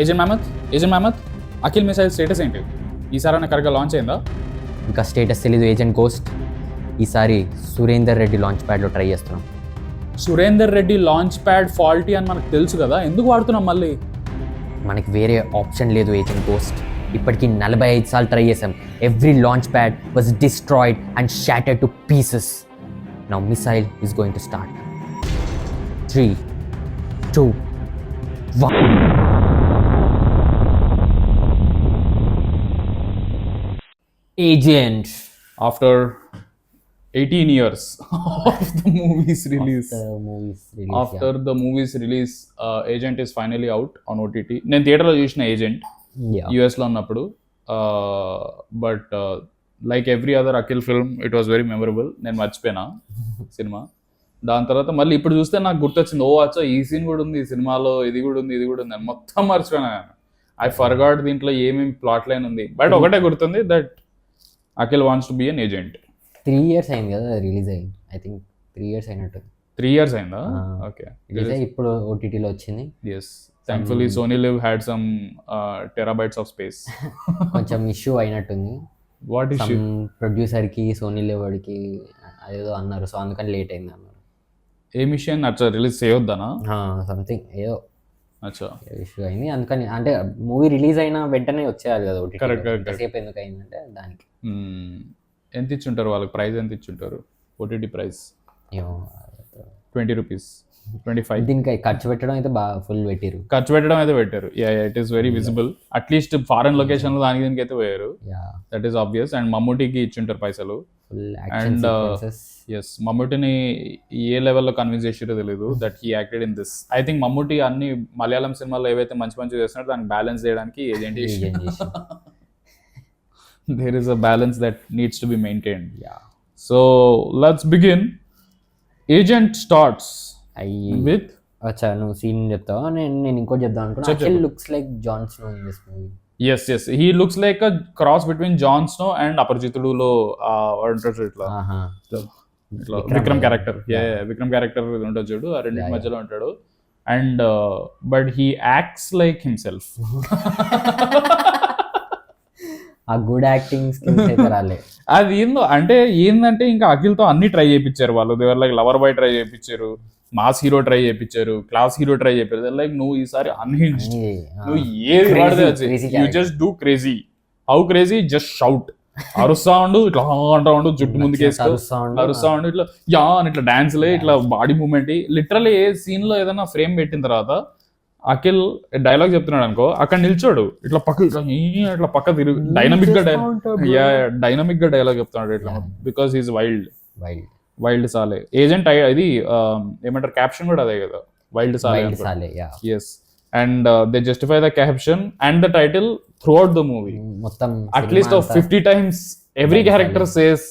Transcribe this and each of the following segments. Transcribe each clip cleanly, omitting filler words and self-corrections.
Agent Mohammed Akhil missile status ఏంటి? ఈసారి కరెక్ట్గా లాంచ్ అయిందా? ఇంకా స్టేటస్ తెలీదు ఏజెంట్ గోస్ట్. ఈసారి సురేందర్ రెడ్డి లాంచ్ ప్యాడ్లో ట్రై చేస్తున్నాం. Surender Reddy launch pad faulty అని మనకు తెలుసు కదా, ఎందుకు వాడుతున్నాం మళ్ళీ? మనకి వేరే ఆప్షన్ లేదు ఏజెంట్ గోస్ట్. ఇప్పటికీ 45 సార్లు ట్రై చేసాం. Every launch pad was destroyed and shattered to pieces. Now missile is going to start. 3, 2, 1. Agent. After 18 years of the movie's release. After the movie's release, Agent is finally out on OTT. నేను థియేటర్లో చూసిన agent యూఎస్లో ఉన్నప్పుడు. But like every other Akhil film it was very memorable. నేను మర్చిపోయినా cinema. దాని తర్వాత మళ్ళీ ఇప్పుడు చూస్తే నాకు గుర్తొచ్చింది, ఓ అచ్చా ఈ సీన్ కూడా ఉంది ఈ సినిమాలో, ఇది కూడా ఉంది అని మొత్తం మర్చిపోయినా నేను. ఐ ఫర్గాట్ దీంట్లో ఏమేమి ప్లాట్ లైన్ ఉంది. బట్ ఒకటే గుర్తుంది, that Akhil wants to be an agent. 3 years అయింది కదా రిలీజ్ అయ్యి. ఐ థింక్ 3 years అయినట్టు. 3 years అయిందా? ఓకే. ఇప్పుడు ఓటీటీలో వచ్చింది. Yes, thankfully Sony Liv had some terabytes of space. కొంచెం ఇష్యూ అయినట్టుంది. What issue? ప్రొడ్యూసర్కి సోనీ లివ్ వాడికి అదేదో అన్నారు, సో అందుకని లేట్ అయింది అన్నారు. ఏ మిషన్ అచ్చా రిలీజ్ చేయొద్దనా? సంథింగ్ ఏదో అచ్చా ఇష్యూ అయింది. అందుకని అంటే మూవీ రిలీజ్ అయిన వెంటనే వచ్చేయాలి కదా ఓటీటీ. కరెక్ట్. సేపు ఎందుకు అయిందంటే దానికి. ఎంత ఇచ్చుంటారు వాళ్ళకి? ప్రైస్ ఎంత ఇచ్చుంటారు? OTT price 20 rupees, 25. దీనికి ఖర్చు పెట్టడం అయితే బాగా ఫుల్ పెట్టారు. Yeah, it is very visible. At least foreign location లో దీనికి అయితే పోయారు. That is obvious. అండ్ మమ్మూటీకి ఇచ్చుంటారు పైసలు. అండ్ ఎస్, మమ్మూటీని ఏ లెవెల్లో కన్విన్స్ చేసారో తెలియదు that he acted in this. I think Mammootty అన్ని మలయాళం సినిమాల్లో ఏవైతే మంచి చేస్తున్నారో దానికి బ్యాలెన్స్ చేయడానికి agent there is a balance that needs to be maintained. So let's begin. Agent starts with acha no scene చెప్తావా? నేను ఇంకో చెప్దాం అనుకున్నా. Akhil looks like Jon Snow in this movie. yes he looks like a cross between Jon Snow and అపరిచితుడులో ఇట్లా Vikram character. Vikram character ఉంటుంది చూడు, ఆ రెండింటి మధ్యలో ఉంటాడు. And but he acts like himself. ఆ గుడ్ యాక్టింగ్ స్కిల్స్ అయితే రాలే. అది ఏందంటే ఇంకా అఖిల్తో అన్ని ట్రై చేయించారు వాళ్ళు. They were like lover boy try చేయించారు, మాస్ హీరో ట్రై చేయించారు, క్లాస్ హీరో ట్రై చేయించారు. లైక్ నువ్వు ఈసారి అన్హింజ్డ్, నువ్వు ఏది వాడితే you just do crazy. How crazy? Just shout, అరుస్తా ఉండు, ఇట్లా అంటా ఉండు, జుట్టు ముందుకు అరుస్తా ఉండు, ఇట్లా యా అని ఇట్లా డాన్స్లే, ఇట్లా బాడీ మూవ్మెంట్. లిటరల్లీ ఏ సీన్ లో ఏదైనా ఫ్రేమ్ పెట్టిన తర్వాత అఖిల్ డైలాగ్ చెప్తున్నాడు అనుకో, అక్కడ నిల్చోడు, ఇట్లా పక్క తిరుగు డైనమిక్ గా డైలాగ్ చెప్తున్నాడు ఇట్లా, because he's wild Saale. Agent ఇది ఏమంటారు, క్యాప్షన్ కూడా అదే కదా, wild Saale. Yes, and they justify the caption and the title throughout the movie. మొత్తం at least 50 times every character says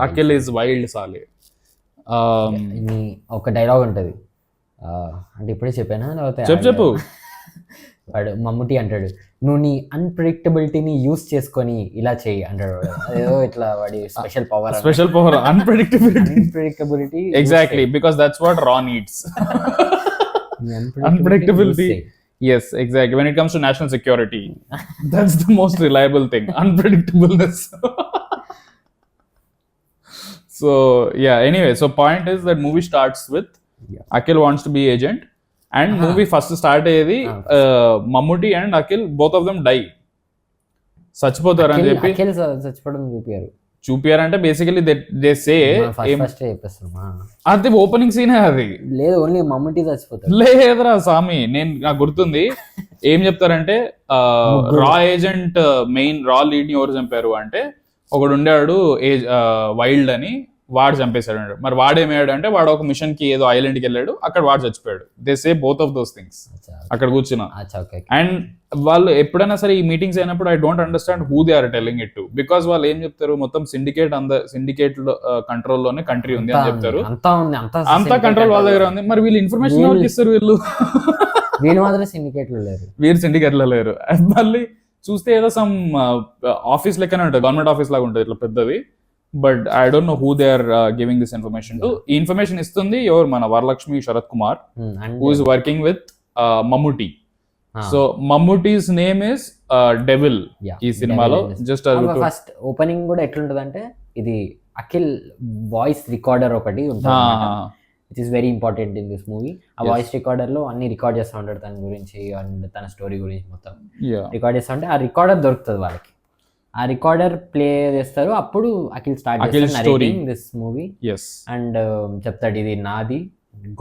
Akhil is wild Saale. ఒక డైలాగ్ ఉంటది, అంటే ఇప్పుడే చెప్పానా? చెప్పు. వాడు మమ్మూటీ అంటాడు, నువ్వు నీ అన్ప్రెడిక్టబిలిటీని యూస్ చేసుకొని ఇలా చేయి అంటాడు. అదేదో ఇట్లా వాడి special power unpredictability. Exactly, because that's what రా needs. Unpredictability. Yes, exactly. When it comes to national security, that's the most reliable thing. Unpredictableness. So yeah, anyway, so point is that movie starts with Akhil wants to be agent, and movie first start ayedi Mammootty and Akhil, both of them die. చచ్చిపోతారు అని చెప్పి Akhil చచ్చిపోవడం చూపియారంటే basically they say అది opening scene అది లేదు, only మమ్మూటీ చచ్చిపోతారు. లేదురా స్వామి, నాకు గుర్తుంది. ఏం చెప్తారంటే రా ఏజెంట్ మెయిన్ రా లీడ్ ని ఎవరు చంపారు అంటే, ఒకడు ఉండాడు వైల్డ్ అని, వాడు చంపేశాడు. మరి వాడేమయ్యాడు అంటే, వాడు ఒక మిషన్ కి ఏదో ఐలాండ్కి వెళ్ళాడు, అక్కడ వాడు చచ్చిపోయాడు. They say both of those things అక్కడ కూర్చున్నా. అండ్ వాళ్ళు ఎప్పుడైనా సరే ఈ మీటింగ్స్ అయినప్పుడు I don't understand who they are telling it to, because వాళ్ళు ఏం చెప్తారు, మొత్తం సిండికేట్ కంట్రోల్ లోనే కంట్రీ ఉంది అని చెప్తారు. అంతా కంట్రోల్ వాళ్ళ దగ్గర ఉంది. మరి వీళ్ళు ఇన్ఫర్మేషన్ ఎవరికి ఇస్తారు? వీళ్ళు మాత్రం సిండికేట్ లో లేరు. వీరు సిండికేట్ లో లేరు. మళ్ళీ చూస్తే ఏదో సమ్ ఆఫీస్ లెక్కనే ఉంటుంది, గవర్నమెంట్ ఆఫీస్ లాగా ఉంటుంది ఇట్లా పెద్దది. But I don't know who they are giving this information to. ఈ ఇన్ఫర్మేషన్ ఇస్తుంది ఎవరు? మన Varalakshmi Sarath Kumar, who is working with Mammootty. So Mammootty's name is Devil ఈ సినిమాలో. జస్ట్ ఫస్ట్ ఓపెనింగ్ కూడా ఎట్లుంటది అంటే ఇది అఖిల్ వాయిస్ రికార్డర్ ఒకటి ఉంటుంది, which is very important in this movie. ఆ వాయిస్ రికార్డర్ లో అన్ని రికార్డ్ చేస్తూ ఉంటాడు తన గురించి అండ్ తన స్టోరీ గురించి మొత్తం రికార్డ్ చేస్తా ఉంటే ఆ రికార్డర్ దొరుకుతుంది వాళ్ళకి. ఆ రికార్డర్ ప్లే చేస్తారు, అప్పుడు అఖిల్ స్టార్ట్ చేస్తాడు దిస్ మూవీ అండ్ చెప్తాడు ఇది నాది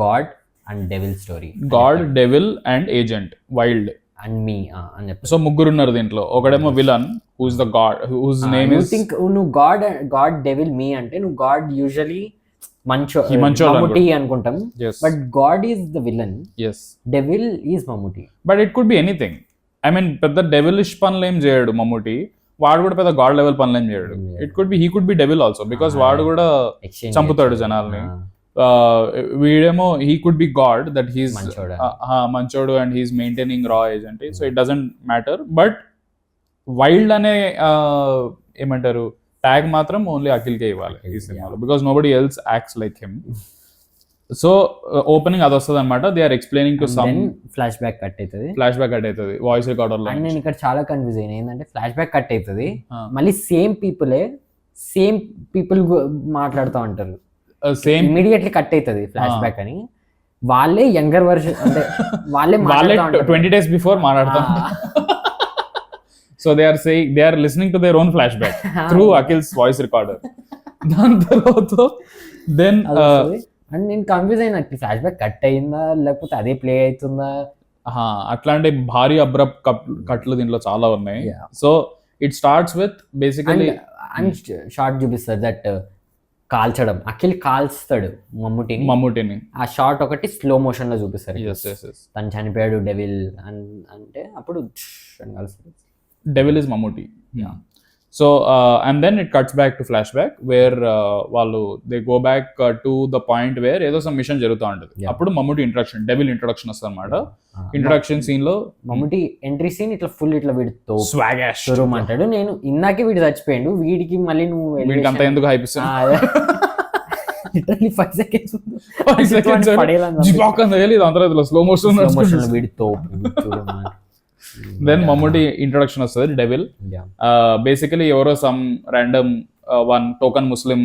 God and Devil story. God, Devil and agent wild and me అని చెప్పి. సో ముగ్గురు ఉన్నారు దీంట్లో. ఒకడేమో villain who's the God who's name is think నువ్వు గాడ్ డెవిల్ మీ అంటే నువ్వు గాడ్ యూజువల్లీ మమ్మూటీ అనుకుంటాం, but God is the villain, Devil is Mammootty. But it could be anything. I mean పెద్ద డెవిలిష్ పనులు ఏం చేయడు మమ్మూటీ, వాడు కూడా పెద్ద గాడ్ లెవెల్ పనులు ఏం చేయడు. It could be he could be devil also because వాడు కూడా చంపుతాడు జనాల్ని. వీడేమో he could be God that he's మంచోడు అండ్ హీస్ మెయింటైనింగ్ రా agent. So it doesn't matter. But wild అనే ఏమంటారు ట్యాగ్ మాత్రం ఓన్లీ అఖిల్కే ఇవ్వాలి ఈ సినిమాలో, because nobody else acts like him. So opening అది వస్తుంది అనమాట. They are explaining to some flashback cut అవుతుంది వాయిస్ రికార్డర్ లో. నేను ఇక్కడ చాలా కన్ఫ్యూజ్ అయినా ఏంటంటే ఫ్లాష్ బ్యాక్ కట్ అవుతుంది, మళ్ళీ సేమ్ పీపుల్ మాట్లాడుతూ ఉంటారు, సేమ్ ఇమీడియట్లీ కట్ అవుతుంది ఫ్లాష్ బ్యాక్ అని. వాళ్ళే యంగర్ వర్షన్ అంటే వాళ్ళే 20 days బిఫోర్ మాట్లాడతాం. So they are listening to their own flashback through Akhil's voice recorder. దాని తర్వాత దెన్ అండ్ నేను కన్ఫ్యూజ్ అయినా ఫ్లాష్ బ్యాక్ కట్ అయిందా లేకపోతే అదే ప్లే అవుతుందా. అట్లాంటి భారీ అబ్రప్ట్ కట్లు దీంట్లో చాలా ఉన్నాయి. So it starts with basically and short చూపిస్తారు దట్ కాల్చడం, అఖిల్ కాల్స్తాడు మమ్మూటిని. ఆ షార్ట్ ఒకటి స్లో మోషన్ లో చూపిస్తారు. తను చనిపోయాడు డెవిల్ అంటే అప్పుడు Devil is Mammootty. So and then it cuts back to flashback where వాళ్ళు they go back to the point where ఏదో some mission జరుగుతూ ఉంటుంది. అప్పుడు మమ్మూటీ ఇంట్రడక్షన్, డెవిల్ ఇంట్రడక్షన్ వస్తుంది అనమాట. ఇంట్రడక్షన్ సీన్ లో మమ్మూటీ ఎంట్రీ సీన్ ఇట్లా ఫుల్ ఇట్లా వీడితో స్వాగాష్ షోరూమ్ అంటాడు. నేను ఇందాకే వీడు చచ్చిపోయాడు, వీడికి మళ్ళీ నువ్వు వీడికి అంత ఎందుకు హైప్ ఇస్తున్నావు? లిటరల్లీ 5 seconds స్లో మోషన్ వీడితో. దెన్ మమ్మూటీ ఇంట్రొడక్షన్ వస్తుంది డెవిల్. బేసికలీ ఎవరో సమ్ ర్యాండమ్ వన్ టోకన్ ముస్లిం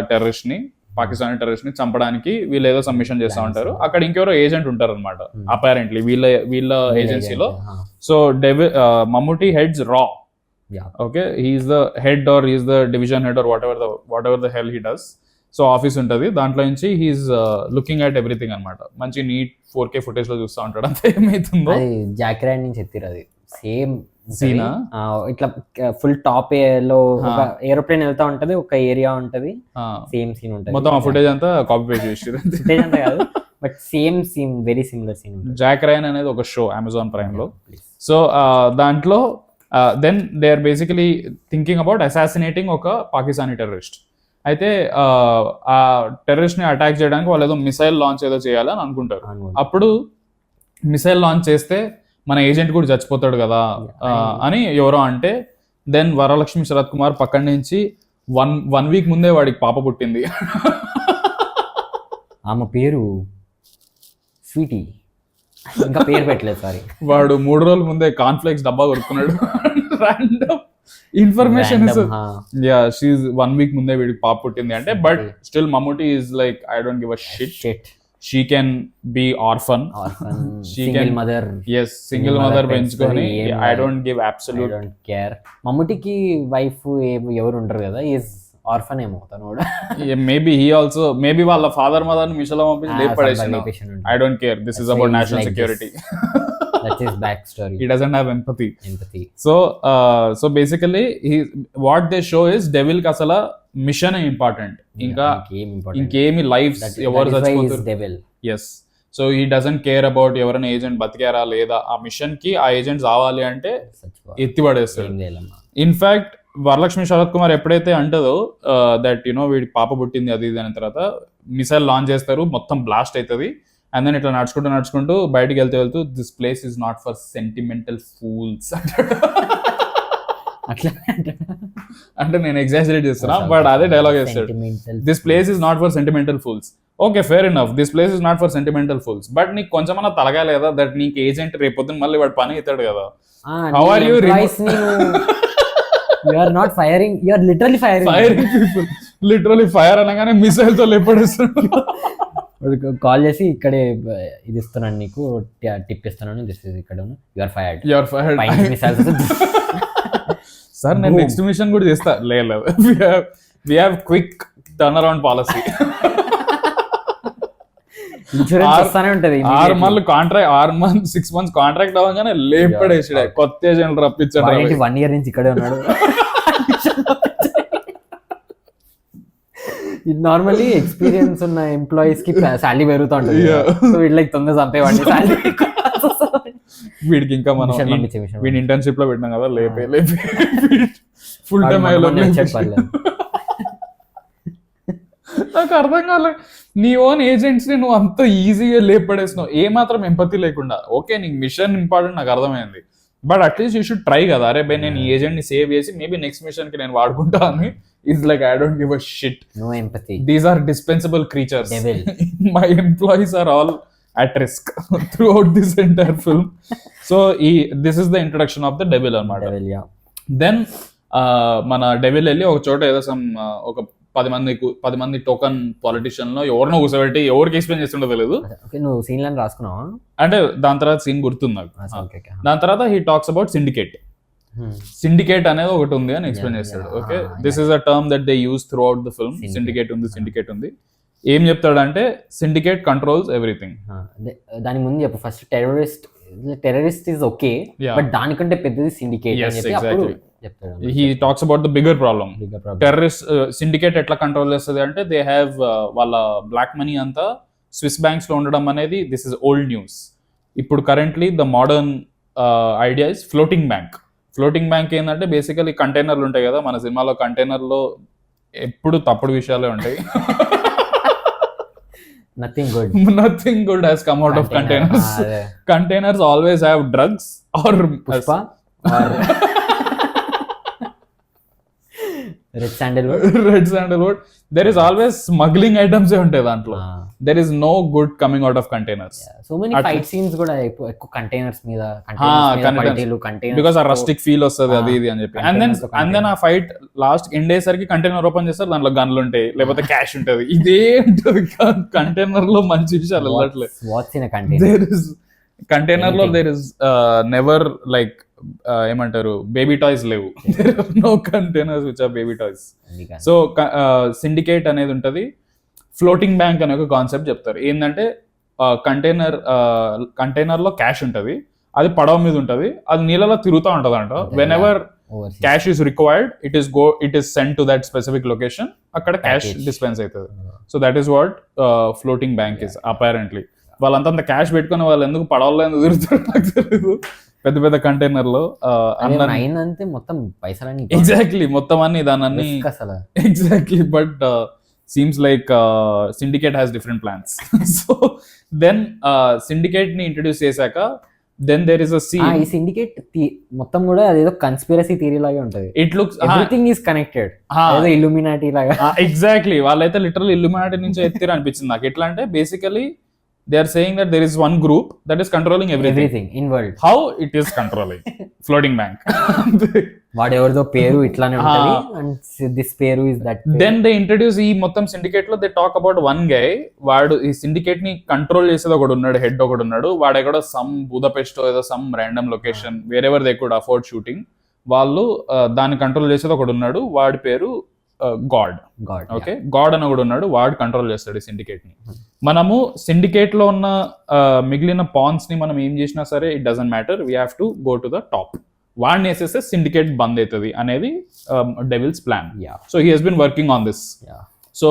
టెర్రరిస్ట్ ని, పాకిస్తానీ టెర్రరిస్ట్ ని చంపడానికి వీళ్ళు ఏదో సబ్మిషన్ చేస్తూ ఉంటారు. అక్కడ ఇంకెవరో ఏజెంట్ ఉంటారు అనమాట అపారెంట్లీ వీళ్ళ ఏజెన్సీలో. సో మమ్మూటీ హెడ్స్ రా. Okay, he's the head or he's the division head or whatever the hell he does. So office ఉంటుంది, దాంట్లో నుంచి హీఈస్ లుకింగ్ అట్ ఎవ్రీథింగ్ అనమాట. మంచి నీట్ 4K ఫుటేజ్ లో చూస్తూ ఉంటాడు. అంతే ఏమైతుందో జాక్ రైడ్ నుంచి ఎత్తిరు అది సేమ్ సీన్. ఇట్లా ఫుల్ టాప్ లో ఒక ఏరోప్లేన్ వెళ్తా ఉంటది, ఒక ఏరియా ఉంటది, సేమ్ సీన్ ఉంటది. మొత్తం ఆ ఫుటేజ్ అంతా కాపీ పేస్ట్ చేసారు. ఫుటేజ్ అంతా కాదు but same scene, very similar scene. Jack Ryan అనేది ఒక షో అమెజాన్ ప్రైమ్ లో. సో దాంట్లో then they are basically thinking about assassinating ఒక పాకిస్తానీ టెర్రరిస్ట్. అయితే ఆ టెర్రరిస్ట్ ని అటాక్ చేయడానికి వాళ్ళు ఏదో మిసైల్ లాంచ్ ఏదో చేయాలని అనుకుంటారు. అప్పుడు మిసైల్ లాంచ్ చేస్తే మన ఏజెంట్ కూడా చచ్చిపోతాడు కదా అని ఎవరో అంటే, దెన్ వరలక్ష్మి శరత్ కుమార్ పక్కన నుంచి వన్ వీక్ ముందే వాడికి పాప పుట్టింది. ఆమె పేరు స్వీటీ, ఇంకా పేరు పెట్టలేదు సారీ. వాడు 3 రోజుల ముందే కాన్ఫ్లెక్స్ డబ్బా కొనుక్కున్నాడు. Random information. షీఈ్ 1 week ముందే వీడికి పాప పుట్టింది అంటే. But still Mammootty is like I don't give a shit. She can be orphan, single mother. yes, single mother పెంచుకొని I don't give absolute care. మమ్మూటీకి వైఫ్ ఎవరు ఉండరు కదా, ఈజ్ ఆర్ఫన్ ఏమో తను కూడా. మేబీ హీ ఆల్సో మేబీ వాళ్ళ ఫాదర్ మదర్ మిషన్లో పంపించి లేపు పడేసాను. I don't care, this is about national security. That's his backstory. He doesn't have empathy. So basically what they show is devil ki asala mission important. Inka inkeemi lives evaru chachipotharu. Devil. Yes. So he doesn't care about evarana agent batikara leda aa mission ki aa agent zavali ante etti padestadu. In fact Varalakshmi Sarath Kumar ఎప్పుడైతే అంటదో that వీడి పాప పుట్టింది అది ఇది అయిన తర్వాత missile launch చేస్తారు, మొత్తం బ్లాస్ట్ అవుతుంది. అండ్ దెన్ ఇట్లా నడుచుకుంటూ బయటికి వెళ్తూ this place is not for sentimental fools అంటాడు. అట్లా అంటే నేను ఎగ్జాజరేట్ చేస్తున్నా, బట్ అదే డైలాగ్ చేస్తాడు. This place is not for sentimental fools. Okay fair enough, this place is not for sentimental fools, but నీకు కొంచెమన్నా తలగా లేదా దట్ నీకు ఏజెంట్ రేపొద్దున మళ్ళీ వాడు పని అవుతాడు కదా. How are you you are not firing, you are literally firing people, literally fire అనగానే మిసైల్ తో లేపడేస్తాడు. కాల్ చేసి ఇక్కడే ఇది ఇస్తున్నాను నీకు, టిప్ ఇస్తున్నాను, దిస్ ఇస్ ఇక్కడ you are fired, you are fired. Sir నేను నెక్స్ట్ మిషన్ కూడా చేస్తా. లేదు we have quick turn around policy. Insurance వస్తానే ఉంటది. 6 months 6 months కాంట్రాక్ట్ అవ్వగానే లేపడేసాడు, కొత్త ఏజెంట్ రప్పించాడు. 1 year నుంచి ఇక్కడే ఉన్నాడు. నార్మల్లీ ఎక్స్పీరియన్స్ ఉన్న ఎంప్లాయీస్ కి శాలరీ పెరుగుతూ ఉంటుంది. సో వీళ్ళకి తొందర చంపేవాడిని శాలరీ. వీడికి ఇంకా మనం వీడి ఇంటర్న్షిప్ లో పెట్టినాం కదా, లేపే ఫుల్ టైం అయ్యేలో. నాకు అర్థం కాలే, నీ ఓన్ ఏజెంట్స్ ని నువ్వు అంత ఈజీగా లేపడేసినావు, ఏ మాత్రం ఎంపతి లేకుండా. ఓకే నీకు మిషన్ ఇంపార్టెంట్ నాకు అర్థమైంది, but at least you should try కదా. అరే బై నేను ఈ ఏజెంట్ ని సేవ్ చేసి మేబీ నెక్స్ట్ మిషన్ కి నేను వాడుకుంటా అని. It's like I don't give a shit. No empathy. These are dispensable creatures. My employees are all at risk throughout this entire film. So this is the introduction of the devil anamata. Then మన devil వెళ్ళి ఒక చోట ఏదో ఒక 10 మంది token politician లో ఎవరినో కూర్చోబెట్టి ఎవరికి ఎక్స్ప్లెయిన్ చేస్తుండో తెలియదు. నువ్వు సీన్ లని రాసుకున్నావా? అంటే దాని తర్వాత సీన్ గుర్తుంది నాకు. దాని తర్వాత హీ టాక్స్ అబౌట్ సిండికేట్ అనేది ఒకటి ఉంది అని ఎక్స్ప్లెయిన్ చేస్తాడు. Okay this is a term that they use through out the film. Syndicate ఉంది. ఏం చెప్తాడంటే సిండికేట్ కంట్రోల్స్ ఎవ్రీథింగ్. దాని ముందు చెప్పు first. Terrorist is okay, but దానికంటే పెద్దది సిండికేట్ అని చెప్పి అప్పుడు చెప్తాడు. He talks about the bigger problem. Terrorist syndicate ఎట్లా కంట్రోల్ చేస్తుంది అంటే దే హ్యావ్ వాళ్ళ బ్లాక్ మనీ అంతా స్విస్ బ్యాంక్స్ లో ఉండడం అనేది దిస్ ఇస్ ఓల్డ్ న్యూస్. ఇప్పుడు currently the modern idea is floating bank. Floating bank ఏంటంటే బేసికలీ కంటైనర్లు ఉంటాయి కదా, మన సినిమాలో కంటైనర్లో ఎప్పుడు తప్పుడు విషయాలే ఉంటాయి. Nothing good has come out of containers. Containers always have drugs or Pushpa or red sandalwood. There is always smuggling items untayi dantlo. There is no good coming out of containers. So many fight scenes kuda ekku containers meeda containers because a rustic feel ostadi adi idi ani cheppi. And then a fight last end అయ్యేసరికి container open చేస్తారు, దాంట్లో గన్లు ఉంటాయి లేకపోతే cash ఉంటది. ఇదే ఉంటది container లో. మంచి విషయాలు వెళ్ళట్లేదు. What's in a container? Container లో there is never like ఏమంటారు బేబీ టాయ్స్ లేవు. No containers which are baby toys. So syndicate అనేది ఉంటది. ఫ్లోటింగ్ బ్యాంక్ అనే ఒక కాన్సెప్ట్ చెప్తారు. ఏంటంటే కంటైనర్ లో క్యాష్ ఉంటది, అది పడవ మీద ఉంటది, అది నీళ్ళలో తిరుగుతూ ఉంటది అంట. When ever cash is required it is send to that specific location, అక్కడ క్యాష్ డిస్పెన్స్ అవుతుంది. So that is what floating bank is apparently. వాళ్ళంతా క్యాష్ పెట్టుకుని వాళ్ళు ఎందుకు పడవల్లో ఎందుకు తిరుగుతారు నాకు తెలియదు. పెద్ద పెద్ద కంటైనర్ లో మొత్తం పైసలు ఎగ్జాక్ట్లీ మొత్తం అన్ని దాన్ని exactly. But seems like syndicate has different plans. So then syndicate ని ఇంట్రడ్యూస్ చేశాక then there is a scene. ఈ సిండికేట్ మొత్తం కూడా అదేదో కన్స్పిరసీ థియరీ లాగా ఉంటది. It looks everything is connected, ఏదో ఇల్యూమినాటీ లాగా. ఎగ్జాక్ట్లీ వాళ్ళైతే లిటరల్ ఇల్యూమినాటీ నుంచి ఎత్తిరు అనిపించింది నాకు. ఎట్లా అంటే basically they are saying that there is one group that is controlling everything in world. How it is controlling floating bank. వాడెవరిదో పేరు ఇట్లానే ఉంటది and this పేరు is that పేరు. Then they introduce ఈ మొత్తం syndicate లో they talk about one guy. వాడు ఈ syndicate ని కంట్రోల్ చేసేది ఒకడు ఉన్నాడు, హెడ్ ఒకడు ఉన్నాడు. వాడు ఎక్కడో సమ్ బుదపెస్ట్ ఏదో some random location wherever they could afford shooting, వాళ్ళు దాన్ని కంట్రోల్ చేసేది ఒకడు ఉన్నాడు. వాడి పేరు గాడ్. ఓకే గాడ్ అని కూడా ఉన్నాడు, వాడు కంట్రోల్ చేస్తాడు సిండికేట్ ని. మనము సిండికేట్ లో ఉన్న మిగిలిన పాన్స్ ని మనం ఏం చేసినా సరే it doesn't matter, we have to go to the top. వాడిని వేసేస్తే సిండికేట్ బంద్ అవుతుంది అనేది devil's plan. So he he's been working on this. So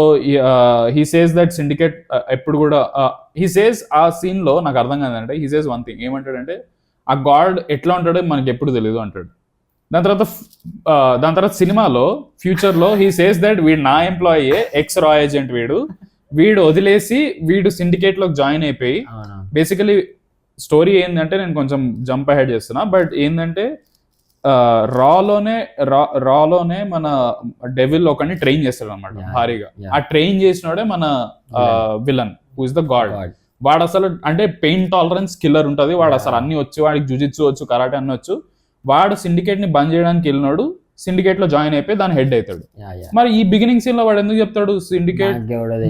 he says that syndicate ఎప్పుడు కూడా హీ సేస్ ఆ సీన్ లో నాకు అర్థం కాదంటే హీ సేస్ వన్ థింగ్. ఏమంటాడంటే ఆ గాడ్ ఎట్లా ఉంటాడో మనకి ఎప్పుడు తెలియదు అంటాడు. దాని తర్వాత సినిమాలో ఫ్యూచర్ లో హీ సేస్ దట్ వీడు నా ఎంప్లాయీ ఎక్స్ రా ఏజెంట్, వీడు వదిలేసి వీడు సిండికేట్ లోకి జాయిన్ అయిపోయి బేసికలీ స్టోరీ ఏంటంటే నేను కొంచెం జంప్ అహెడ్ చేస్తున్నా, బట్ ఏంటంటే రాలోనే మన డెవిల్ ఒకని ట్రైన్ చేస్తాడు అనమాట భారీగా. ఆ ట్రైన్ చేసినోడే మన villain who is the God. వాడు అసలు అంటే పెయిన్ టాలరెన్స్ కిల్లర్ ఉంటది. వాడు అసలు అన్ని వచ్చు, వాడికి జుజిత్సు వచ్చు, కరాటే అన్ని వచ్చు. వాడు సిండికేట్ ని బంద్ చేయడానికి వెళ్ళినాడు, సిండికేట్ లో జాయిన్ అయిపోయి దాని హెడ్ అవుతాడు. మరి ఈ బిగినింగ్ సీన్ లో వాడు ఎందుకు చెప్తాడు సిండికేట్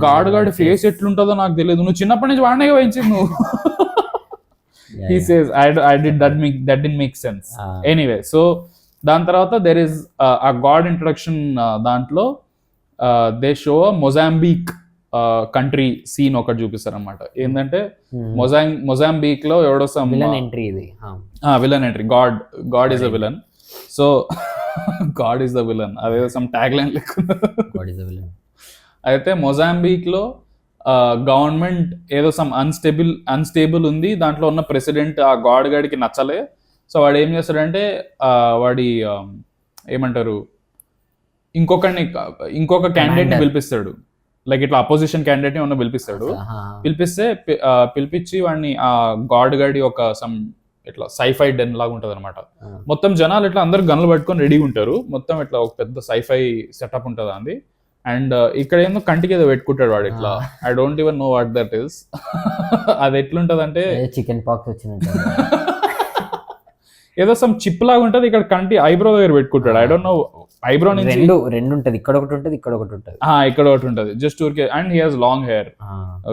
గాడ్ ఫేస్ ఎట్లుంటుందో నాకు తెలియదు, నువ్వు చిన్నప్పటి నుంచి వాడినే వహించింది నువ్వు. He says I did that didn't make sense. Anyway, so దాని తర్వాత there is a god introduction. దాంట్లో they show a Mozambique country scene ఒకటి చూపిస్తారు అనమాట. ఏంటంటే మొజాంబిక్ లో ఎవడో సమ్ విలన్ ఎంట్రీ ఇది. Villain entry, God is a villain. So God is the villain, అదేదో సమ్ ట్యాగ్ లైన్ లెక్క. అయితే మొజాంబిక్ లో గవర్నమెంట్ ఏదో సమ్ అన్స్టేబుల్ ఉంది. దాంట్లో ఉన్న ప్రెసిడెంట్ ఆ గాడ్ గడికి నచ్చలే. సో వాడు ఏం చేస్తాడంటే వాడి ఏమంటారు ఇంకొక క్యాండిడేట్ ని పిలిపిస్తాడు. లైక్ ఇట్లా అపోజిషన్ క్యాండిడేట్ ని ఉన్న పిలిపిస్తాడు. పిలిపించి వాడిని ఆ గాడ్ గడి ఒక సమ్ ఇట్లా సైఫై డెన్ లాగా ఉంటది అనమాట. మొత్తం జనాలు ఇట్లా అందరు గన్లు పట్టుకొని రెడీగా ఉంటారు. మొత్తం ఇట్లా ఒక పెద్ద సైఫై సెటప్ ఉంటది అంది. అండ్ ఇక్కడ ఏమో కంటికి ఏదో పెట్టుకుంటాడు వాడు ఇట్లా. I don't even know what that is. అది ఎట్లుంటది అంటే చికెన్ పాక్స్ వచ్చినట్టు ఏదో సమ్ చిప్ లాగా ఉంటది. ఇక్కడ కంటి ఐబ్రో దగ్గర పెట్టుకుంటాడు. ఐ డోంట్ నో ఐబ్రో నుంచి రెండు ఉంటది, ఇక్కడ ఒకటి ఉంటది, ఇక్కడ ఒకటి ఉంటది, ఇక్కడ ఒకటి ఉంటది జస్ట్ ఊరికే. And he has long hair.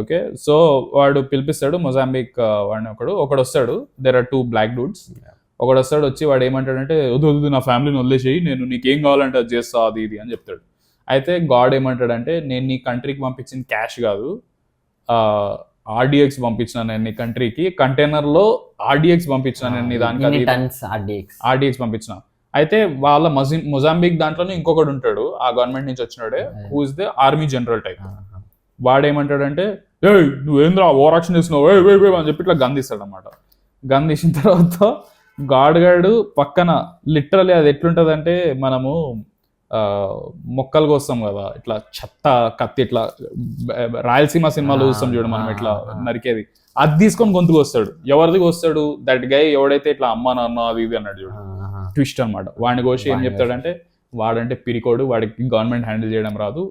Okay, so వాడు పిలిపిస్తాడు మొజాంబిక్ వాడిని. ఒకడు వస్తాడు. There are 2 black dudes. ఒకడు వస్తాడు, వచ్చి వాడు ఏమంటాడంటే వద్దు నా ఫ్యామిలీని వదిలేసేయి, నేను నీకేం కావాలంటే అది చేస్తా అది ఇది అని చెప్తాడు. అయితే గాడ్ ఏమంటాడంటే నేను నీ కంట్రీకి పంపించిన క్యాష్ కాదు, ఆర్డిఎక్స్ పంపించిన నేను నీ కంట్రీకి, కంటైనర్ లో ఆర్డిఎక్స్ పంపించిన నేను నీ దానికి ఆర్డిఎక్స్ పంపించిన. అయితే వాళ్ళ మొజాంబిక్ దాంట్లోనే ఇంకొకడు ఉంటాడు ఆ గవర్నమెంట్ నుంచి వచ్చినాడే, who is the army general type. వాడేమంటాడంటే నువ్వేంద్రా ఓవర్ యాక్షన్ చేస్తున్నావు అని చెప్పి ఇట్లా గన్ తీస్తాడు అనమాట. గన్ తీసిన తర్వాత గాడ్ పక్కన లిటరలీ అది ఎట్లుంటదంటే మనము మొక్కలు కోస్తాం కదా ఇట్లా చెత్త కత్తి ఇట్లా రాయలసీమ సినిమాలో చూస్తాం చూడు మనం ఇట్లా నరికేది, అది తీసుకొని గొంతుకు వస్తాడు. ఎవరిది వస్తాడు దట్ గై ఎవడైతే ఇట్లా అమ్మ నాన్న అది ఇది అన్నాడు చూడు, ట్విస్ట్ అనమాట. వాడిని కోసి ఏం చెప్తాడంటే వాడంటే పిరికోడు, వాడికి గవర్నమెంట్ హ్యాండిల్ చేయడం రాదు,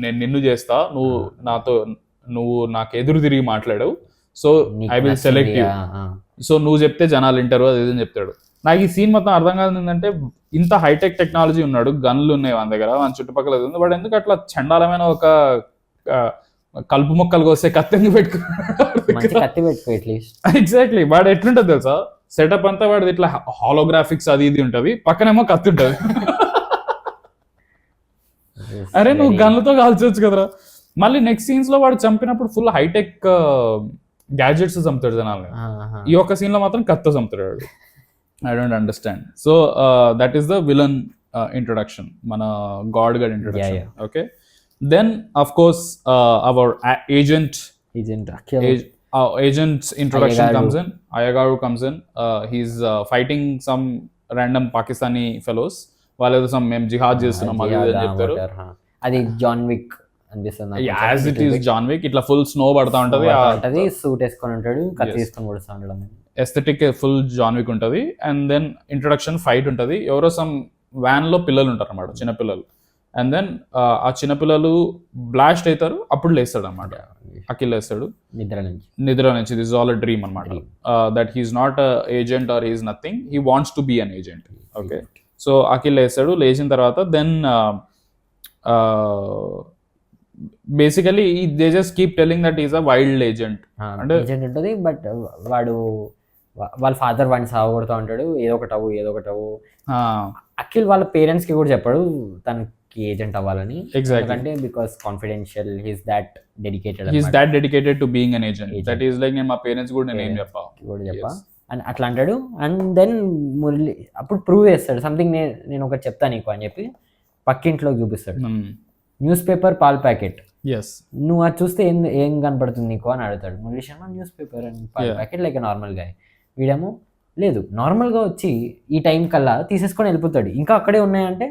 నేను నిన్ను చేస్తా, నువ్వు నాకు ఎదురు తిరిగి మాట్లాడావు, so I will select you, so నువ్వు చెప్తే జనాలు వింటారు అది ఇది చెప్తాడు. నాకు ఈ సీన్ మొత్తం అర్థం కాదు ఏంటంటే ఇంత హైటెక్ టెక్నాలజీ ఉన్నాడు, గన్లు ఉన్నాయి మన దగ్గర, మన చుట్టుపక్కల ఉంది, వాడు ఎందుకు అట్లా చండాలమైన ఒక కలుపు మొక్కలు కోసే కత్తి ఎందుకు పెట్టుకున్నాడు? ఎగ్జాక్ట్లీ. వాడు ఎట్లుంటది తెలుసా సెటప్ అంతా, వాడిది ఇట్లా హాలోగ్రాఫిక్స్ అది ఇది ఉంటది, పక్కనేమో కత్తి ఉంటది. అరే నువ్వు గన్లతో కాల్చొచ్చు కదరా. మళ్ళీ నెక్స్ట్ సీన్స్ లో వాడు చంపినప్పుడు ఫుల్ హైటెక్ గ్యాడ్జెట్స్ చంపుతాడు జనాల్ని. ఈ ఒక్క సీన్ లో మాత్రం కత్తో చంపుతాడు. I don't understand. So that is the villain introduction, mana god introduction. Yeah. Okay, then of course our agent agent's introduction comes in. Ayagaru comes in. He's fighting some random Pakistani fellows. Valledo some mem jihad chestunnam adi ani cheptaru. Adi John Wick అనిపిస్తుంది. Yeah, as it is John Wick, itla full snow పడతా ఉంటది, suit వేసుకొని ఉంటాడు, కత్తి తీసుకొని కొడుతూ ఉంటాడు. Aesthetic full John Wick ఉంటుంది. అండ్ దెన్ ఇంట్రొడక్షన్ ఫైట్ ఉంటుంది. ఎవరో సమ్ వ్యాన్ లో పిల్లలు ఉంటారు అన్నమాట, చిన్నపిల్లలు. అండ్ దెన్ ఆ చిన్నపిల్లలు బ్లాస్ట్ అవుతారు, అప్పుడు లేస్తాడు అనమాట. అఖిల్ లేస్తాడు నిద్ర నుంచి. దిస్ ఆల్ అ డ్రీమ్ అనమాట. That he's not agent or he's nothing, he wants to be an agent. Okay, so Akhil లేస్తాడు. లేచిన తర్వాత then basically they just keep telling that is a wild agent. అంటే ఏజెంట్ ఉంటుంది, but వాడు వాళ్ళ father వాడిని సాగొడుతూ ఉంటాడు, ఏదో ఒకటి అవ్వు. అఖిల్ వాళ్ళ పేరెంట్స్ కి కూడా చెప్పాడు తనకి ఏజెంట్ అవ్వాలని. ఎందుకంటే because confidential, he's that dedicated to being an agent. That is like నేను మా పేరెంట్స్ కూడా నేను ఏం చెప్పా అని అట్లా అంటాడు. అండ్ దెన్ మురళి అప్పుడు ప్రూవ్ చేస్తాడు సంథింగ్, నేను ఒకటి చెప్తాను నీకు అని చెప్పి పక్కింట్లోకి చూపిస్తాడు. న్యూస్ పేపర్ పాల్ ప్యాకెట్, నువ్వు అది చూస్తే ఏం కనపడుతుంది నీకు అని అడుగుతాడు. Murali Sharma newspaper and పాల్ ప్యాకెట్ లైక్ నార్మల్ గా. వీడేమో లేదు నార్మల్ గా వచ్చి ఈ టైం కల్లా తీసేసుకొని వెళ్ళిపోతాడు, ఇంకా అక్కడే ఉన్నాయంటే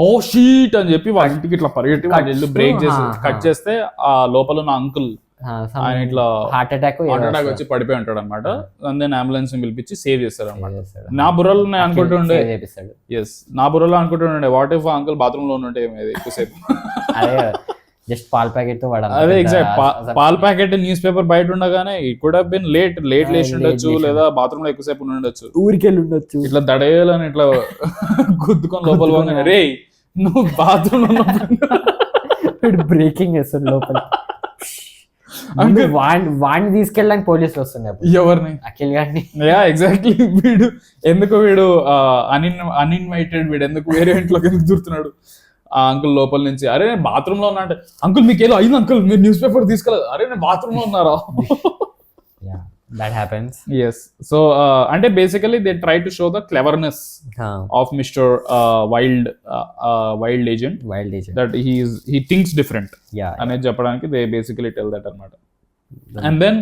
ఓ షీట్ అని చెప్పి వాళ్ళ ఇంటికి ఇట్లా పరిగెట్టి వాళ్ళు బ్రేక్ చేసి కట్ చేస్తే ఆ లోపల ఉన్న అంకుల్ ఆయన ఇట్లా హార్ట్ అటాక్ వచ్చి పడిపోయి ఉంటాడు అనమాట. అండ్ దెన్ అంబులెన్స్ ని పిలిపించి సేవ్ చేస్తారు అనమాట. నా బుర్రలో నేను అనుకుంటుండే నా బుర్రలో అనుకుంటుండే వాట్ ఇఫ్ అంకుల్ బాత్రూమ్ లో ఉంటే ఎక్కువసేపు జస్ట్ పాల్ ప్యాకెట్ తో అదే ఎగ్జాక్ట్ పాల్ ప్యాకెట్ న్యూస్ పేపర్ బయట ఉండగానే it could have been late లేచి ఉండొచ్చు, లేదా బాత్రూమ్ లో ఎక్కువసేపు ఉండొచ్చు, ఊరికెళ్ళి ఉండొచ్చు. ఇట్లా దడేయాలని ఇట్లా గుద్దుకొని లోపల పోగానే రే నువ్వు బాత్రూమ్ లో బ్రేకింగ్ చేస్తాడు లోపల. వాడిని తీసుకెళ్ళడానికి పోలీసులు వస్తున్నారు. ఎవరిని? అఖిల్ గారిని. ఎగ్జాక్ట్లీ. వీడు అన్ఇన్వైటెడ్, వీడు ఎందుకు వేరే ఇంట్లోకి ఎందుకు దూరుతున్నాడు? ఆ అంకుల్ లోపల నుంచి అరే నేను బాత్రూమ్ లో ఉన్నా అంటే అంకుల్ మీకు ఏదో అయింది అంకుల్ మీరు న్యూస్ పేపర్ తీసుకెళ్ళదు. అరే నేను బాత్రూమ్ లో ఉన్నారా? That happens. Yes. So అంటే basically they try to show the cleverness of Mr. Wild agent that he thinks different. అనేది చెప్పడానికి they basically tell that అన్నమాట. And then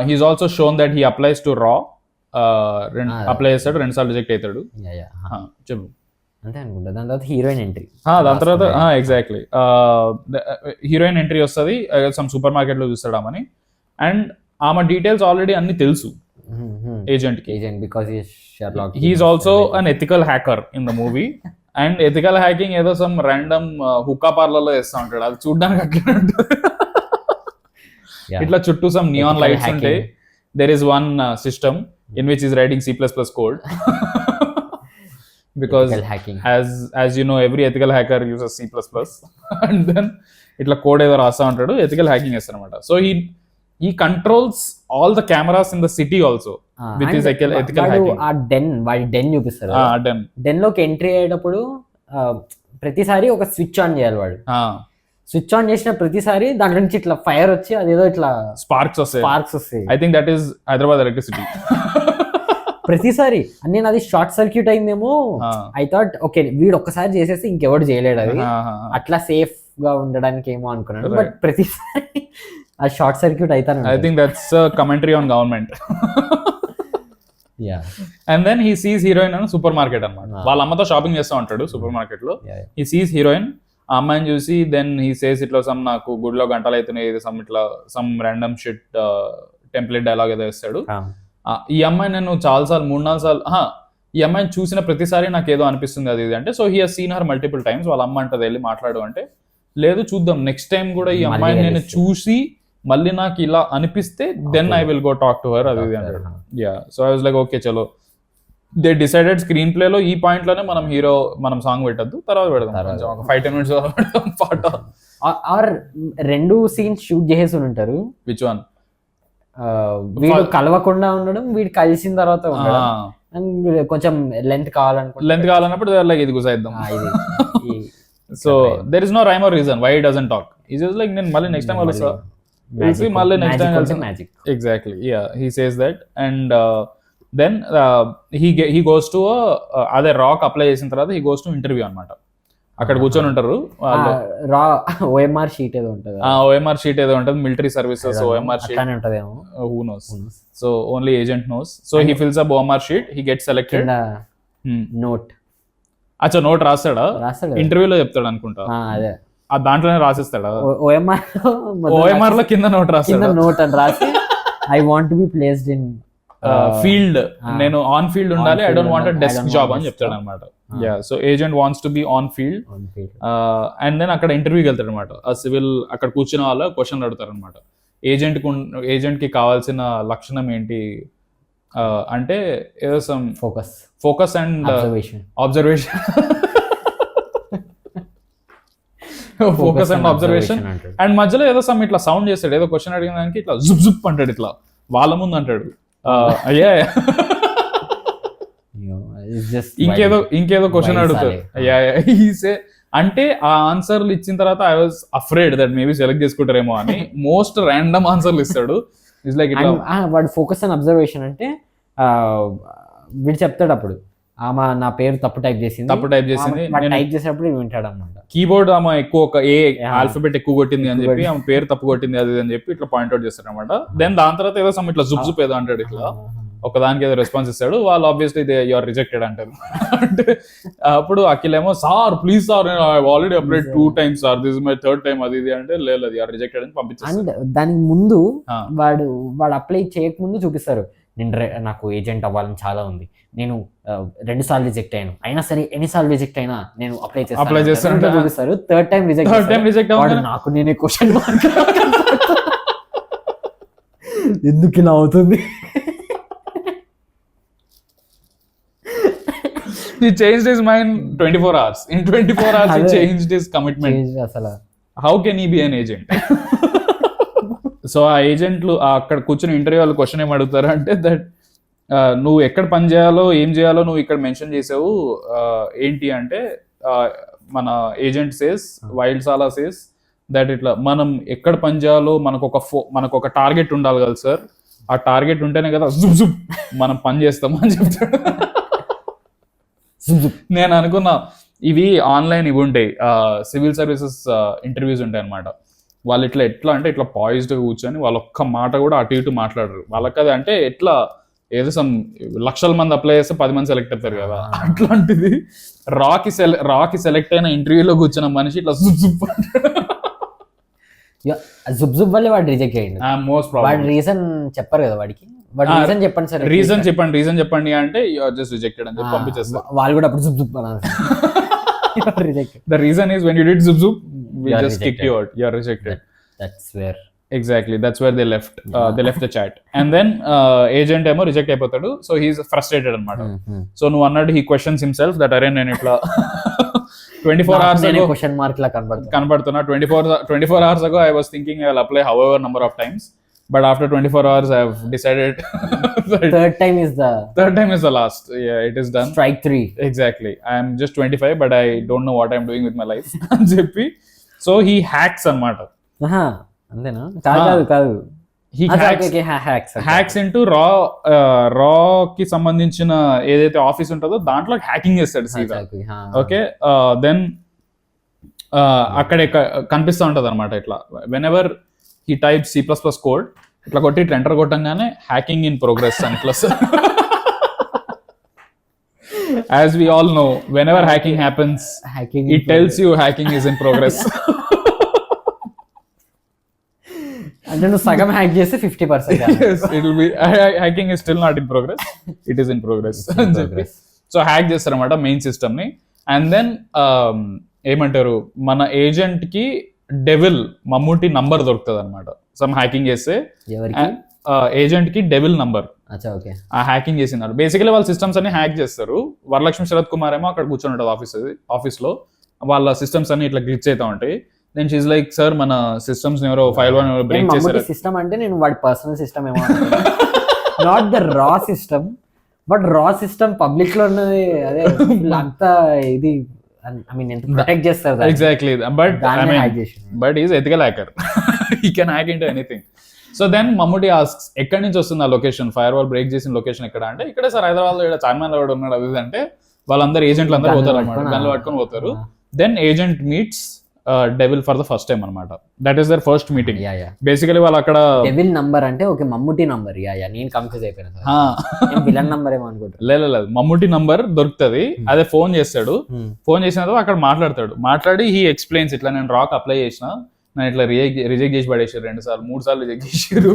he's also shown that he applies to raw apply చేస్తాడు, 2 సార్లు reject అవుతాడు. చెప్పు. అంతే అనుకుంటా. దాని తర్వాత హీరోయిన్ ఎంట్రీ. దాని తర్వాత ఎగ్జాక్ట్లీ హీరోయిన్ ఎంట్రీ వస్తుంది. సమ్ సూపర్ మార్కెట్ లో చూస్తాడు ఆమెని. అండ్ ఆమె డీటెయిల్స్ ఆల్రెడీ అన్ని తెలుసు ఏజెంట్ కి. Because he's also an ethical hacker in the movie. And ethical hacking ఏదో సమ్ ర్యాండమ్ హుక్కా పార్లర్ లో చేస్తా ఉంటాడు. అది చూడడానికి అట్లా ఉంటుంది. ఇట్లా చుట్టూ సమ్ నియాన్ లైట్స్ ఉంటాయి. There is one system in which is writing C++ code. Because as you know every ethical hacker uses C++ and then itla code edo rasa untaru, ethical hacking chestar anamata. So he controls all the cameras in the city also with his ethical hacking. వాడి den చూపిస్తారు. Den లోకి entry అయ్యేటప్పుడు ప్రతిసారి ఒక switch on చేయాలి. వాడు switch on చేసిన ప్రతిసారి దాంట్లో నుంచి ఇట్లా ఫైర్ వచ్చి అదేదో ఇట్లా స్పార్క్స్ వస్తాయి. I think that is Hyderabad electricity. ప్రతిసారి నేను అది షార్ట్ సర్క్యూట్ అయిందేమో ఐ థాట్ ఓకే వీడు ఒక్కసారి చేసేసి ఇంకెవడు చేయలేడు, అది అట్లా సేఫ్ గా ఉండడానికి ఏమో అనుకున్నాను. బట్ ప్రతిసారి ఆ షార్ట్ సర్క్యూట్ అవుతాను. I think that's commentary on government. And then he sees heroine అని సూపర్ మార్కెట్ అన్నమాట. వాళ్ళ అమ్మతో షాపింగ్ చేస్తూ ఉంటాడు సూపర్ మార్కెట్ లో. హీ సీస్ హీరోయిన్, ఆ అమ్మాయిని చూసి దెన్ హీ సేస్ ఇట్లా సమ్ నాకు గుడిలో గంటలు అవుతున్నాయి, సమ్ ఇట్లా some random shit template dialogue ఏదో ఇస్తాడు. ఈ అమ్మాయి నేను చాలాసార్లు 3-4 సార్లు ఈ అమ్మాయిని చూసిన ప్రతిసారి నాకు ఏదో అనిపిస్తుంది అది ఇది అంటే. So he has seen her multiple times. వాళ్ళ అమ్మ అంటది వెళ్ళి మాట్లాడు అంటే, లేదు చూద్దాం నెక్స్ట్ టైం కూడా ఈ అమ్మాయిని నేను చూసి మళ్ళీ నాకు ఇలా అనిపిస్తే then I will go talk to her అది ఇది అంటాడు. So I was like okay చలో. దే డిసైడెడ్ స్క్రీన్ ప్లే లో ఈ పాయింట్ లోనే మనం సాంగ్ పెట్టద్దు, తర్వాత పెడదాం ఒక 5-10 minutes పెడదాం పాట. ఆర్ 2 సీన్స్ షూట్ చేసేసి ఉంటారు. Which one? వీడు కలవకుండా ఉండడం, వీడు కలిసిన తర్వాత ఉండడం. అండ్ కొంచెం లెంత్ కావాలన్నప్పుడు లైక్ ఇది గుసాయిద్దాం. So there is no rhyme or reason why doesn't talk. Is like నేను మళ్ళీ నెక్స్ట్ టైం కలుస్తా, మళ్ళీ నెక్స్ట్ టైం కలిసి. Exactly he says that. And then he goes to అదే రాక్ అప్లై చేసిన తర్వాత హీ గోస్ టు ఇంటర్వ్యూ అనమాట. అక్కడ కూర్చొని ఉంటారు. ఓఎంఆర్ షీట్ ఏదో ఉంటుంది, మిలిటరీ సర్వీసెస్ ఓఎంఆర్ షీట్ ఉంటదేమో, who knows. So only agent knows. So he fills up OMR sheet, he gets selected. Note note రాస్తాడా? ఇంటర్వ్యూలో చెప్తాడు అనుకుంటా. అదే దాంట్లోనే రాసిస్తాడా? ఓఎంఆర్ లో కింద నోట్ రాస్తాడు. నోట్ అని రాసి I want to be placed in field, నేను ఆన్ ఫీల్డ్ ఉండాలి, I don't want a desk job అని చెప్తాడు అనమాట. So agent wants to be on field. And then అక్కడ ఇంటర్వ్యూకి వెళ్తాడు అనమాట. ఆ సివిల్ అక్కడ కూర్చున్న వాళ్ళు క్వశ్చన్ అడుగుతారు అనమాట. ఏజెంట్ కి కావాల్సిన లక్షణం ఏంటి అంటే ఏదో some focus and observation and మధ్యలో ఏదో సమ్ ఇట్లా సౌండ్ చేస్తాడు. ఏదో క్వశ్చన్ అడిగిన దానికి ఇట్లా జుప్ జుప్ అంటాడు, ఇట్లా వాళ్ళ ముందు అంటాడు. అయ్యా ఇంకేదో క్వశ్చన్ అడుగుతాడు. అంటే ఆ ఆన్సర్లు ఇచ్చిన తర్వాత I was afraid that maybe select చేసుకుంటారేమో అని మోస్ట్ ర్యాండమ్ ఆన్సర్లు ఇస్తాడు. ఇట్స్ లైక్ వాడు ఫోకస్ అండ్ అబ్జర్వేషన్ అంటే వీడు చెప్తాడు అప్పుడు ఆమె నా పేరు తప్పు టైప్ చేసింది టైప్ చేసేటప్పుడు వింటాడు అనమాట. కీబోర్డ్ ఆమె ఎక్కువ ఏ ఆల్ఫాబెట్ ఎక్కువ కొట్టింది అని చెప్పి ఆమె పేరు తప్పు కొట్టింది అది అని చెప్పి ఇట్లా పాయింట్అవుట్ చేస్తాడు అనమాట. దెన్ దాని తర్వాత ఏదో సమ్ ఇట్లా జుప్ జుప్ ఏదో అంటాడు ఇట్లా. ఒకదానికి ఏదో రెస్పాన్స్ ఇస్తాడు, వాళ్ళు ఆబ్వియస్లీ యు ఆర్ రిజెక్టెడ్ అంటారు. అంటే అప్పుడు అఖిల్ ఏమో sir please sir already applied 2 times sir, this is my 3rd time అది ఇది అంటే లేదు యు ఆర్ రిజెక్టెడ్ అని పంపించేస్తారు. అండ్ దానికి ముందు వాడు అప్లై చేయకముందు చూపిస్తారు, నాకు ఏజెంట్ అవ్వాలని చాలా ఉంది, నేను 2 సార్లు రిజెక్ట్ అయ్యాను, అయినా సరే ఎన్నిసార్లు రిజెక్ట్ అయినా నేను అప్లై చేస్తాను చూపిస్తారు. 3rd time రిజెక్ట్ నాకు నేనే క్వశ్చన్ మార్క్ ఎందుకు ఇలా అవుతుంది. He changed his mind 24 hours. In 24 hours he changed his commitment. అసలు How can he be an agent? So ఆ ఏజెంట్లు అక్కడ కూర్చొని ఇంటర్వ్యూ వాళ్ళు క్వశ్చన్ ఏం అడుగుతారు అంటే దట్ నువ్వు ఎక్కడ పని చేయాలో ఏం చేయాలో నువ్వు ఇక్కడ మెన్షన్ చేసావు ఏంటి అంటే మన ఏజెంట్ సేస్ వైల్డ్ సాలా సేస్ దట్ ఇట్లా మనం ఎక్కడ పని చేయాలో మనకు ఒక టార్గెట్ ఉండాలి కదా సార్, ఆ టార్గెట్ ఉంటేనే కదా జుబ్ జుబ్ మనం పని చేస్తాం అని చెప్తాడు. నేను అనుకున్నా ఇవి ఆన్లైన్ ఇవి ఉంటాయి, సివిల్ సర్వీసెస్ ఇంటర్వ్యూస్ ఉంటాయి అనమాట. వాళ్ళు ఎట్లా అంటే ఇట్లా పాయిజ్డ్గా కూర్చొని వాళ్ళు ఒక్క మాట కూడా అటు ఇటు మాట్లాడరు. వాళ్ళకి అది అంటే ఎట్లా ఏదో లక్షల మంది అప్లై చేస్తే 10 మంది సెలెక్ట్ అవుతారు కదా, అట్లాంటిది రాకి సెలెక్ట్ అయిన ఇంటర్వ్యూలో కూర్చున్న మనిషి ఇట్లా జుబ్ జుబ్ వల్లే వాడు రిజెక్ట్ అయ్యింది. మోస్ట్ వాడి రీజన్ చెప్పారు కదా వాడికి, రీజన్ చెప్పండి సార్, రీజన్ చెప్పండి అంటే యు ఆర్ జస్ట్ రిజెక్టెడ్ అని చెప్పి పంపించేస్తారు. వాళ్ళు కూడా అప్పుడు జుబ్ అన్నారు. The reason is when you did zub zub, we just kick you out. You are rejected. That's where exactly. That's where they left. They left the chat. And then agent emo reject అయిపోతాడు. So he's frustrated అన్నమాట. So నువ్వు అన్నట్టు he questions himself that అరే నేను ఇట్లా 24 hours ago question mark law కనబడుతున్నా. 24 hours ago I was thinking I'll apply however number of times. But after 24 hours, I have decided third time is the last. Yeah, it is done. Strike 3. Exactly. I am just 25, but I don't know what I am doing with my life. So he hacks anamata. Andena? Kaadu. He hacks into raw ki sambandhinchina edaithe office untado dantlo hacking chestadu seeda. Okay. Then akkade కనిపిస్తూ ఉంటది అనమాట ఇట్లా whenever he types C++ code ఇట్లా కొట్టి ఇట్లా enter కొట్టంగానే hacking in progress అని ఇట్లా. As we all know, whenever hacking happens, it tells you hacking is in progress. అంటే నువ్వు సగం హ్యాక్ చేస్తే 50%. Yes, it will be hacking is still not in progress. It is in progress. So hack చేస్తారన్నమాట main system ని. And then ఏమంటారు మన agent కి devil Mammootty number దొరుకుతుంది అనమాట. సమ్ హ్యాకింగ్ చేస్తే ఏజెంట్ కి డెవిల్ నంబర్ ఆ హ్యాకింగ్ చేసినారు. బేసికలీ వాళ్ళ సిస్టమ్స్ అన్ని హ్యాక్ చేస్తారు. వరలక్ష్మి శరత్ కుమార్ ఏమో అక్కడ కూర్చొని ఉంటుంది ఆఫీస్ లో, వాళ్ళ సిస్టమ్స్ అన్ని ఇట్లా గ్లిచ్ అవుతా ఉంటాయి. దెన్ షీస్ లైక్ సార్ మన సిస్టమ్స్ ఎవరో ఫైల్ బ్రేక్ చేశారు. సిస్టమ్ అంటే నేను వాడి పర్సనల్ సిస్టమ్ ఏమో, not the raw system, but రా సిస్టమ్ పబ్లిక్ లో ఉన్నది అదే అంతా ఇది. I mean, protect చేస్తారు. Exactly. But he's ethical hacker. He can hack into anything. So then Mammootty asks, ఎక్కడి నుంచి వస్తుంది ఆ లొకేషన్, ఫైర్ వాల్ బ్రేక్ చేసిన లొకేషన్ ఎక్కడ అంటే ఇక్కడే సార్ హైదరాబాద్ లో చార్మాన్ లో ఉన్నాడు అది అంటే వాళ్ళందరూ ఏజెంట్లు అందరూ పోతారు అనమాట, గన్లు పట్టుకొని పోతారు. Then agent meets Devil for the first time అనమాట. That is their first meeting. Basically వాళ్ళు అక్కడ డెవిల్ నంబర్ అంటే ఓకే మమ్మూటీ నంబర్. నేను కన్ఫ్యూజ్ అయిపోయాను, విలన్ నంబర్ ఏమో అనుకుంటా. లేదు మమ్మూటీ నంబర్ దొరుకుతుంది. అదే ఫోన్ చేస్తాడు. ఫోన్ చేసిన తర్వాత అక్కడ మాట్లాడి హీ ఎక్స్ప్లెయిన్స్ ఇట్లా నేను రాక్ అప్లై చేసిన, నేను ఇట్లా రిజెక్ట్ చేసి పడేసారు 2 సార్లు 3 సార్లు రిజెక్ట్ చేసారు.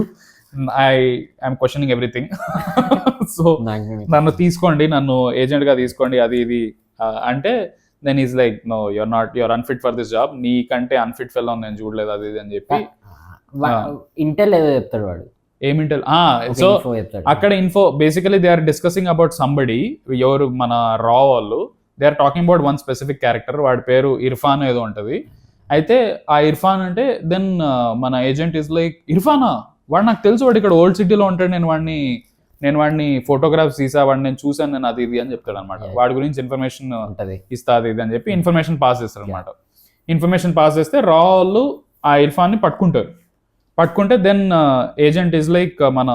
I'm questioning everything. సో నన్ను తీసుకోండి, నన్ను ఏజెంట్ గా తీసుకోండి అది ఇది అంటే then he's like no you're unfit for this job, నీకంటే అన్ఫిట్ ఫెలో నేను చూడలేదు అది ఇది అని చెప్పి ఇంటెల్ ఏదో చెప్తాడు వాడు. ఏం ఇంటెల్? సో అక్కడ info basically they are discussing about somebody, ఎవరు మన రా వాళ్ళు, they are talking about one specific character, వాడి పేరు ఇర్ఫాన్ ఏదో ఉంటది. అయితే ఆ ఇర్ఫాన్ అంటే దెన్ మన ఏజెంట్ ఇస్ లైక్ ఇర్ఫానా, వాడు నాకు తెలుసు, వాడు ఇక్కడ ఓల్డ్ సిటీలో ఉంటాడు, నేను వాడిని ఫోటోగ్రాఫ్స్ తీసా, వాడిని నేను చూసాను, నేను అది ఇది అని చెప్తాడు అనమాట. వాడి గురించి ఇన్ఫర్మేషన్ ఇస్తా అది ఇది అని చెప్పి ఇన్ఫర్మేషన్ పాస్ చేస్తారు అనమాట. ఇన్ఫర్మేషన్ పాస్ చేస్తే రా వాళ్ళు ఆ ఇర్ఫాన్ ని పట్టుకుంటే దెన్ ఏజెంట్ ఇస్ లైక్ మన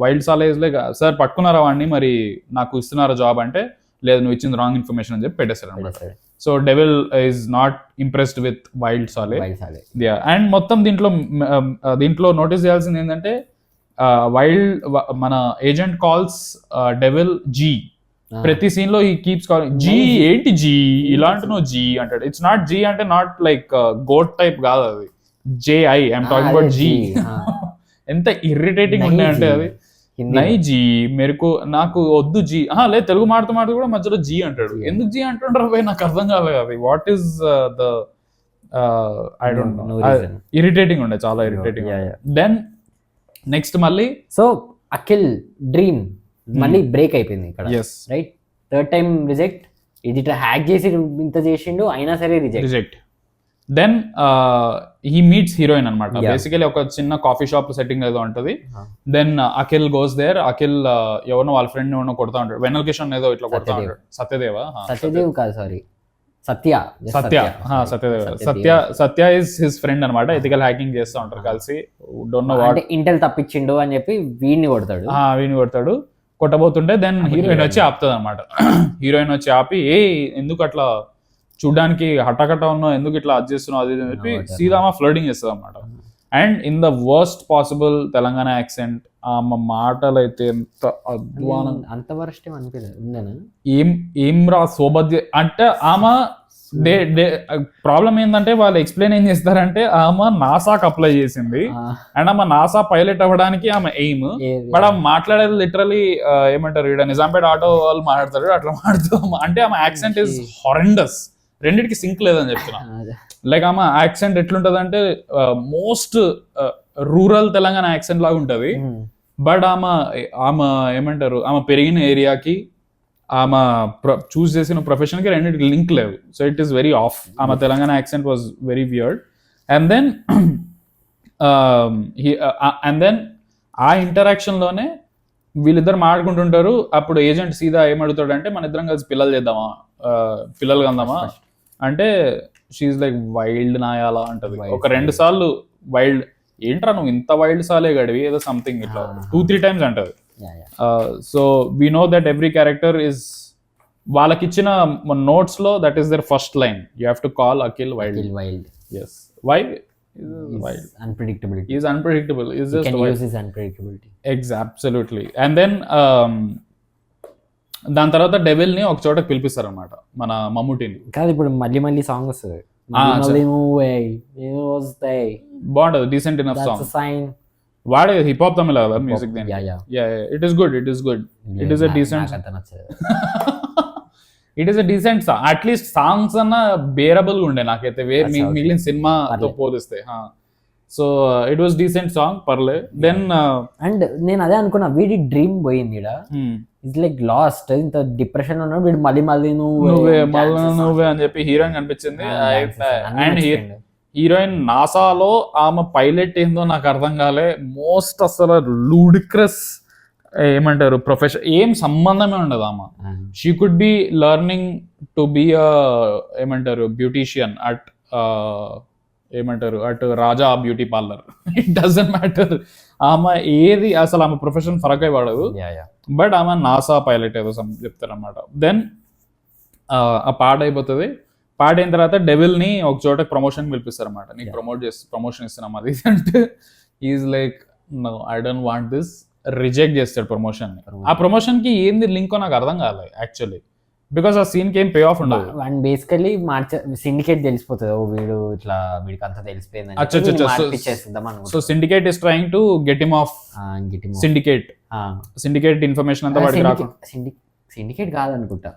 వైల్డ్ సాలా ఇస్ లైక్ సార్ పట్టుకున్నారా వాడిని, మరి నాకు ఇస్తున్నారా జాబ్ అంటే లేదు నువ్వు ఇచ్చింది రాంగ్ ఇన్ఫర్మేషన్ అని చెప్పి పెట్టేస్తారు అనమాట. So devil is not impressed with wild సాలే. అండ్ మొత్తం దీంట్లో నోటీస్ చేయాల్సింది ఏంటంటే వైల్డ్ మన ఏజెంట్ కాల్స్ డెవిల్ జీ. ప్రతి సీన్ లో ఈ కీప్స్ కాలింగ్ జీ. ఏంటి జీ ఇలాంటి నువ్వు జీ అంటాడు. ఇట్స్ నాట్ జీ అంటే నాట్ లైక్ గోట్ టైప్ కాదు, అది J I. I'm talking about ji. ఎంత ఇరిటేటింగ్ ఉండే అంటే అది నై జీ మెరుకు నాకు వద్దు జీ. లేదు తెలుగు మాడుతూ కూడా మధ్యలో జీ అంటాడు. ఎందుకు జీ అంటుండ్రు పోయి నాకు అర్థం కాలేదు. అది what is the I don't know. Irritating ఉండే, చాలా ఇరిటేటింగ్. దెన్ నెక్స్ట్ మళ్ళీ సో అఖిల్ డ్రీమ్ మళ్ళీ బ్రేక్ అయిపోయింది ఇక్కడ, రైట్? Third time reject. ఇది హ్యాక్ చేసి ఇంత చేసిండు అయినా సరే reject. Then he meets heroine అనమాట. బేసికలీ ఒక చిన్న కాఫీ షాప్ సెట్టింగ్ ఏదో ఉంటది. Then Akhil goes there. Akhil ఎవరినో వాళ్ళ ఫ్రెండ్ ఎవరినో కొడతా ఉంటాడు. వెనల్ కిషన్ ఏదో ఇట్లా కొడతా ఉంటాడు. సత్యదేవ్ కాదు, sorry Satya is his friend అనమాట. ఎథికల్ హ్యాకింగ్ చేస్తూ ఉంటారు కలిసి. డోంట్ నో వాట్ ఇంటెల్ తప్పించిండు అని చెప్పి వీడిని కొడతాడు. కొట్టబోతుంటే దెన్ హీరోయిన్ వచ్చి ఆపుతుంది అనమాట. హీరోయిన్ వచ్చి ఆపి ఎందుకు అట్లా చూడ్డానికి హట్టకట్ట ఉన్నావు, ఎందుకు ఇట్లా అది చేస్తున్నావు అది అని చెప్పి సీదామా ఫ్లర్డింగ్ చేస్తుంది అనమాట. And in the worst possible Telangana accent. ఆమె మాటలు అయితే ఎంత అద్వానం, అంత వర్స్ట్ అనిపించదు. ఏం రా సోబద్య అంటే ఆమె ప్రాబ్లం ఏంటంటే వాళ్ళు ఎక్స్ప్లెయిన్ ఏం చేస్తారంటే ఆమె నాసాకి అప్లై చేసింది అండ్ ఆమె నాసా పైలట్ అవ్వడానికి ఆమె ఎయిమ్. బట్ ఆమె మాట్లాడేది లిటరలీ ఏమంటారు, ఇక్కడ నిజాంపేట ఆటో వాళ్ళు మాట్లాడతారు అట్లా మాట్లాడుతూ. అంటే ఆమె యాక్సెంట్ ఈస్ హారెండస్. రెండిటికి సింక్ లేదని చెప్తున్నా. లైక్ ఆమె యాక్సెంట్ ఎట్లుంటది అంటే మోస్ట్ రూరల్ తెలంగాణ యాక్సెంట్ లాగా ఉంటది. బట్ ఆమె ఏమంటారు, ఆమె పెరిగిన ఏరియాకి ఆమె చూస్ చేసిన ప్రొఫెషన్ కి రెండింటికి లింక్ లేవు. So it is very off. ఆమె Telangana accent was very weird. And then ఆ ఇంటరాక్షన్ లోనే వీళ్ళిద్దరు మాట్లాడుకుంటుంటారు. అప్పుడు ఏజెంట్ సీదా ఏమడుగుతాడు అంటే మన ఇద్దరం కలిసి పిల్లలు కందామా అంటే షీఈ్ లైక్ వైల్డ్ నాయాలా అంటది. ఒక 2 సార్లు వైల్డ్ ఏంట్రా నువ్వు ఇంత వైల్డ్ సాలే గడివి ఏదో సంథింగ్ ఇట్లా 2-3 times అంటది. So we know that every character is వాళ్ళకిచ్చిన నోట్స్ లో that is their first line. You have to call Akhil wild. Yes. Why? Wild. Unpredictability. He's unpredictable. He's just can use his unpredictability. Absolutely. And then దాని తర్వాత devil ని ఒక చోటకి పిలిపిస్తారు అనమాట, మన మమ్ముటిని. కాదు ఇప్పుడు మళ్ళీ సాంగ్ వస్తుంది, బాగుంటది, డీసెంట్ ఇనఫ్ సాంగ్. వాడే హిప్ హాప్ తమిళ కదా music. It is good. It is a decent song. At least songs అన్న బేరబుల్ ఉండే నాకైతే మిగిలిన సినిమాతో పోలిస్తే. So it was decent song, పర్లే. దెన్ అండ్ నేను అదే అనుకున్నా, వీడి డ్రీమ్ పోయింది. ఇట్స్ లైక్ లాస్ట్, ఇంత డిప్రెషన్ ఉన్నాడు వీడు, మళ్ళీ నువ్వే అని చెప్పి హీరోయిన్ కనిపించింది. అండ్ హీరోయిన్ నాసాలో ఆమె పైలట్ ఏందో నాకు అర్థం కాలే. మోస్ట్ అసలు లూడిక్రస్ ఏమంటారు ప్రొఫెషన్, ఏం సంబంధమే ఉండదు ఆమె. She could be learning to be ఏమంటారు బ్యూటీషియన్ అట్ అటు Raja beauty parlour. It doesn't matter. ఆమె ఏది అసలు ఆమె ప్రొఫెషన్ ఫరక్ అయి పడదు. బట్ ఆమె నాసా పైలట్ ఏదో చెప్తారనమాట. దెన్ ఆ పాట అయిపోతుంది. పాట అయిన తర్వాత డెవిల్ ని ఒక చోట ప్రమోషన్ పిలిపిస్తారు అనమాట. నీకు ప్రమోషన్ ఇస్తున్నాం అది అంటే is like no I don't want this. Reject చేస్తాడు ప్రమోషన్ ని. ఆ ప్రమోషన్ కి ఏంది లింక్ నాకు అర్థం కాలేదు యాక్చువల్లీ, బికాస్ ఆ సీన్ కి ఏం పే ఆఫ్ ఉండదు. అండ్ బేసికలీ సిండికేట్ తెలిసిపోతుంది, వీడు ఇట్లా వీడికి అంతా తెలిసిపోయింది. So syndicate is trying to get him of. Syndicate information అంతా వాడికి రాకుండా. సిండికేట్ కాదనుకుంటా,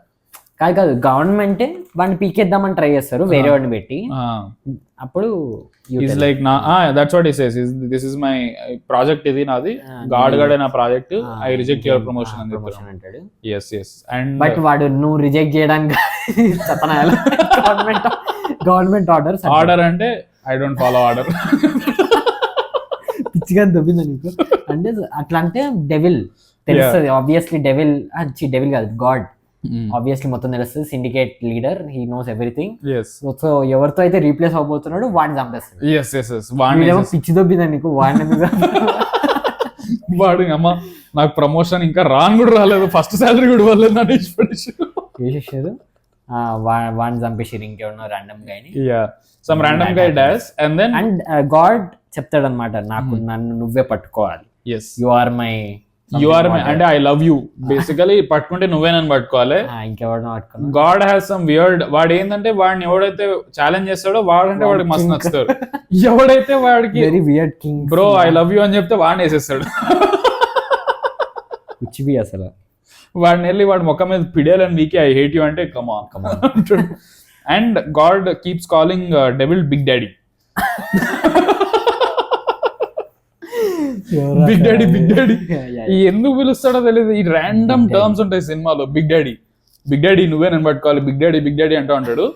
కాదు గవర్నమెంటే వాడిని పీకేద్దామని ట్రై చేస్తారు వేరే వాడిని పెట్టి. అప్పుడు is like that's what he says, this is my project, ఇది నాది, గాడ్ నా project, I reject your promotion అని అంటాడు. yes అండ్ బట్ వాడు నువ్వు రిజెక్ట్ చేయడానికి గవర్నమెంట్ ఆర్డర్ అంటే ఐ డోంట్ ఫాలో ఆర్డర్. పిచ్చిగా దొబ్బిందా నీకు? అంటే అట్లా అంటే డెవిల్ తెలుస్తుంది ఆబ్వియస్లీ. డెవిల్ కాదు, గాడ్ ఆబ్వియస్లీ మొత్తం తెలుస్తుంది. Syndicate leader, he knows everything. So ఎవరితో అయితే రీప్లేస్ అవబోతున్నాడు వాడిని చంపేస్తాడు. పిచ్చి దొబ్బిందా నీకు? వాడు అమ్మ నాకు ప్రమోషన్ ఇంకా కూడా రాలేదు, ఫస్ట్ సాలరీ కూడా ఇవ్వలేదు అని చేసేసారు. వాడిని చంపేసారు ఇంకెవరో ర్యాండమ్ గైని. Some random guy dash and then God చెప్తాడు అనమాట, నన్ను నువ్వే పట్టుకోవాలి. ఎస్ యు ఆర్ మై అంటే ఐ లవ్ యూ బేసికలీ పట్టుకుంటే నువ్వే నన్ను పట్టుకోవాలి. ఇంకెవరినో పట్టుకున్నా. గాడ్ హ్యాస్ సమ్ వియర్డ్, వాడు ఏంటంటే వాడిని ఎవడైతే ఛాలెంజ్ చేస్తాడో వాడంటే వాడికి మస్తు నచ్చుతాడు. ఎవడైతే వాడికి very weird king bro I love you అని చెప్తే వాడిని వేసేస్తాడు. కుచ్చిబి అసలు వాడిని వెళ్ళి వాడి ముఖం మీద పిడేలని వీకి ఐ హేట్ యూ అంటే come on. And God keeps calling Devil big daddy. Big daddy big daddy ఎందుకు పిలుస్తాడో తెలియదు. ఈ ర్యాండమ్ టర్మ్స్ ఉంటాయి సినిమాలో. బిగ్ డాడీ నువ్వే నన్ను పట్టుకోవాలి, బిగ్ డాడీ అంటూ ఉంటాడు.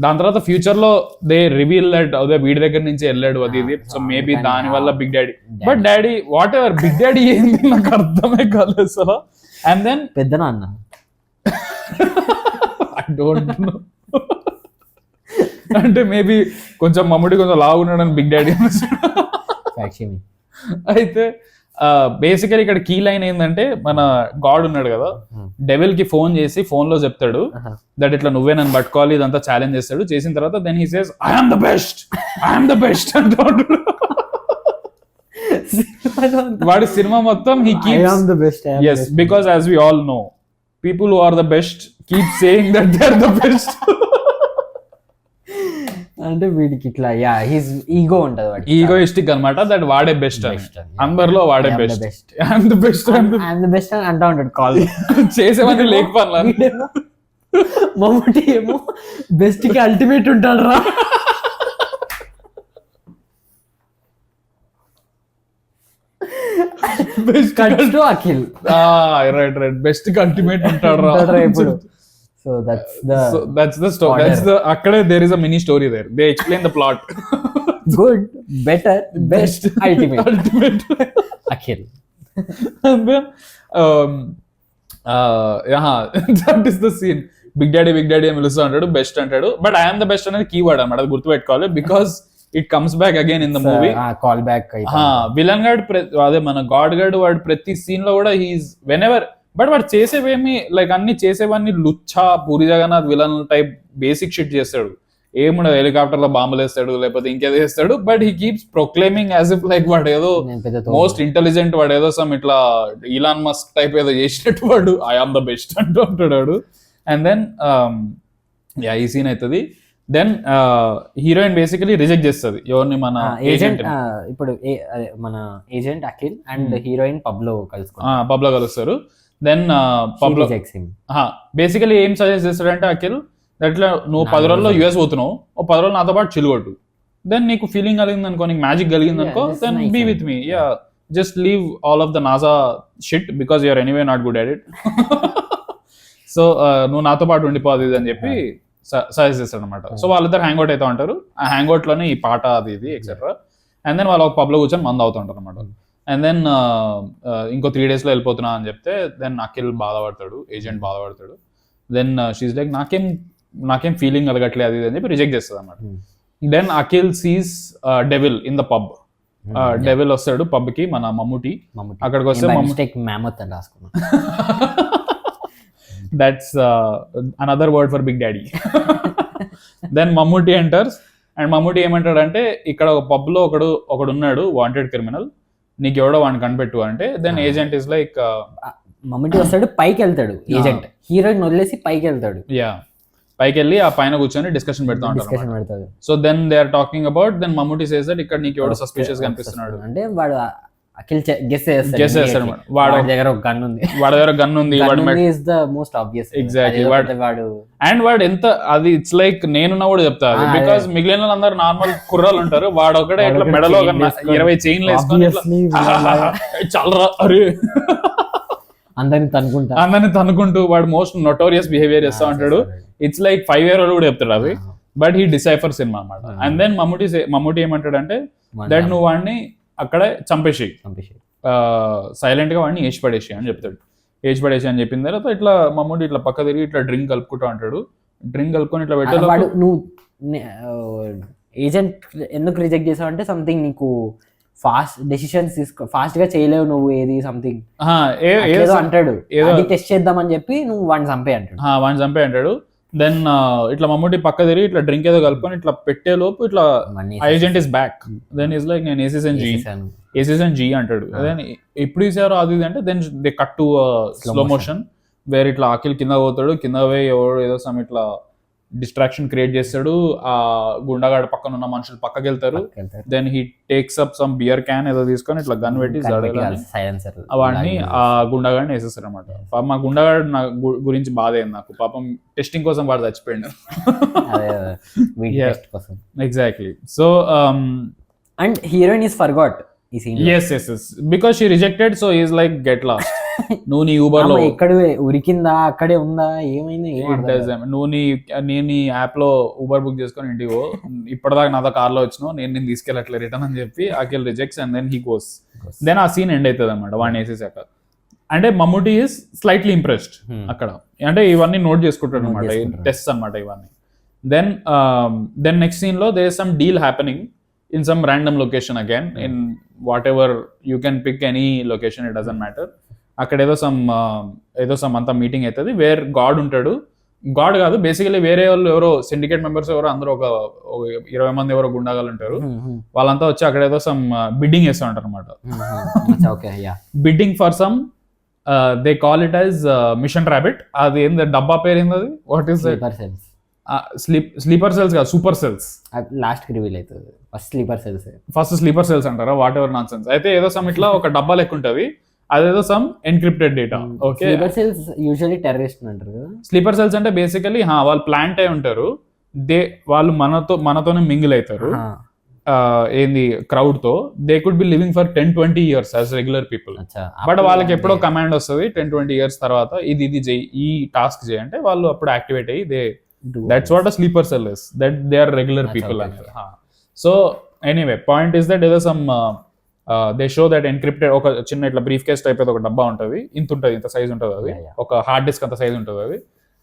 దాని తర్వాత ఫ్యూచర్ లో దే రివీల్ దట్ అదే వీడి దగ్గర నుంచి వెళ్ళాడు అది ఇది. సో మేబీ దాని వల్ల big daddy, but daddy whatever, big daddy ఏంది నాకు అర్థమే కాలేదు అసలు. అండ్ దెన్ పెద్ద నాన్న ఐ డోంట్ నో, అంటే మేబీ కొంచెం మమ్మడి కొంచెం లాగున్నాడని బిగ్ డాడీ. అయితే బేసికలీ ఇక్కడ కీ లైన్ ఏంటంటే మన గాడ్ ఉన్నాడు కదా, డెవిల్ కి ఫోన్ చేసి ఫోన్ లో చెప్తాడు దట్ ఇట్లా నువ్వే నన్ను పట్టుకోవాలి, ఇదంతా ఛాలెంజ్ చేస్తాడు. చేసిన తర్వాత then he says I am the best అంటాడు. వాడి సినిమా మొత్తం he keeps yes because as we all know people who are the best keep saying that they are the best. అంటే వీడికి ఇట్లా హిస్ ఈగో ఉంటది, వాడి ఈగోయిస్టిక్ అన్నమాట. దట్ వాడే బెస్ట్ అని, అందరిలో వాడే బెస్ట్, ఐఎమ్ ద బెస్ట్ అని అంటా ఉంటాడు కాల్ చేసేవన్నీ లేకపోయినా. మమ్మూటి ఏమో బెస్ట్ కి అల్టిమేట్ ఉంటాడు రా. అఖిల్ రైట్ బెస్ట్ కి అల్టిమేట్ ఉంటాడు రా ఇప్పుడు. So that's the story. Akkade there is a mini story there. They explain the plot. Good, better, best, ultimate. Akhil. And then that is the scene. Big daddy అని పిలుస్తూ అంటాడు, best అంటాడు. But I am the best అనేది keyword అన్నమాట, అది గుర్తుపెట్టుకోవాలి. Because it comes back again in the movie. Call back villain గాడు అదే మన గాడ్ గాడు వాడు ప్రతి సీన్ లో కూడా హీస్ వెన్ ఎవర్, బట్ వాడు చేసేవేమి లైక్ అన్ని చేసేవన్నీ లుచ్చా Puri Jagannadh villain type basic shit చేస్తాడు. ఏముండదు, హెలికాప్టర్ లో బాంబులు వేస్తాడు లేకపోతే ఇంకేదో వేస్తాడు. But he keeps proclaiming as if like వాడు ఏదో మోస్ట్ ఇంటెలిజెంట్, వాడు ఏదో సమ్ ఇట్లా ఇలాన్ మస్క్ టైప్ ఏదో చేసినట్టు వాడు ఐ ఆమ్ ద బెస్ట్ అంటూ ఉంటాడు. అండ్ దెన్ ఈ సీన్ అవుతుంది. దెన్ హీరోయిన్ బేసికలీ రిజెక్ట్ చేస్తుంది ఎవరిని, మన ఏజెంట్. ఇప్పుడు మన agent Akhil and heroine pub లో కలుస్తారు. దెన్ పబ్లో బేసికలీ ఏం సజెస్ట్ చేస్తాడంటే అఖిల్, అట్లా నువ్వు 10 రోజుల్లో యూఎస్ పోతున్నావు, 10 రోజులు నాతో పాటు చిలుగొట్టు. దెన్ నీకు ఫీలింగ్ కలిగింది అనుకో, నీకు మ్యాజిక్ కలిగింది అనుకో, then be with me. Just leave all of the NASA shit because you're anyway not good at it. So నువ్వు నాతో పాటు ఉండిపోదు ఇది అని చెప్పి సజెస్ట్ చేస్తాడు అనమాట. సో వాళ్ళిద్దరు హ్యాంగ్ అవుట్ అవుతా ఉంటారు. ఆ హ్యాంగ్ అవుట్ లోనే ఈ పాట అది ఇది ఎక్సెట్రా. అండ్ దెన్ వాళ్ళు ఒక పబ్లో కూర్చొని మందు అవుతుంటారు అనమాట. అండ్ దెన్ ఇంకో 3 days లో వెళ్ళిపోతున్నా అని చెప్తే దెన్ అఖిల్ బాధపడతాడు, ఏజెంట్ బాధపడతాడు. దెన్ షీజ్ లైక్ నాకేం ఫీలింగ్ కలగట్లేదు అది అని చెప్పి రిజెక్ట్ చేస్తుంది అనమాట. Then Akhil sees devil in the pub. డెవిల్ వస్తాడు పబ్ కి, మన మమ్మూటి. అక్కడికి వస్తే that's another word for big daddy. Then Mammootty enters and Mammootty ఏమంటాడంటే, ఇక్కడ ఒక పబ్ లో ఒకడు ఉన్నాడు వాంటెడ్ క్రిమినల్, నీకు ఎవడో వాడిని కనిపెట్టు అంటే. Then agent is like Mammootty వస్తాడు, పైకి వెళ్తాడు ఏజెంట్, హీరోయిన్ వదిలేసి పైకి వెళ్తాడు. పైకి వెళ్ళి ఆ పైన కూర్చొని డిస్కషన్ పెడతా ఉంటారు. So then they are talking about, then Mammootty says that ఇక్కడ నీకు ఎవడో సస్పిషియస్ కనిపిస్తున్నాడు అంటే వాడు అఖిల్ గెస్ చేస్తాడు. వాడి దగ్గర ఒక గన్ ఉంది, అండ్ వాడు ఎంత అది ఇట్స్ లైక్ నేనున్నా కూడా చెప్తా, బికాస్ మిగిలిన అందరు నార్మల్ కుర్రాలు ఉంటారు, వాడు ఒకటే ఇట్లా మెడలో 20 చైన్లు వేసుకొని చల్లరా అరే అందరిని తనుకుంటూ వాడు మోస్ట్ నోటోరియస్ బిహేవియర్ చేస్తా ఉంటాడు. ఇట్స్ లైక్ 5 year old కూడా చెప్తాడు అవి. బట్ హీ డిసైఫర్ సినిమా అన్నమాట. అండ్ దెన్ మమ్మూటి ఏమంటాడంటే, దట్ నువ్వు వాడిని అక్కడే చంపేసి సైలెంట్ గా వాడిని ఏసి పడేసి అని చెప్తాడు. ఏసి పడేసి అని చెప్పిన తర్వాత ఇట్లా మమ్మూటి ఇట్లా పక్క తిరిగి ఇట్లా డ్రింక్ కలుపుకుంటా అంటాడు. డ్రింక్ కలుపుకొని ఇట్లా పెట్టాడు. నువ్వు ఏజెంట్ ఎందుకు రిజెక్ట్ చేసావు అంటే, సంథింగ్ నీకు ఫాస్ట్ డెసిషన్స్ ఫాస్ట్ గా చేయలేవు నువ్వు, ఏది సంథింగ్ ఏదో అంటాడు, ఏదో టెస్ట్ చేద్దామని చెప్పి నువ్వు వాడిని చంపే అంటాడు. దెన్ ఇట్లా మమ్మూటి పక్క తిరిగి ఇట్లా డ్రింక్ ఏదో కలుపుకొని ఇట్లా పెట్టే లోపు ఇట్లా agent is back. Then is like నేను వేసేసాను వేసేసాను జీ అంటాడు. దెన్ ఎప్పుడు వేసారో అది ఇది అంటే then they cut to slow motion వేరే ఇట్లా అఖిల్ కింద పోతాడు, కింద పోయి ఎవరు ఏదో సమ్ ఇట్లా డిస్ట్రాక్షన్ క్రియేట్ చేస్తాడు, ఆ గుండాగాడు పక్కన ఉన్న మనుషులు పక్కకి వెళ్తారు. Then he takes up some beer can ఏదో తీసుకొని ఇట్లా గన్ పెట్టి వాడిని ఆ గుండాగాడిని వేసేస్తారు అనమాట. మా గుండాగాడు నా గురించి బాధ అయింది నాకు, పాపం టెస్టింగ్ కోసం వాడు చచ్చిపోయాడు. Exactly. So and heroine is forgot. yes because she rejected, so he's like get lost. నువ్వు నీ ఊబర్ లో ఎక్కడ ఉరికిందా అక్కడే ఉందా ఏమైంది నువ్వు నీ యాప్ లో ఊబర్ బుక్ చేసుకొని ఇంటికి ఇప్పటిదాకా నాతో కార్ లో వచ్చినావు, నేను తీసుకెళ్ళట్లే రిటర్న్ అని చెప్పి Akhil rejects and then he goes. Then ఆ సీన్ ఎండ్ అవుతుంది అనమాట వాడిని వేసేసాక. అంటే మమ్మూటీ ఈస్ స్లైట్లీ ఇంప్రెస్డ్ అక్కడ, అంటే ఇవన్నీ నోట్ చేసుకుంటాడు అనమాట, టెస్ట్ అనమాట ఇవన్నీ. దెన్ నెక్స్ట్ సీన్ లో there is some deal happening in some random location again, in whatever you can pick any location, it doesn't matter. అక్కడ ఏదో సమ్ అంతా మీటింగ్ అవుతుంది వేర్ గాడ్ ఉంటాడు. గాడ్ కాదు బేసికలీ వేరే వాళ్ళు ఎవరో సిండికేట్ మెంబర్స్ ఎవరో అందరూ ఒక 20 మంది ఎవరో గుండాగాలు ఉంటారు. వాళ్ళంతా వచ్చి అక్కడ ఏదో సమ్ బిడ్డింగ్ చేస్తూ ఉంటారు అనమాట. Bidding for some they call it as mission rabbit. అది ఏంది డబ్బా పేరు ఏంది, అది వాట్ ఈస్ స్లీపర్ సెల్స్ కాదు, సూపర్ సెల్స్. లాస్ట్ కి రివీల్ అవుతుంది. ఫస్ట్ స్లీపర్ సెల్స్ అంటారా, వాట్ ఎవర్ నాన్ సెన్స్. అయితే ఏదో సమ్ ఇట్లా ఒక డబ్బా లెక్క ఉంటుంది, అదేదో some encrypted data. Okay, sleeper cells usually terrorist అంటారు కదా. స్లీపర్ సెల్స్ అంటే బేసికలీ వాళ్ళు ప్లాంట్ అయి ఉంటారు, వాళ్ళు మనతోనే మింగిల్ అవుతారు ఏంది క్రౌడ్ తో. They could be living for 10-20 years as regular people. But వాళ్ళకి ఎప్పుడో కమాండ్ వస్తుంది 10-20 years తర్వాత, ఇది చేయి, ఈ టాస్క్ చేయి అంటే వాళ్ళు అప్పుడు యాక్టివేట్ అయ్యి that's what a sleeper cell is, that they are regular people అనేది. So anyway point is that ఏదో some they show that encrypted ఒక చిన్న ఇట్లా బ్రీఫ్ కేస్ టైప్ ఒక డబ్బా ఉంటుంది, ఇంత సైజ్ ఉంటుంది, అది ఒక హార్డ్ డిస్క్ అంత సైజ్ ఉంటుంది అది.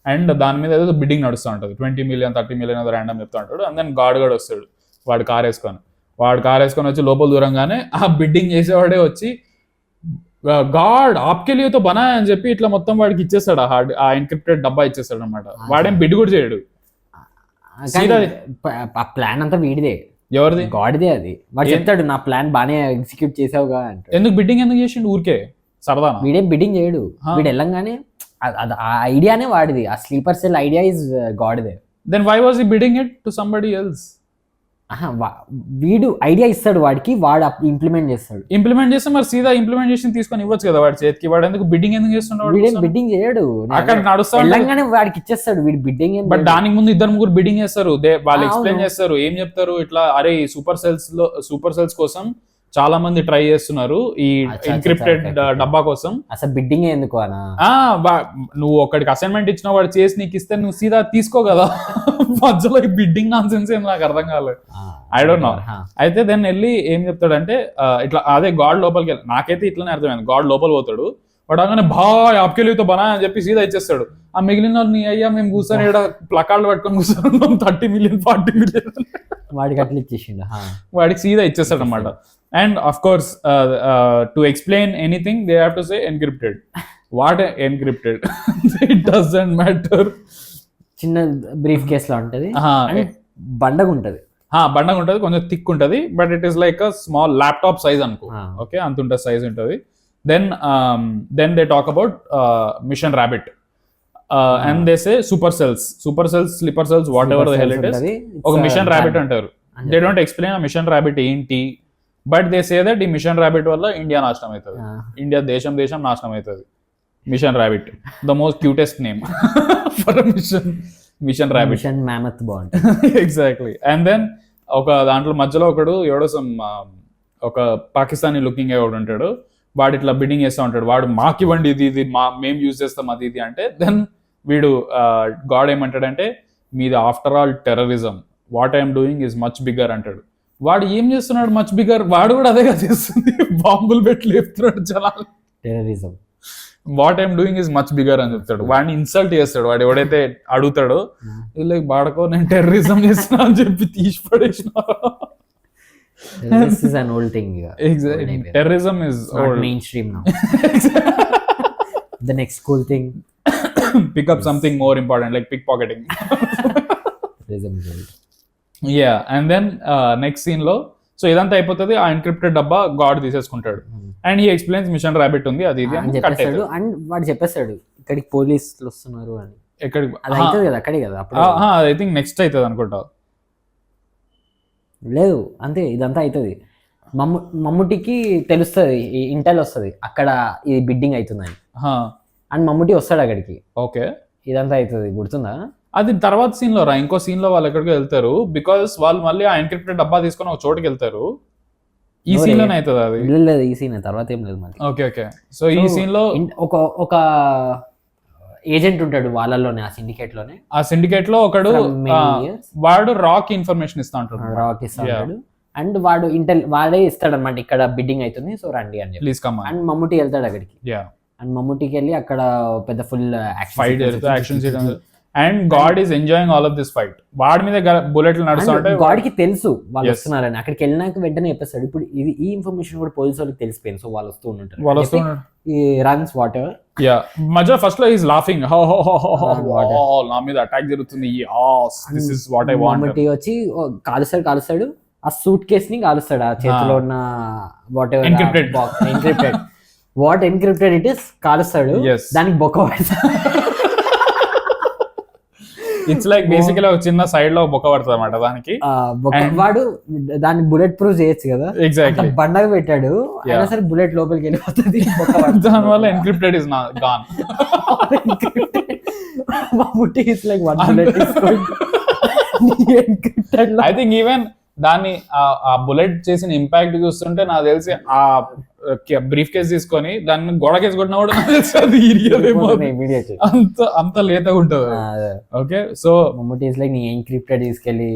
అండ్ దాని మీద ఏదో బిడ్డింగ్ నడుస్తూ ఉంటుంది, 20 million 30 million ఏదో ర్యాండమ్ చెప్తూ ఉంటాడు. అండ్ దెన్ గాడ్ వస్తాడు, వాడు కార్ వేసుకొని వచ్చి లోపల దూరంగానే ఆ బిడ్డింగ్ చేసేవాడే వచ్చి గాడ్ ఆప్కే లియే తో బనా అని చెప్పి ఇట్లా మొత్తం వాడికి ఇచ్చేస్తాడు, ఆ ఎన్క్రిప్టెడ్ డబ్బా ఇచ్చేస్తాడు అనమాట. వాడేం బిడ్ కూడా చేయడు, ఆ ప్లాన్ అంతా వీడిదే. ఎవరిది? గాడ్దే. అది వాడు చెప్తాడు నా ప్లాన్ బానే ఎగ్జిక్యూట్ చేసావుగా అంటే. ఎందుకు బిడ్డింగ్ ఎందుకు చేసిండు? ఊరికే సరదా. వీడేం బిడ్డింగ్ చేయడు, వీడు వెళ్ళంగానే ఆ ఐడియానే వాడిది. ఆ స్లీపర్ సెల్ ఐడియా ఇస్ గాడ్దే. Then why was he bidding it to somebody else? వీడు ఐడియా ఇస్తాడు వాడికి, వాడు ఇంప్లిమెంట్ చేస్తే మరి సీదా ఇంప్లిమెంటేషన్ తీసుకొని ఇవ్వచ్చు కదా వాడి చేతికి. వాడు ఎందుకు బిడ్డింగ్ ఎందుకు చేస్తున్నాడు? బిడ్డింగ్ చేయడు, అక్కడ నడుస్తాడు, వాడికి ఇచ్చేస్తాడు వీడు బిడ్డింగ్. బట్ దానికి ముందు 2-3 బిడ్డింగ్ చేస్తారు, వాళ్ళు ఎక్స్ప్లెయిన్ చేస్తారు, ఏం చెప్తారు ఇట్లా, అరే ఈ సూపర్ సెల్స్ కోసం చాలా మంది ట్రై చేస్తున్నారు ఈ ఎన్క్రిప్టెడ్ డబ్బా కోసం. అసలు బిడ్డింగ్ ఎందుకు అనా? నువ్వు ఒక్కడికి అసైన్మెంట్ ఇచ్చిన వాడు చేసి నీకు ఇస్తే నువ్వు సీదా తీసుకో కదా. మధ్యలో ఈ బిడ్డింగ్ నాన్ సెన్స్ ఏం నాకు అర్థం కాలేదు, ఐ డోంట్ నో. అయితే దాన్ని వెళ్ళి ఏం చెప్తాడంటే ఇట్లా అదే గాడ్ లోపలికి వెళ్ళి, నాకైతే ఇట్లానే అర్థమైంది, గాడ్ లోపల పోతాడు, వాడు అనగానే బాయ్ ఆప్కెళ్ళితో బనా అని చెప్పి సీదా ఇచ్చేస్తాడు. ఆ మిగిలిన వాళ్ళు నీ అయ్యా మేము కూర్చొని ఇక్కడ ప్లకార్డులు పట్టుకొని కూర్చొని 30 million 40 million వాడికి అట్లా ఇచ్చేసిండు, వాడికి సీదా ఇచ్చేస్తాడు అనమాట. And of course, to explain anything, they have to say encrypted. What encrypted? It doesn't matter. చిన్న బ్రీఫ్ కేస్ లా ఉంటది, బండగా ఉంటది, కొంచెం థిక్ ఉంటది, but it is like a small laptop size అనుకో. ఓకే, అంత ఉంటుంది సైజ్ ఉంటుంది. Then they talk about mission rabbit. And they say super cells, sleeper cells, whatever the hell it is. ఒక mission rabbit అంటారు. They don't explain a mission rabbit ఏంటి, but they say that ఈ mission rabbit వల్ల India నాశనం అవుతుంది, India దేశం నాశనం అవుతుంది. Mission rabbit the most cutest name for mission rabbit. మిషన్ మ్యామత్ బాగుంటుంది. ఎగ్జాక్ట్లీ. అండ్ దెన్ ఒక దాంట్లో మధ్యలో ఒకడు ఎవడో ఒక పాకిస్తానీ లుకింగ్ ఎవడు ఉంటాడు, వాడు ఇట్లా బిడ్డింగ్ చేస్తూ ఉంటాడు, వాడు మాకు ఇవ్వండి ఇది మేము యూజ్ చేస్తాం అది ఇది అంటే, దెన్ వీడు గాడ్ ఏమంటాడంటే మీది after all terrorism, what I'm doing is much bigger అంటాడు. వాడు ఏం చేస్తున్నాడు మచ్ బిగ్గర్, వాడు కూడా అదే చేస్తుంది, బాంబులు పెట్టి లేపుతున్నాడు జనాలు. Terrorism, what I'm doing is much bigger అని చెప్తాడు. వాడిని ఇన్సల్ట్ చేస్తాడు, వాడు ఎవడైతే అడుగుతాడో లైక్ బాడకో నేను టెర్రరిజం చేస్తున్నా అని చెప్పి తీసి పడేసిన. This is an old thing. Exactly. Terrorism is not mainstream now. The next cool thing. Pick up something more important like pickpocketing. Terrorism is old. Yeah, and then next scene lo so ఇదంతా అయిపోతుంది, ఆ encrypted డబ్బా God తీసేసుకుంటాడు. And he explains mission rabbit ఉంది అది ఇది అని చెప్పేస్తాడు. అండ్ వాడు చెప్పేస్తాడు ఇక్కడికి పోలీసులు వస్తున్నారు అని. ఎక్కడికి అది అవుతుంది కదా, అక్కడే కదా అప్పుడు. ఐ థింక్ నెక్స్ట్ అవుతుంది అనుకుంటా. లేదు అంతే, ఇదంతా అవుతుంది. మమ్ముటికి తెలుస్తుంది, ఇంటెల్ వస్తుంది అక్కడ ఇది బిడ్డింగ్ అవుతుందని. అండ్ మమ్ముటి వస్తాడు అక్కడికి. ఓకే, ఇదంతా అవుతుంది, గుర్తుందా? అది తర్వాత సీన్ లో రా. ఇంకో సీన్ లో వాళ్ళు ఎక్కడికి వెళ్తారు, బికాస్ వాళ్ళు మళ్ళీ ఆ ఎన్క్రిప్టెడ్ డబ్బా తీసుకొని ఒక చోటుకి వెళ్తారు. ఈ సీన్ లోనే అవుతుంది అది. లేదు ఈ సీన్ తర్వాత ఏం లేదు మళ్ళీ. Okay okay. సో ఈ సీన్ లో ఒక ఏజెంట్ ఉంటాడు వాళ్ళలోనే, ఆ సిండికేట్ లోనే. ఆ సిండికేట్ లో ఒకడు వాడు రాక్ ఇన్ఫర్మేషన్ ఇస్తా ఉంటాడు. రాక్ ఇస్తాడు అండ్ వాడు వాడే ఇస్తాడు అనమాట, ఇక్కడ బిడ్డింగ్ అవుతుంది సో రండి అని ప్లీజ్ కమ్. అండ్ మమ్ముటి వెళ్తాడు అక్కడికి. అండ్ మమ్ముటికి వెళ్ళి అక్కడ పెద్ద full fight action. And God is enjoying all of this fight. వాడి మీద బుల్లెట్లు నడుస్తుంటే గాడ్ కి తెలుసు వాళ్ళు వస్తున్నారని. అక్కడికి వెళ్ళినాక వెంటనే చెప్పేస్తాడు ఇప్పుడు ఈ ఇన్ఫర్మేషన్ కూడా పోలీసు వాళ్ళకి తెలిసిపోయింది, సో వాళ్ళు వస్తూ ఉంటారు. Runs what ever. మధ్య ఫస్ట్ లో ఈస్ లాఫింగ్, నా మీద అటాక్ జరుగుతుంది, this is what I want. Mammootty వచ్చి కాలుస్తాడు ఆ సూట్ కేస్ ని కాలుస్తాడు, ఆ చేతిలో ఉన్న whatever encrypted what encrypted it is కాలుస్తాడు. దానికి బొక్క పెడతాడు. ఇట్స్ లైక్ బేసికలీ ఒక చిన్న సైడ్ లో బొక్క పడుతుంది అనమాట దానికి. వాడు దాన్ని బుల్లెట్ ప్రూఫ్ చేయొచ్చు కదా. ఎగ్జాక్ట్లీ. బండగా పెట్టాడు అయినా సరే బుల్లెట్ లోపలికి వెళ్ళిపోతుంది. దాని వల్ల encrypted is gone. Mammootty is like one bullet is encrypted. I think even దాన్ని ఆ బుల్లెట్ చేసిన ఇంపాక్ట్ చూస్తుంటే నాకు తెలిసి ఆ బ్రీఫ్ కేస్ తీసుకొని దాన్ని గోడకేసి కొట్టినా కూడా నాకు తెలిసి అది అంత లేతగా ఉంటుంది. Okay, so Mammootty is like నీ ఎన్క్రిప్టెడ్ తీసుకెళ్ళి.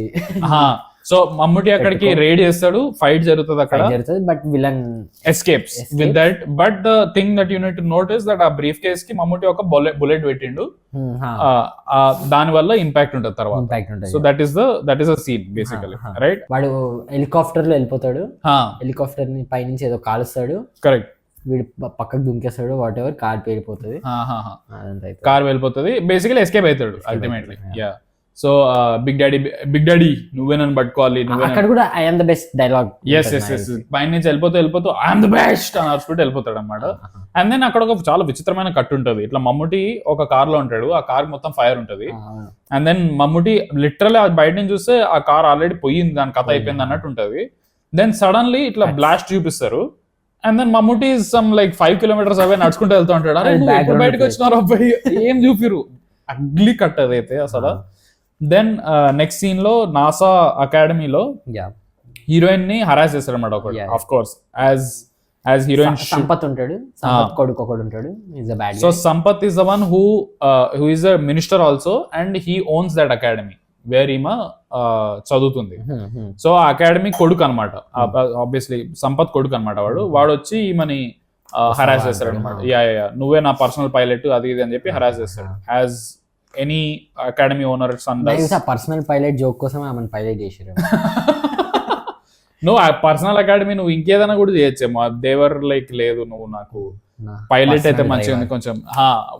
సో మమ్ముటి అక్కడికి రైడ్ చేస్తాడు, ఫైట్ జరుగుతుంది అక్కడ, but villain escapes with that. But the thing that you need to notice that ఆ బ్రీఫ్ కేస్ కి మమ్ముటి ఒక బుల్లెట్ పెట్టిండు, దాని వల్ల ఇంపాక్ట్ ఉంటుంది తర్వాత. So that is a scene basically, right? వాడు హెలికాప్టర్ లో వెళ్ళిపోతాడు, హెలికాప్టర్ ని పైనుంచి ఏదో కాలుస్తాడు. కరెక్ట్. వీడు పక్కకు దుంకేస్తాడు, వాట్ ఎవర్, కార్ పేలిపోతుంది. కార్ వెళ్ళిపోతుంది, బేసికలీ ఎస్కేప్ అవుతాడు ultimately. Yeah. So big daddy నువ్వే నన్ను పట్టుకోవాలి, అక్కడ కూడా I am the best dialogue. పైన నుంచి వెళ్ళిపోతూ ఐ యామ్ ద బెస్ట్ అని అరుచుకుంటూ వెళ్ళిపోతాడు అనమాట. అండ్ దెన్ అక్కడ ఒక చాలా విచిత్రమైన కట్ ఉంటుంది. ఇట్లా మమ్ముటి ఒక కార్ లో ఉంటాడు, ఆ కార్ మొత్తం ఫైర్ ఉంటుంది. అండ్ దెన్ మమ్ముటి లిటరల్లీ బయట నుంచి చూస్తే ఆ కార్ ఆల్రెడీ పోయింది, దాని కథ అయిపోయింది అన్నట్టు ఉంటది. దెన్ సడన్లీ ఇట్లా బ్లాస్ట్ చూపిస్తారు. And then Mammootty some like 5 kilometers away నడుచుకుంటూ వెళ్తూ ఉంటాడు. అరే బయటకు వచ్చినారు అబ్బాయి, ఏం చూపిరు, అగ్లీ కట్ అదైతే అసలు. దెన్ నెక్స్ట్ సీన్ లో నాసా అకాడమీలో హీరోయిన్ ని హరాస్ చేస్తాడు అనమాట ఒకటి. Of course as heroine Sampath ఉంటాడు, కొడుకు ఒకడు ఉంటాడు. So Sampath is the one who is a minister also and he owns that academy where ఈమె చదువుతుంది. సో ఆ అకాడమీ కొడుకు అనమాట, ఆబ్వియస్లీ సంపత్ కొడుకు అనమాట. వాడు వచ్చి ఈమెని హరాస్ చేస్తాడు అనమాట. నువ్వే నా పర్సనల్ పైలట్ అది ఇది అని చెప్పి హరాస్ చేస్తాడు. As any academy owner son does. Personal pilot joke కోసం ఆమెను పైలట్ చేశారు. నువ్వు ఆ పర్సనల్ అకాడమీ నువ్వు ఇంకేదైనా కూడా చేయొచ్చేమో. దేవర్ లైక్ లేదు నువ్వు నాకు పైలట్ అయితే మంచిగా ఉంది కొంచెం.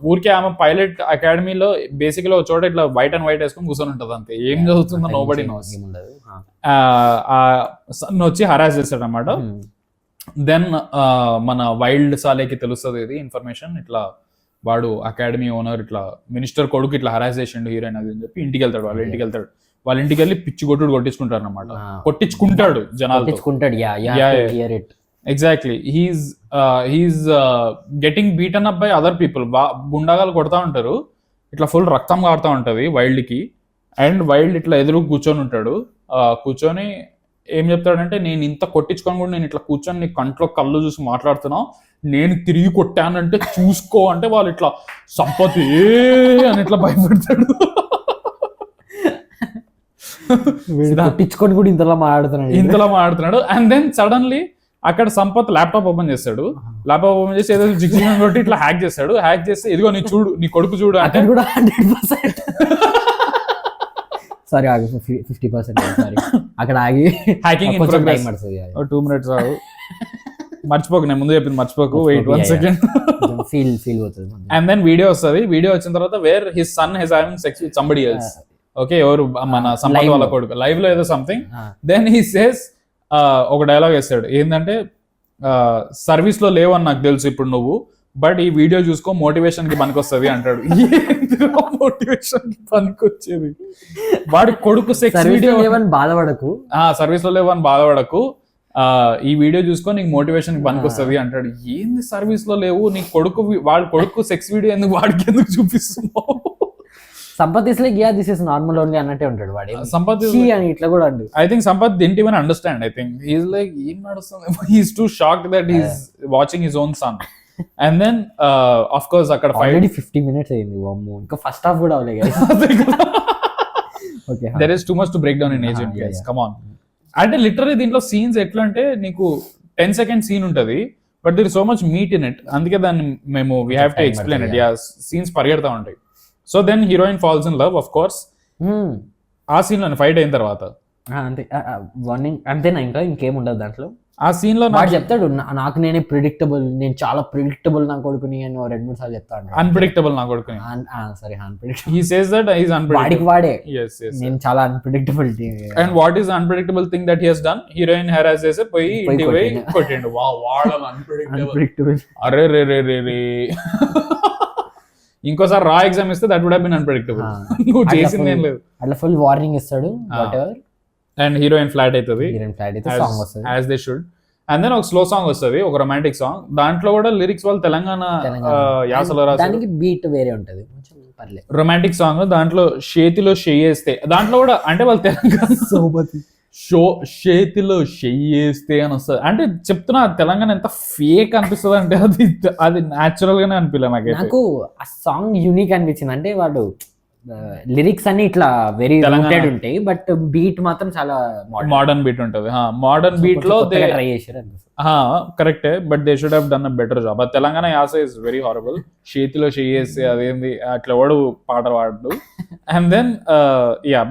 ఊరికే ఆమె పైలట్ అకాడమీలో బేసిక్గా ఒక చోట ఇట్లా వైట్ అండ్ వైట్ వేసుకొని కూర్చొని ఉంటది అంతే, ఏం చదువుతుందో నోబడీ నోస్. సన్ వచ్చి హరాస్ చేస్తాడు అనమాట. దెన్ మన వైల్డ్ సాలేకి తెలుస్తుంది ఇది ఇన్ఫర్మేషన్, ఇట్లా వాడు అకాడమీ ఓనర్ ఇట్లా మినిస్టర్ కొడుకు ఇట్లా హరాస్ చేసిండు హీరోయిన్ అది అని చెప్పి ఇంటికి వెళ్తాడు. వాళ్ళ ఇంటికి వెళ్ళి పిచ్చి కొట్టించుకుంటారు అనమాట. కొట్టించుకుంటాడు జనాలు. Exactly. He's getting beaten up by other people. గుండాగాలు కొడతా ఉంటారు, ఇట్లా ఫుల్ రక్తం కారుతా ఉంటది వైల్డ్ కి. అండ్ వైల్డ్ ఇట్లా ఎదురు కూర్చొని ఉంటాడు. కూర్చొని ఏం చెప్తాడంటే, నేను ఇంత కొట్టించుకొని కూడా నేను ఇట్లా కూర్చొని నీ కంట్లో కళ్ళు చూసి మాట్లాడుతున్నావు, నేను తిరిగి కొట్టానంటే చూసుకో అంటే వాళ్ళు ఇట్లా సంపతి అని ఇట్లా భయపడతాడు. కొట్టించుకొని కూడా ఇంతలా మాట్లాడుతున్నాడు. అండ్ దెన్ సడన్లీ అక్కడ సంపత్ ల్యాప్టాప్ ఓపెన్ చేస్తాడు. ల్యాప్టాప్ ఓపెన్ చేసి ఏదో జిగ్జిగ్ కొట్టి ఇట్లా హ్యాక్ చేస్తాడు. హ్యాక్ చేస్తే ఇదిగో నీ చూడు, నీ కొడుకు చూడు అంటే కూడా 100%. సారీ 50%. అక్కడ ఆగి హ్యాకింగ్ 2 minutes ఆగు, మర్చిపోకు, నేను ముందు చెప్పింది మర్చిపోకు, వెయిట్ 1 second. ఫీల్ అవుతుంది. అండ్ దెన్ వీడియో వస్తుంది. వీడియో వచ్చిన తర్వాత where his son he's having sex with somebody else. Okay, ఎవరు మన సంపత్ వాళ్ళ కొడుకు లైవ్ లో ఏదో సంథింగ్. దెన్ హీ సేస్ ఒక డైలాగ్ వేస్తాడు ఏంటంటే సర్వీస్ లో లేవని నాకు తెలుసు ఇప్పుడు నువ్వు, బట్ ఈ వీడియో చూసుకో మోటివేషన్ కి పనికొస్తుంది అంటాడు. మోటివేషన్ కి పనికొచ్చేది వాడి కొడుకు సెక్స్ వీడియో బాధపడకు, సర్వీస్ లో లేవని బాధపడకు, ఈ వీడియో చూసుకో నీకు మోటివేషన్ కి పనికొస్తుంది అంటాడు. ఏంది సర్వీస్ లో లేవు నీ కొడుకు, వాడి కొడుకు సెక్స్ వీడియో ఎందుకు వాడికి ఎందుకు చూపిస్తున్నావు? Sampath is like this is normal only అన్నట్టే ఉంటాడు వాడు. సంపత్ అని ఇట్లా కూడా అండు. I think Sampath didn't even understand. I think he's like ఏం నడుస్తుంది, he's too shocked that he's watching his own son. And then of course అక్కడ already 50 minutes అయింది వామ్మో, ఇంకా ఫస్ట్ హాఫ్ కూడా అవలే guys. Okay, there is too much to break down in Agent guys. Come on. అంటే literally దీంట్లో scenes ఎట్లా అంటే నీకు 10 సెకండ్ సీన్ ఉంటది, but there is so much meat in it. అందుకే దాన్ని మేము we have to explain it. Yeah, scenes పరిగెడతా ఉంటాయి. So then heroine falls in love, of course. ఆ సీన్ లో ఫైట్ అయిన తర్వాత అంతే, అంతేనా, ఇంకా ఇంకేం ఉండదు దాంట్లో. ఆ సీన్ లో వాడు చెప్తాడు నాకు నేనే ప్రిడిక్టబుల్, నేను చాలా ప్రిడిక్టబుల్ నా కొడుకుని అని 2-3 సార్లు చెప్తాడు. అన్ప్రిడిక్టబుల్ నా కొడుకుని, sorry unpredictable. He says that he is unpredictable. వాడే yes నేను చాలా unpredictable. And what is unpredictable thing that he has done? Heroine harass చేసి పోయి ఇంటి పోయి కొట్టిండు. వావ్, వాడు అన్ప్రిడిక్టబుల్. అరే రే రే రే రే. ఇంకోసారి రా ఎగ్జామ్ ఇస్తే that would have been unpredictable. నువ్వు చేసింది ఏం లేదు. అట్లా ఫుల్ వార్నింగ్ ఇస్తాడు whatever. And heroine flat అవుతుంది, సాంగ్ వస్తుంది as they should. And then ఒక స్లో సాంగ్ వస్తుంది, ఒక రొమాంటిక్ సాంగ్. దాంట్లో కూడా లిరిక్స్ వాళ్ళు తెలంగాణ యాసలో రాస్తారు, దానికి బీట్ వేరే ఉంటది, పర్లేదు. Romantic song. దాంట్లో చేతిలో చెయ్యేస్తే, దాంట్లో కూడా అంటే వాళ్ళు తెలంగాణ సోబతి చేతిలో చెయ్యేస్తే అని వస్తుంది. అంటే చెప్తున్నా తెలంగాణ ఎంత ఫేక్ అనిపిస్తుంది అంటే అది న్యాచురల్ గానే అనిపించలే నాకు. ఆ సాంగ్ యూనిక్ అనిపించింది. అంటే వాడు లిరిక్స్ అన్ని ఇట్లా వెరీ రిలేటెడ్ ఉంటాయి, బట్ బీట్ మాత్రం చాలా మోడర్న్ బీట్ ఉంటుంది. మోడర్న్ బీట్ లో ట్రై చేశారు, కరెక్టే, but they should have done a better job. ఆ తెలంగాణ యాస ఇస్ వెరీ హారబుల్. చేతిలో చెయ్యేస్తే అదేంది అట్లా వాడు పాట పాడు. And then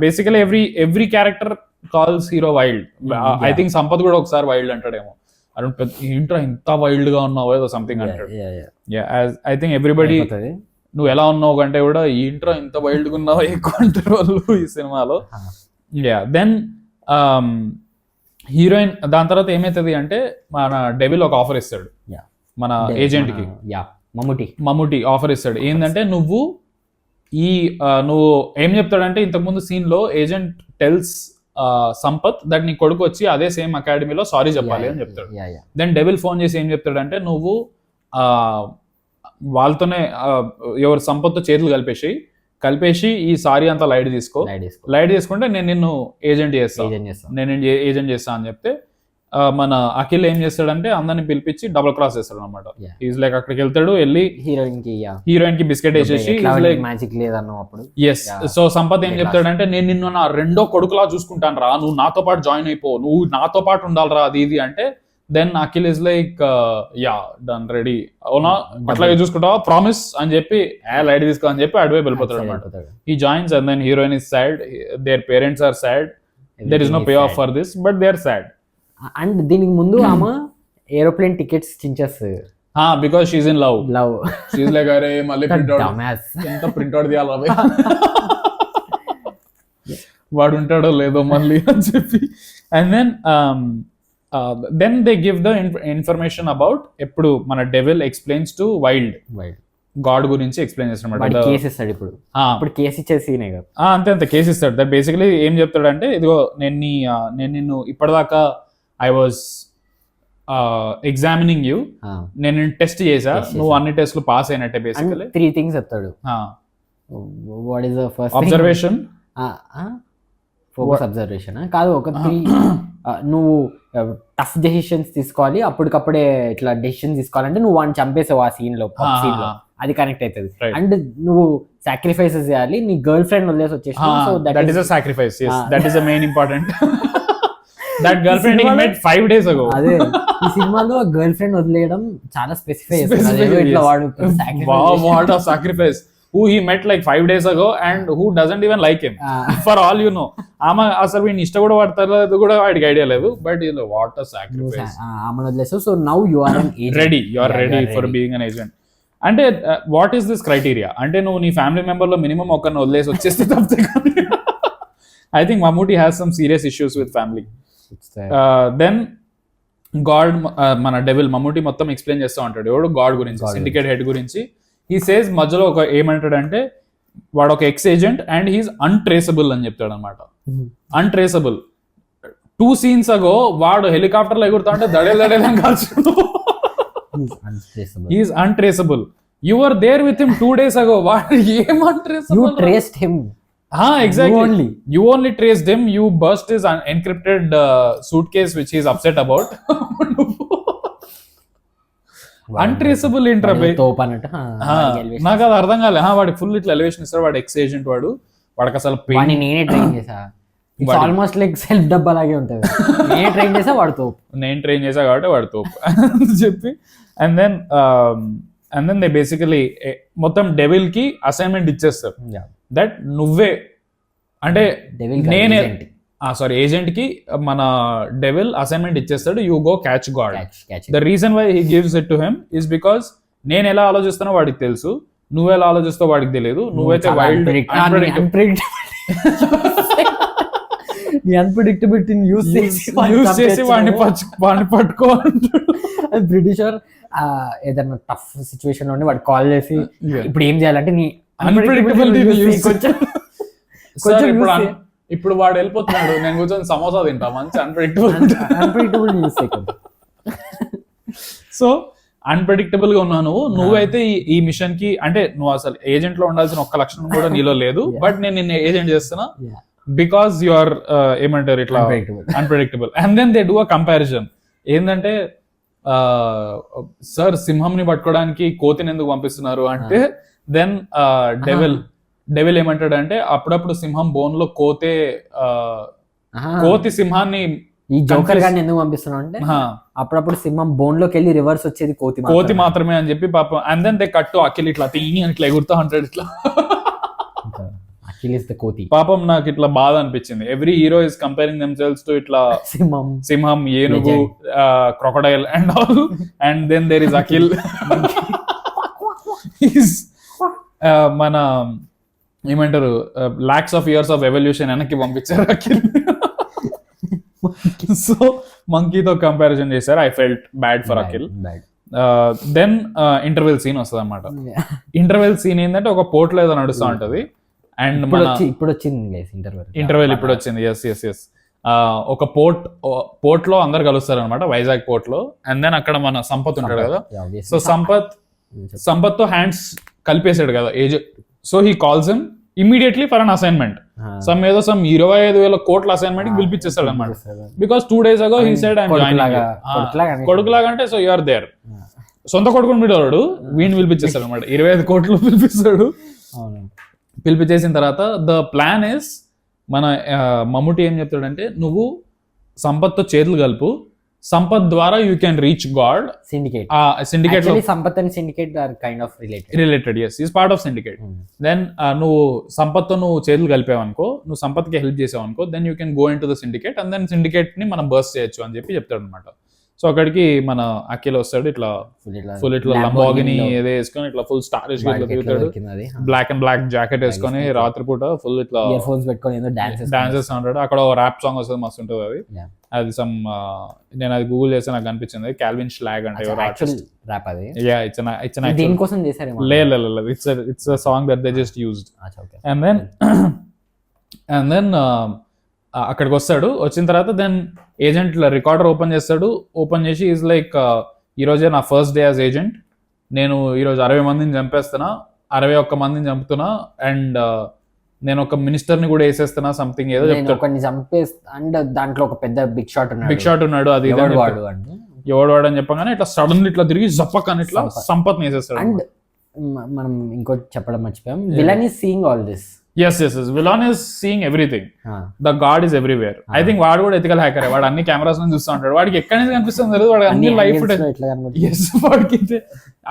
basically every character calls hero wild. I think Sampath కూడా ఒకసారి వైల్డ్ అంటాడేమో, ఇంట్రా ఇంత వైల్డ్ గా ఉన్నావు ఏదో సంథింగ్ అంటాడు. ఐ థింక్ ఎవ్రీబడి నువ్వు ఎలా ఉన్నావు కంటే కూడా ఈ ఇంట్రా ఇంత వైల్డ్ గా ఉన్నావు ఎక్కువ అంటారు వాళ్ళు ఈ సినిమాలో. దెన్ హీరోయిన్ దాని తర్వాత ఏమైతుంది అంటే మన డెవిల్ ఒక ఆఫర్ ఇస్తాడు మన ఏజెంట్ కి. మమ్ముటి ఆఫర్ ఇస్తాడు ఏంటంటే నువ్వు ఏం చెప్తాడంటే ఇంతకుముందు సీన్ లో ఏజెంట్ టెల్స్ సంపత్ దట్ నీ కొడుకు వచ్చి అదే సేమ్ అకాడమీలో సారీ చెప్పాలి అని చెప్తాడు. దెన్ డెవిల్ ఫోన్ చేసి ఏం చెప్తాడంటే నువ్వు వాళ్ళతోనే ఎవరు సంపత్తో చేతులు కలిపేసి ఈ సారీ అంతా లైట్ తీసుకుంటే నేను నిన్ను ఏజెంట్ చేస్తా అని చెప్తే మన అఖిల్ ఏం చేస్తాడంటే అందరిని పిలిపించి డబుల్ క్రాస్ చేస్తాడు అనమాట. ఈజ్ లైక్ అక్కడికి వెళ్తాడు, వెళ్ళి హీరోయిన్ కి బిస్కెట్ వేసేసి ఎస్. సో సంపత్ ఏం చెప్తాడంటే నేను నిన్ను నా రెండో కొడుకులా చూసుకుంటాను రా, నువ్వు నాతో పాటు జాయిన్ అయిపో, నువ్వు నాతో పాటు ఉండాలిరా అది ఇది అంటే. Then Akhil is like done ready, అవునా అట్లాగే చూసుకుంటావా ప్రామిస్ అని చెప్పి లైట్ తీసుకో అని చెప్పి అటువైపు వెళ్ళిపోతాడు అనమాట. ఈ joins and then heroine is sad, their parents are sad, there is no pay off for this but they are sad. And దీనికి ముందు ఆమె ఏరోప్లేన్ టికెట్స్ చించేస్తుంది because she's in love. She's like అరే మళ్ళీ ఎంత ప్రింట్అవుట్ తీయాలి వాడు ఉంటాడో లేదో మళ్ళీ అని చెప్పి. And then they give the information about ఎప్పుడు మన devil explains to wild god గురించి ఎక్స్ప్లెయిన్ చేస్తాడు. కేసు ఇస్తాడు ఇప్పుడు కేసు ఇచ్చేసి అంతే కేసు ఇస్తాడు. దట్ బేసికలీ ఏం చెప్తాడంటే ఇదిగో నేను నిన్ను ఇప్పటిదాకా ఐ వాజ్ ఎగ్జామినింగ్ యూ, నేను టెస్ట్ చేసా, నువ్వు అన్ని టెస్ట్లు పాస్ అయినట్టే. బేసికలీ 3 things చెప్తాడు. What is the first observation, focus observation కాదు, ఒక 3 నువ్వు టఫ్ డెసిషన్స్ తీసుకోవాలి, అప్పటికప్పుడే ఇట్లా డెసిషన్ తీసుకోవాలంటే నువ్వు వాడిని చంపేసావు ఆ సీన్ లో అది కనెక్ట్ అవుతుంది. అండ్ నువ్వు సాక్రిఫైసెస్ చేయాలి, నీ గర్ల్ ఫ్రెండ్ వదిలేసి వచ్చేసావు, so that is a sacrifice. That is the main important. That girl friend he met 5 days ago. అదే ఈ సినిమాలో గర్ల్ ఫ్రెండ్ వదిలేయడం చాలా స్పెసిఫై చేస్తాడు. ఇట్లా వాడు what a sacrifice. Who he met like 5 days ago and who doesn't even like him. For all you know. ఆమె అసలు వీడిని ఇష్ట కూడా పడతారు కూడా వాడికి ఐడియా లేదు. But what a sacrifice. ఆమెను వదిలేసావు, so now you are an agent. You are ready for being an agent. అంటే వాట్ ఈస్ దిస్ క్రైటీరియా అంటే నువ్వు నీ ఫ్యామిలీ మెంబర్ లో మినిమం ఒకరిని వదిలేసి వచ్చేస్తే తప్పితే కానీ. I think Mammootty has some serious issues with family. Then god మన డెవిల్ మమ్మూటి మొత్తం ఎక్స్ప్లెయిన్ చేస్తూ ఉంటాడు ఎవడు గాడ్ గురించి, సిండికేట్ హెడ్ గురించి. హీ సేస్ మధ్యలో ఒక ఏమంటాడంటే వాడు ఒక ex agent and he's untraceable అని చెప్తాడు అనమాట. అన్ట్రేసబుల్. 2 scenes ago వాడు హెలికాప్టర్లో ఎగురుతా ఉంటే దడేలని కాల్చుడు. He's untraceable. You were there with him 2 days ago. వాడు ఏం untraceable? You traced him. Exactly. You only traced him. You burst his encrypted suitcase which he is upset about. Untraceable ఏంట్రా by? నాకు అది అర్థం కాలే. వాడికి ఫుల్ ఇట్లా elevation ఇస్తారు. వాడు ఎక్స్ ఏజెంట్, వాడికి అసలు నేనే ట్రైన్ చేసా. ఆల్మోస్ట్ లైక్ సెల్ఫ్ డబ్బా లాగే ఉంటుంది. నేను ట్రైన్ చేసా కాబట్టి వాడు తోపు అని చెప్పి అండ్ దెన్ దే బేసికలీ మొత్తం డెవిల్ కి అసైన్మెంట్ ఇచ్చేస్తారు. దట్ నువ్వే అంటే నేనే ఏజెంట్ కి మన డెవిల్ అసైన్మెంట్ ఇచ్చేస్తాడు. You go catch god. The reason why he gives it to him is because నేను ఎలా ఆలోచిస్తానో వాడికి తెలుసు, నువ్వు ఎలా ఆలోచిస్తావు వాడికి తెలియదు. నువ్వైతే వైల్డ్ అన్ప్రెడిక్టబిలిటీని యూజ్ చేసి వాడిని పట్టుకో అంటాడు. బ్రిటిషర్ ఏదైనా టఫ్ సిచ్యువేషన్ లో వాడు కాల్ చేసి ఇప్పుడు ఏం చేయాలంటే నీ ఇప్పుడు వాడు వెళ్ళిపోతున్నాడు, నేను కూర్చొని సమోసా తింటా, మంచి అన్ప్రెడిక్టబుల్ న్యూస్. సో అన్ప్రెడిక్టబుల్ గా ఉన్నావు నువ్వైతే ఈ మిషన్ కి. అంటే నువ్వు అసలు ఏజెంట్ లో ఉండాల్సిన ఒక్క లక్షణం కూడా నీలో లేదు, బట్ నేను నిన్ను ఏజెంట్ చేస్తున్నా బికాస్ యు ఆర్ ఏమంటారు ఇట్లా unpredictable. And then they do a comparison. ఏంటంటే సార్ సింహంని పట్టుకోవడానికి కోతిని ఎందుకు పంపిస్తున్నారు అంటే దెన్ డెవిల్ ఏమంటాడు అంటే అప్పుడప్పుడు సింహం బోన్ లో కోతి సింహాన్ని ఈ జోకర్ గాని ఎందుకు పంపిస్తున్నావు అంటే అప్పుడప్పుడు సింహం బోన్ లోకి వెళ్ళి రివర్స్ వచ్చేది కోతి మాత్రమే అని చెప్పి పాపం. అండ్ దెన్ దే కట్టు అఖిల్ ఇట్లా తిని ఇట్లా ఎగురుతా ఉంటాడు ఇట్లా. పాపం నాకు ఇట్లా బాధ అనిపించింది. Every hero is comparing themselves to ఇట్లా సింహం, ఏనుగు, crocodile and all. And then there is Akhil. మన ఏమంటారు lakhs of years of evolution వెనక్కి పంపించారు అఖిల్. సో మంకీతో కంపారిజన్ చేశారు. I felt bad for Akhil. Then interval scene వస్తుంది అనమాట. ఇంటర్వెల్ సీన్ ఏంటంటే ఒక పోర్ట్ లో ఏదో నడుస్తూ ఉంటది అండ్ ఇప్పుడు వచ్చింది ఇంటర్వెల్ ఇప్పుడు వచ్చింది. ఎస్ ఒక పోర్ట్ లో అందరు కలుస్తారు అనమాట, వైజాగ్ పోర్ట్ లో. అండ్ దెన్ అక్కడ మన సంపత్ ఉంటాడు కదా. సో సంపత్ తో హ్యాండ్స్ కలిపేశాడు కదా age. So he calls him immediately for an assignment. Some 25,000 కోట్ల అసైన్మెంట్ కి పిలిపించేస్తాడు అనమాట. Because 2 days ago he said I'm joining. కొడుకులాగా అంటే సో యు ఆర్ దేర్. సొంత కొడుకుని మీడవాడు వీడిని పిలిపించేస్తాడు అనమాట. 25 కోట్లు పిలిపిస్తాడు. పిలిపించేసిన తర్వాత ద ప్లాన్ ఇస్ మన మమ్ముటి ఏం చెప్తాడంటే నువ్వు సంపత్తో చేతులు కలుపు, సంపత్ ద్వారా you can reach God. Syndicate Sampath and syndicate are kind of related. yes, is part of syndicate. Then నువ్వు సంపత్తో నువ్వు చేతులు కలిపావనుకో, నువ్వు సంపత్కి హెల్ప్ చేసావనుకో, then you can go into the syndicate and then syndicate ని మనం బర్స్ట్ చేయొచ్చు అని చెప్పి చెప్తాడు అనమాట. సో అక్కడికి మన అఖిల్ వస్తాడు ఇట్లా ఫుల్ ఇట్లా లంబాగిని ఏదో వేసుకొని ఇట్లా ఫుల్ స్టాలిష్ గా ఇట్లా తిరుగుతాడు. బ్లాక్ అండ్ బ్లాక్ జాకెట్ వేసుకొని రాత్రిపూట ఫుల్ ఇట్లా డాన్సెస్ ఉంటాడు. అక్కడ ర్యాప్ సాంగ్ వస్తుంది, మస్తు ఉంటుంది అది. అది సమ్ నేను అది గూగుల్ చేస్తే నాకు అనిపించింది కాల్విన్ స్లాగ్ అంటే it's a song that they just used. And then అక్కడికి వస్తాడు. వచ్చిన తర్వాత దెన్ ఏజెంట్ రికార్డర్ ఓపెన్ చేస్తాడు. ఓపెన్ చేసి ఈజ్ లైక్ ఈరోజే నా ఫస్ట్ డే యాజ్ ఏజెంట్, నేను ఈరోజు 60 మందిని చంపేస్తున్నా, 61 మందిని చంపుతున్నా అండ్ నేను ఒక మినిస్టర్ ని కూడా వేసేస్తున్నా సంథింగ్ ఏదో చెప్తాడు. అండ్ దాంట్లో ఒక పెద్ద బిగ్ షాట్ ఉన్నాడు. అది ఎవడు అని చెప్పగానే ఇట్లా సడన్లీ ఇట్లా తిరిగి జప్పకని ఇట్లా సంపత్ వేసేస్తాడు. అండ్ మనం ఇంకోటి చెప్పడం మర్చిపోయాం, villain is seeing all this. Yes. Villain is seeing everything. The God is everywhere. I think వాడు కూడా ఎథికల్ హ్యాకర్. వాడు అన్ని కెమెరాస్ నుంచి చూస్తూ ఉంటాడు. వాడికి ఎక్కడి నుంచి కనిపిస్తుంది తెలియదు. వాడు అన్ని లైఫ్ వాడికి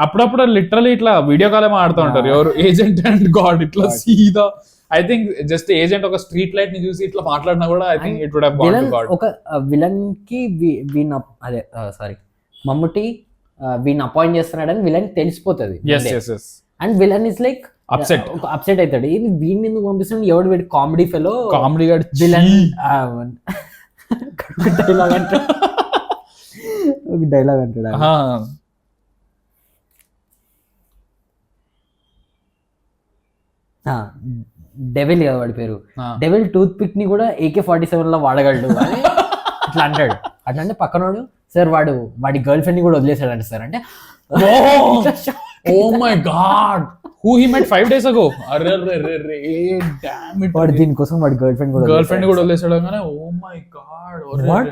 అప్పుడప్పుడు లిటరలీ ఇట్లా వీడియో కాల్ ఏమో ఆడుతూ ఉంటారు ఎవరు ఏజెంట్ అండ్ గాడ్ ఇట్లా సీదా. ఐ థింక్ జస్ట్ ఏజెంట్ ఒక స్ట్రీట్ లైట్ ని చూసి ఇట్లా మాట్లాడినా కూడా I think it would have gone to god. ఒక విలన్ కి మమ్ముటి వీన్ అపాయింట్ చేస్తున్నాడని విలన్ తెలిసిపోతుంది. And villain is like upset అవుతాడు. వీడిని ఎందుకు పంపిస్తున్నాడు, ఎవడు వీడి comedy fellow, comedy villain dialogue అంటాడు, ఒక డైలాగ్ అంటాడు, డెవిల్ కదా వాడి పేరు, డెవిల్ టూత్ పిక్ ని కూడా AK-47 లో వాడగలడు అని ఇట్లా అంటాడు. అట్లా అంటే పక్కనోడు సార్ వాడి గర్ల్ ఫ్రెండ్ ని కూడా వదిలేసాడంట సార్ అంటే, oh my god, who he met 5 days ago. అరే డామ్ ఇట్, వాడు దీనికోసం వాడి గర్ల్ ఫ్రెండ్ కూడా వదిలేసాడు కానీ oh my god, what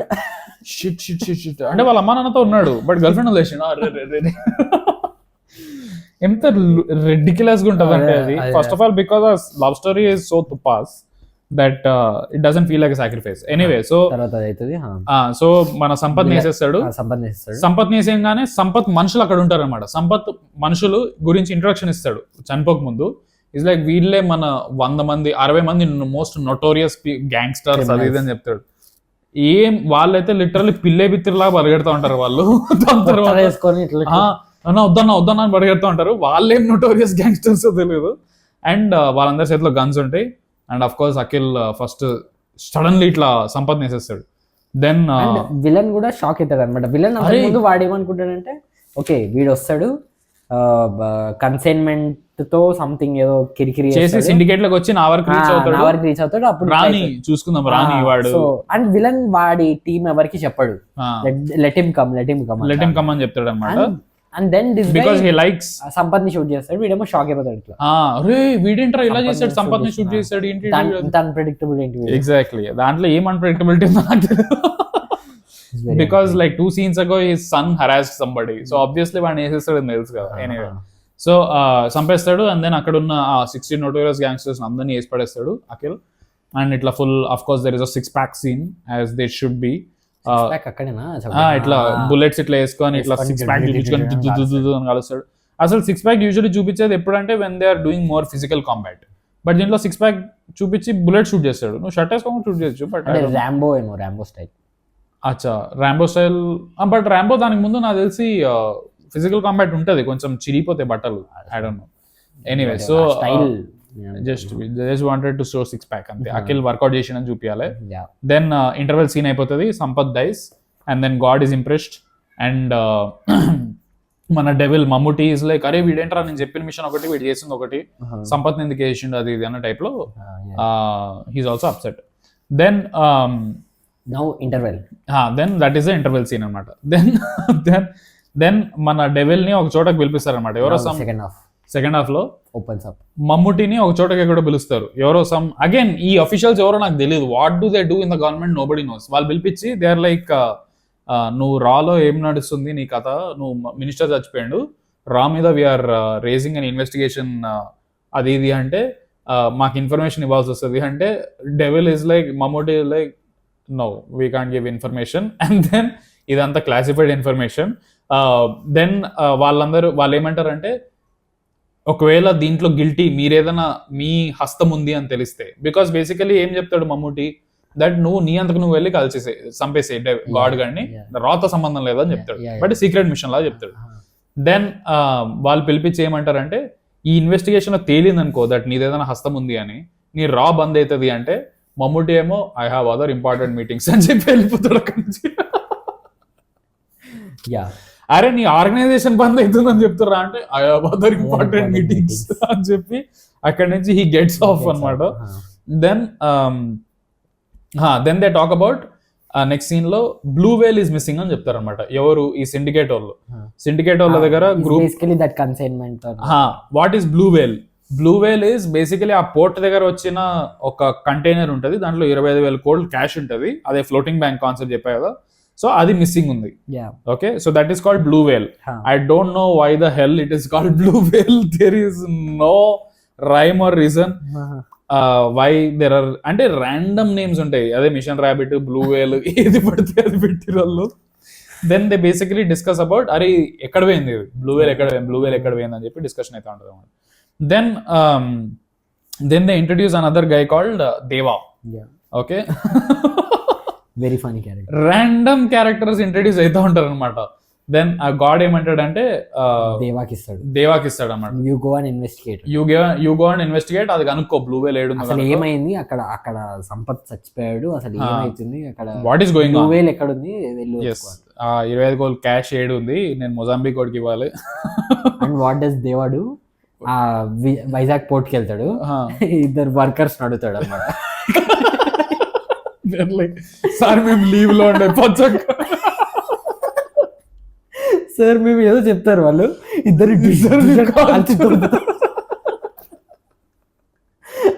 shit shit shit shit అంటే వాళ్ళ అమ్మా నాన్నతో ఉన్నాడు బట్ గర్ల్ ఫ్రెండ్ వదిలేసాడు. అరే ఎంత రెడిక్యులస్ గా ఉంటది అంటే అది. First of all because love story is so తుపాస్ that it doesn't feel like sacrifice. Anyway so మన సంపత్ వేసేస్తాడు. సంపత్ వేసేయంగానే సంపత్ మనుషులు అక్కడ ఉంటారు అనమాట. సంపత్ మనుషులు గురించి ఇంట్రొడక్షన్ ఇస్తాడు చనిపోక ముందు. ఇట్స్ లైక్ వీళ్ళే మన 100 మంది 60 మంది మోస్ట్ నోటోరియస్ గ్యాంగ్స్టర్స్ అది ఇది అని చెప్తాడు. ఏం వాళ్ళైతే లిటరల్లీ పిల్లే బిత్తిలాగా పరిగెడతా ఉంటారు వాళ్ళు. దాని తర్వాత వద్దన్నా అని పరిగెడతా ఉంటారు. వాళ్ళేం నోటోరియస్ గ్యాంగ్స్టర్స్ తెలియదు. అండ్ వాళ్ళందరి చేతిలో గన్స్ ఉంటాయి. And of course Akhil first suddenly ఇట్లా సంపత్ వేసేస్తాడు. దెన్ విలన్ కూడా షాక్ అవుతాడు అనమాట. విలన్ ముందు వాడు ఏమనుకుంటాడంటే ఓకే వీడు వస్తాడు కన్సైన్మెంట్ తో సంథింగ్ ఏదో కిరికిరి చేసి సిండికేట్ లోకి వచ్చి నా వరకు రీచ్ అవుతాడు. అప్పుడు రాని చూసుకుందాం రాని వాడు. అండ్ విలన్ వాడి టీం ఎవరికి చెప్పాడు, లెట్ హిమ్ కమ్ అని చెప్తాడు అనమాట. And then this because he likes Sampath ని షూట్ చేస్తాడు. వీడేమో షాక్ అయిపోతాడు ఇట్లా, అరే వీడేంట్రా ఇలా చేస్తాడు, సంపత్ ని షూట్ చేస్తాడు ఏంటి, అన్ప్రెడిక్టబుల్ ఏంటి. ఎగ్జాక్ట్లీ, దాంట్లో ఏం అన్ప్రెడిక్టబిలిటీ ఉందో నాకు తెలియదు. Because like 2 scenes ago his son harassed somebody, so obviously వాడిని వేసేస్తాడు తెలుసు కదా. ఎనీవే సో చంపేస్తాడు. అండ్ దెన్ అక్కడ ఉన్న 16 notorious gangsters అందరినీ వేసి పడేస్తాడు అఖిల్. అండ్ ఇట్లా full of course there is a 6-pack scene as there should be. ఇట్లా బుల్లెట్స్ ఇట్లా వేసుకొని ఇట్లా 6-pack చూపించుకొని అని కలుస్తాడు. అసలు 6-pack యూజువల్లీ చూపించేది ఎప్పుడంటే when they are doing more physical combat. But దీంట్లో 6-pack చూపించి బుల్లెట్ షూట్ చేస్తాడు. నువ్వు షర్ట్ వేసుకోకుండా షూట్ చేయొచ్చు. But Rambo style. అచ్చా ర్యాంబో స్టైల్. బట్ ర్యాంబో దానికి ముందు నాకు తెలిసి ఫిజికల్ కాంబాట్ ఉంటుంది, కొంచెం చిరిగిపోతాయి బట్టలు. I don't no. Anyway so just wanted to show 6-pack అంతే. అఖిల్ వర్కౌట్ చేసిన చూపించాలి. దెన్ ఇంటర్వెల్ సీన్ అయిపోతుంది. Sampath dies and then god is impressed. And మన డెవిల్ మమ్మూటీ ఈజ్ లైక్ అరే వీడేంట్రా నేను చెప్పిన మిషన్ ఒకటి వీడు చేసింది ఒకటి, సంపత్ ఎందుకు చేసిండు అది ఇది అన్న టైప్ లో he's also upset. Then then that is the interval scene అనమాట. దెన్ మన డెవిల్ ని ఒక చోటకి పిలిపిస్తారు అనమాట. ఎవరో సెకండ్ హాఫ్ లో ఓపెన్స్ అప్ మమ్మూటీని ఒక చోటకి ఎక్కడో పిలుస్తారు. ఎవరో సమ్ అగైన్ ఈ అఫీషియల్స్ ఎవరో నాకు తెలియదు. What do they do in the government nobody nose. వాళ్ళు పిలిపించి దే ఆర్ లైక్ నువ్వు రాలో ఏం నడుస్తుంది నీ కథ, నువ్వు మినిస్టర్ చచ్చిపోయాడు రా మీద వీఆర్ రేజింగ్ అన్ ఇన్వెస్టిగేషన్ అది ఇది అంటే మాకు ఇన్ఫర్మేషన్ ఇవ్వాల్సి వస్తుంది అంటే devil is like Mammootty like no we can't give information. And then ఇదంతా క్లాసిఫైడ్ ఇన్ఫర్మేషన్. దెన్ వాళ్ళు ఏమంటారంటే ఒకవేళ దీంట్లో గిల్టీ మీరేదైనా మీ హస్తం ఉంది అని తెలిస్తే, బికాస్ బేసికలీ ఏం చెప్తాడు మమ్మూటీ దట్ నువ్వు నీ అంతకు నువ్వు వెళ్ళి కలిసేసే చంపేసే గాడ్ గాడిని, రాతో సంబంధం లేదని చెప్తాడు. బట్ సీక్రెట్ మిషన్ లాగా చెప్తాడు. దెన్ వాళ్ళు పిలిపించి ఏమంటారంటే ఈ ఇన్వెస్టిగేషన్ లో తేలింది అనుకో దట్ నీదేదైనా హస్తం ఉంది అని, నీ రా బంద్ అవుతుంది అంటే మమ్మూటీ ఏమో I have other important meetings అని చెప్పి వెళ్ళిపోతాడు అక్కడి నుంచి. అరే నీ ఆర్గనైజేషన్ బంద్ అవుతుందని చెప్తారా అంటే I have other important meetings అని చెప్పి అక్కడి నుంచి హీ గెట్స్ ఆఫ్ అనమాట. Then they talk about next scene లో బ్లూ వేల్ ఈస్ మిస్సింగ్ అని చెప్తారు అనమాట. ఎవరు ఈ సిండికేట్ వాళ్ళు. సిండికేట్ వాళ్ళ దగ్గర group what is blue Vel. Blue whale is basically ఆ పోర్ట్ దగ్గర వచ్చిన ఒక కంటైనర్ ఉంటుంది, దాంట్లో 25,000 కోట్లు క్యాష్ ఉంటుంది. అదే ఫ్లోటింగ్ బ్యాంక్ కాన్సెప్ట్ చెప్పా కదా. సో అది మిస్సింగ్ ఉంది. Okay so that is called blue whale. I don't know why the hell it is called blue whale. There is no rhyme or reason why there are అంటే random names ఉంటాయి. అదే machine rabbit, blue వేల్, ఏది పడితే అది పెట్టిన వాళ్ళు. Then they basically discuss about అరే ఎక్కడ పోయింది బ్లూ వేల్ ఎక్కడ పోయింది అని చెప్పి డిస్కషన్ అయితే ఉంటుంది అన్నమాట. Then they introduce another guy called Deva. Okay. Very funny character. Random characters introduce అవుతూ ఉంటారు అనమాట. దెన్ ఆ గాడ్ ఏమంటాడంటే దేవాకి ఇస్తాడు అన్నమాట. You go and investigate, you go and investigate, అది కనుక్కో బ్లూ వేల్ ఏడు అసలు ఏమైంది అక్కడ, అక్కడ సంపత్ చచ్చిపోయాడు, అసలు ఏమైతుంది అక్కడ, వాట్ ఈస్ గోయింగ్ బ్లూ వేల్ ఎక్కడ ఉంది, 25 కోట్ల క్యాష్ ఏడు ఉంది, నేను మొజాంబిక్ కోడికి ఇవ్వాలి. అండ్ వాట్ డస్ దేవాడు, ఆ వైజాగ్ పోర్ట్కి వెళ్తాడు, ఇద్దరు వర్కర్స్ అడుగుతాడు అనమాట. సార్ మేము లీవ్ లో ఉండే సార్ మేము ఏదో చెప్తారు వాళ్ళు, ఇద్దరు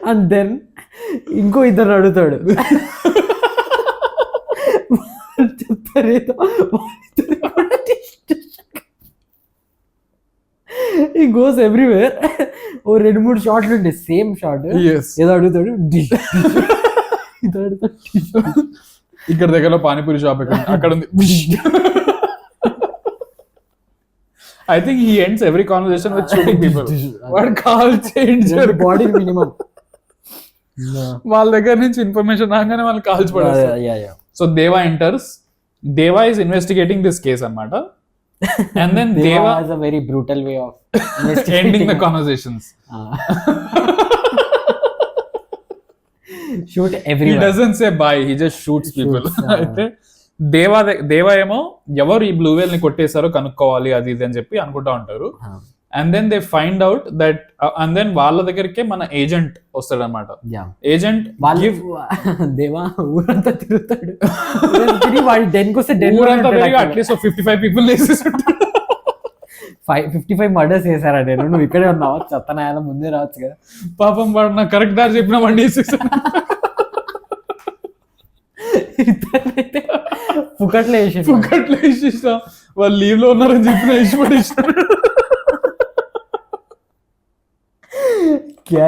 అండ్ దెన్ ఇంకో ఇద్దరు అడుగుతాడు, చెప్తారు ఏదో, ఈ గోస్ ఎవ్రీవేర్. ఓ 2-3 షాట్లు ఉండే, సేమ్ షాట్, ఏదో అడుగుతాడు, ఇక్కడ దగ్గరలో పానీపూరి షాప్ అక్కడ ఉంది. I think he ends every conversation with shooting people. What call change your body minimum. వాళ్ళ దగ్గర నుంచి ఇన్ఫర్మేషన్ రాగానే వాళ్ళు కాల్చి పడేస్తారు. సో దేవా ఎంటర్స్, దేవా is investigating this case అన్నమాట. And then Deva has a very brutal way of ending the conversations. Shoot everyone. He doesn't say bye, he just shoots people. అయితే దేవా ఏమో ఎవరు ఈ బ్లూ వేల్ ని కొట్టేశారో కనుక్కోవాలి అది ఇది అని చెప్పి అనుకుంటా ఉంటారు. And then they find out that, and then వాళ్ళ దగ్గరికే మన ఏజెంట్ వస్తాడు అనమాట. ఏజెంట్ దేవా ఊరంతా తిరుగుతాడు, అట్లీస్ట్ 55 పీపుల్ 55 మర్డర్స్ చేశారా, నేను నువ్వు ఇక్కడే ఉన్నావా, చెత్తనాయాల ముందే రావచ్చు కదా, పాపం వాడు నాకు కరెక్ట్ దారి చెప్పిన వండి పుకట్లో వేసేస్తా, వాళ్ళు లీవ్ లో ఉన్నారని చెప్పిన వేసి పడేసాడు.